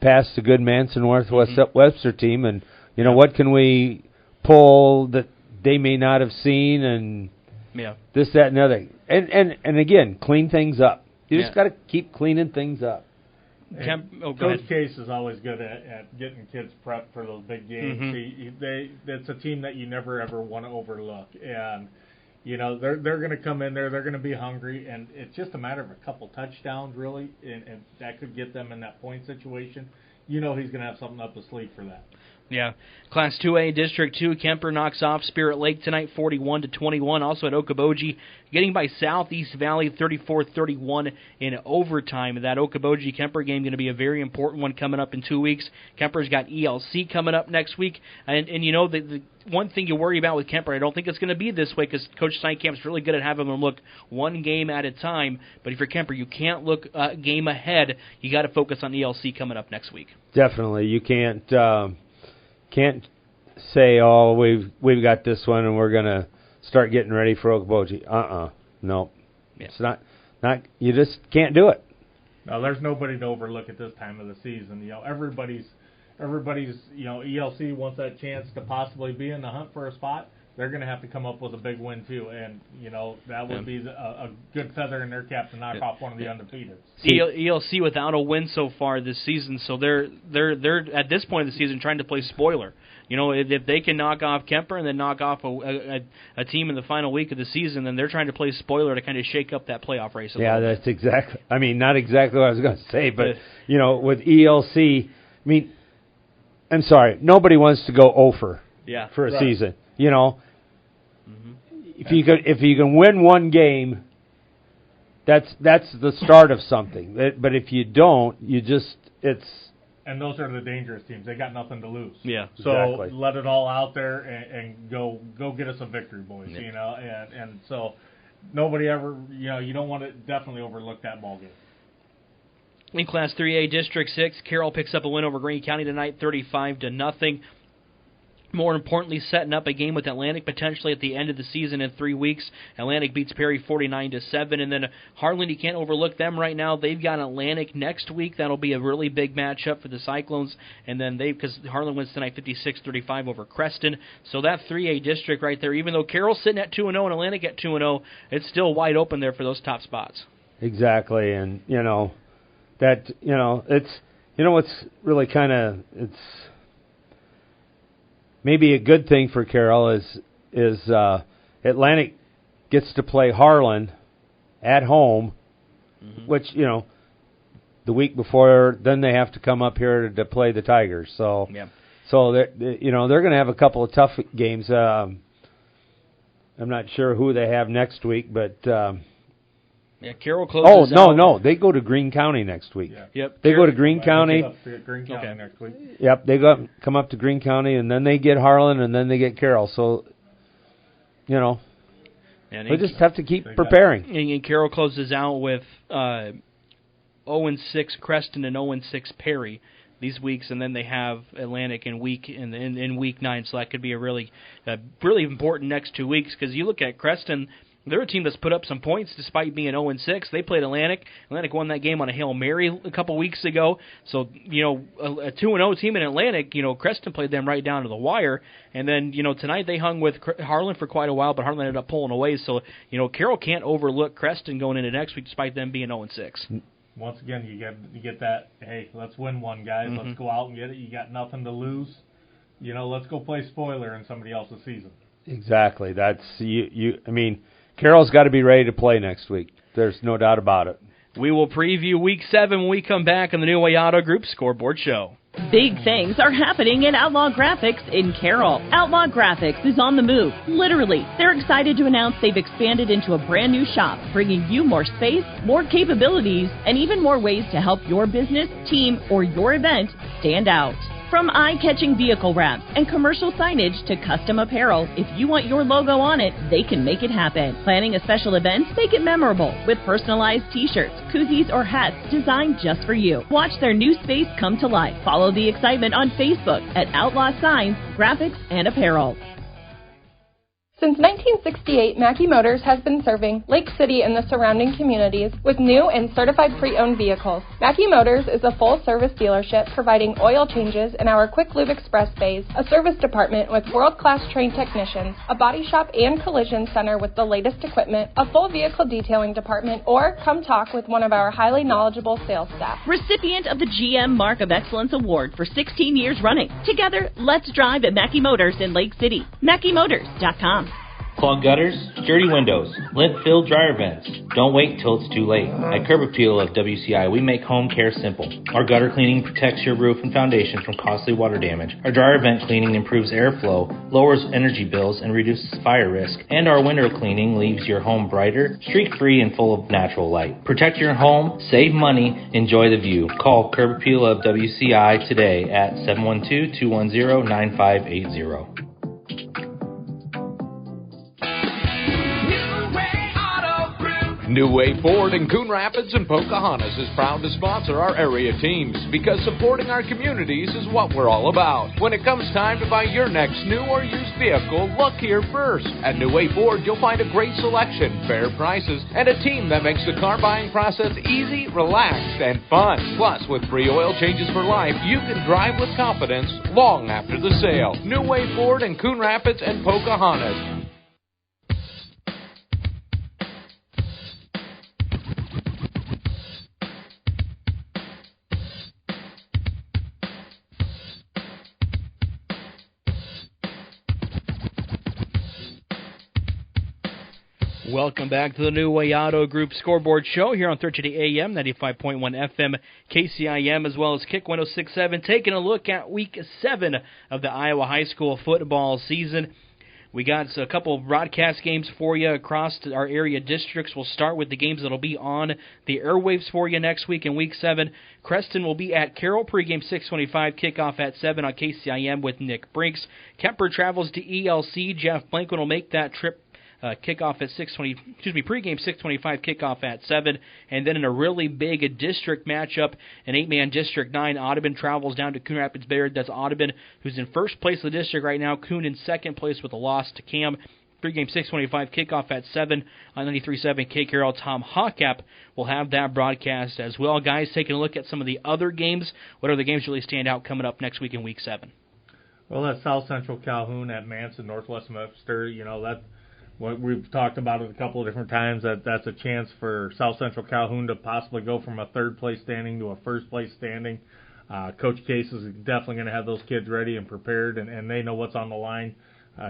past the good Manson Northwest Webster team, and what can we pull that they may not have seen, and this, that, and the other. And again, clean things up. You just got to keep cleaning things up. Coach Case is always good at getting kids prepped for those big games. It's a team that you never ever want to overlook, and they're going to come in there. They're going to be hungry, and it's just a matter of a couple touchdowns, really, and that could get them in that point situation. He's going to have something up his sleeve for that. Yeah. Class 2A District 2, Kemper knocks off Spirit Lake tonight 41-21. Also at Okoboji, getting by Southeast Valley 34-31 in overtime. That Okoboji-Kemper game going to be a very important one coming up in 2 weeks. Kemper's got ELC coming up next week. And the one thing you worry about with Kemper, I don't think it's going to be this way because Coach Steinkamp's really good at having them look one game at a time. But if you're Kemper, you can't look a game ahead. You got to focus on ELC coming up next week. Definitely. You can't say, oh, we've got this one and we're gonna start getting ready for Okoboji. No, it's not. You just can't do it. No, there's nobody to overlook at this time of the season. Everybody's ELC wants that chance to possibly be in the hunt for a spot. They're going to have to come up with a big win too, and that would be a good feather in their cap to knock off one of the undefeateds. ELC without a win so far this season, so they're at this point of the season trying to play spoiler. If they can knock off Kemper and then knock off a team in the final week of the season, then they're trying to play spoiler to kind of shake up that playoff race. That's exactly. I mean, not exactly what I was going to say, but with ELC, I mean, I'm sorry, nobody wants to go over for a season. If you can win one game, that's the start of something. But if you don't, and those are the dangerous teams. They got nothing to lose. Yeah, so exactly. Let it all out there and go get us a victory, boys. Yeah. And so nobody ever you don't want to definitely overlook that ball game. In Class 3A District 6, Carroll picks up a win over Greene County tonight, 35-0. More importantly, setting up a game with Atlantic potentially at the end of the season in 3 weeks. Atlantic beats Perry 49-7, and then Harlan, you can't overlook them right now. They've got Atlantic next week. That'll be a really big matchup for the Cyclones, and then because Harlan wins tonight 56-35 over Creston. So that 3A district right there, even though Carroll's sitting at 2-0 and Atlantic at 2-0, it's still wide open there for those top spots. Exactly, and that it's what's really kind of maybe a good thing for Carroll is Atlantic gets to play Harlan at home which, the week before, then they have to come up here to play the Tigers. So, they're going to have a couple of tough games. I'm not sure who they have next week, but Carroll closes out. No, they go to Greene County next week. Yep, they go to Greene County. Greene County next week. Yep, they come up to Greene County, and then they get Harlan, and then they get Carroll. So, we just have to keep preparing. And Carroll closes out with 0-6 Creston and 0-6 Perry these weeks, and then they have Atlantic in week 9. So that could be a really important next 2 weeks, because you look at Creston. They're a team that's put up some points despite being 0-6. They played Atlantic. Atlantic won that game on a Hail Mary a couple weeks ago. So, a 2-0 team in Atlantic, Creston played them right down to the wire. And then, tonight they hung with Harlan for quite a while, but Harlan ended up pulling away. So, Carroll can't overlook Creston going into next week despite them being 0-6. Once again, you get that, hey, let's win one, guys. Let's go out and get it. You got nothing to lose. Let's go play spoiler in somebody else's season. Exactly. That's Carroll's got to be ready to play next week. There's no doubt about it. We will preview Week 7 when we come back on the New Way Auto Group Scoreboard Show. Big things are happening at Outlaw Graphics in Carroll. Outlaw Graphics is on the move, literally. They're excited to announce they've expanded into a brand new shop, bringing you more space, more capabilities, and even more ways to help your business, team, or your event stand out. From eye-catching vehicle wraps and commercial signage to custom apparel, if you want your logo on it, they can make it happen. Planning a special event? Make it memorable with personalized t-shirts, koozies, or hats designed just for you. Watch their new space come to life. Follow the excitement on Facebook at Outlaw Signs, Graphics, and Apparel. Since 1968, Mackey Motors has been serving Lake City and the surrounding communities with new and certified pre-owned vehicles. Mackey Motors is a full-service dealership providing oil changes in our Quick Lube Express bays, a service department with world-class trained technicians, a body shop and collision center with the latest equipment, a full vehicle detailing department, or come talk with one of our highly knowledgeable sales staff. Recipient of the GM Mark of Excellence Award for 16 years running. Together, let's drive at Mackey Motors in Lake City. MackeyMotors.com. Clogged gutters, dirty windows, lint-filled dryer vents. Don't wait till it's too late. At Curb Appeal of WCI, we make home care simple. Our gutter cleaning protects your roof and foundation from costly water damage. Our dryer vent cleaning improves airflow, lowers energy bills, and reduces fire risk. And our window cleaning leaves your home brighter, streak-free, and full of natural light. Protect your home, save money, enjoy the view. Call Curb Appeal of WCI today at 712-210-9580. New Way Ford in Coon Rapids and Pocahontas is proud to sponsor our area teams, because supporting our communities is what we're all about. When it comes time to buy your next new or used vehicle, look here first. At New Way Ford, you'll find a great selection, fair prices, and a team that makes the car buying process easy, relaxed, and fun. Plus, with free oil changes for life, you can drive with confidence long after the sale. New Way Ford in Coon Rapids and Pocahontas. Welcome back to the New Way Auto Group Scoreboard Show here on 1380 AM, 95.1 FM, KCIM, as well as Kick 106.7, taking a look at Week 7 of the Iowa High School football season. We got a couple of broadcast games for you across our area districts. We'll start with the games that will be on the airwaves for you next week in Week 7. Creston will be at Carroll, pregame 6:25, kickoff at 7 on KCIM with Nick Brinks. Kemper travels to ELC. Jeff Blankman will make that trip. Kickoff at pregame 6:25, kickoff at 7, and then in a really big district matchup, an 8-man District 9, Audubon travels down to Coon Rapids Bayard. That's Audubon, who's in first place of the district right now. Coon in second place with a loss to Cam. Pregame 6:25, kickoff at 7 on 93.7 KCarroll. Tom Hawkap will have that broadcast as well. Guys, taking a look at some of the other games. What are the games really stand out coming up next week in Week 7? Well, that's South Central Calhoun at Manson, Northwest Webster. That. What we've talked about it a couple of different times, that's a chance for South Central Calhoun to possibly go from a third-place standing to a first-place standing. Coach Case is definitely going to have those kids ready and prepared, and they know what's on the line.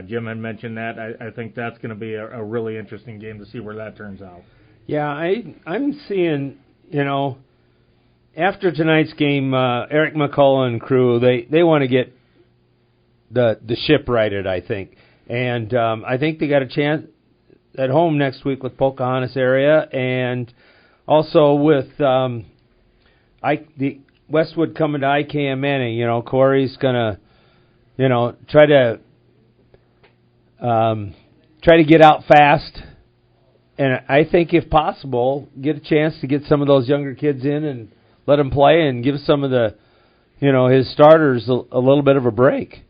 Jim had mentioned that. I think that's going to be a really interesting game to see where that turns out. Yeah, I'm seeing after tonight's game, Eric McCullough and crew, they want to get the ship righted, I think. And I think they got a chance at home next week with Pocahontas area, and also with the Westwood coming to IKM Manning. Corey's gonna, try to get out fast, and I think if possible, get a chance to get some of those younger kids in and let them play and give some of the, his starters a little bit of a break.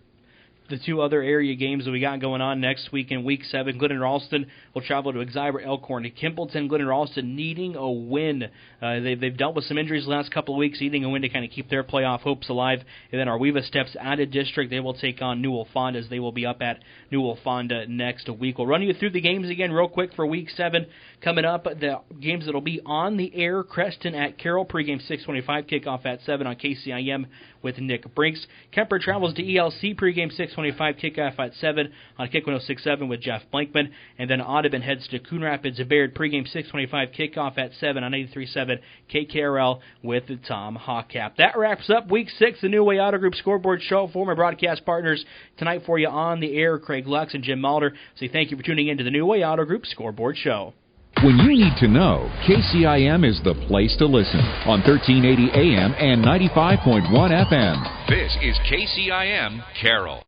The two other area games that we got going on next week in Week 7, Glidden Ralston will travel to Exhiber Elkhorn. Kimballton, Glidden Ralston needing a win. They've dealt with some injuries the last couple of weeks, needing a win to kind of keep their playoff hopes alive. And then our Weeva Steps added district, they will take on Newell Fonda as they will be up at Newell Fonda next week. We'll run you through the games again real quick for Week 7. Coming up, the games that will be on the air, Creston at Carroll, pregame 6:25, kickoff at 7 on KCIM with Nick Brinks. Kemper travels to ELC, pregame 6:25, kickoff at 7 on Kick 106.7 with Jeff Blankman. And then Audubon heads to Coon Rapids Baird, pregame 6:25, kickoff at 7 on 83.7 KKRL with Tom Hawkcap. That wraps up Week 6, the New Way Auto Group Scoreboard Show. For my broadcast partners tonight for you on the air, Craig Lux and Jim Mulder. Say thank you for tuning in to the New Way Auto Group Scoreboard Show. When you need to know, KCIM is the place to listen on 1380 AM and 95.1 FM. This is KCIM Carroll.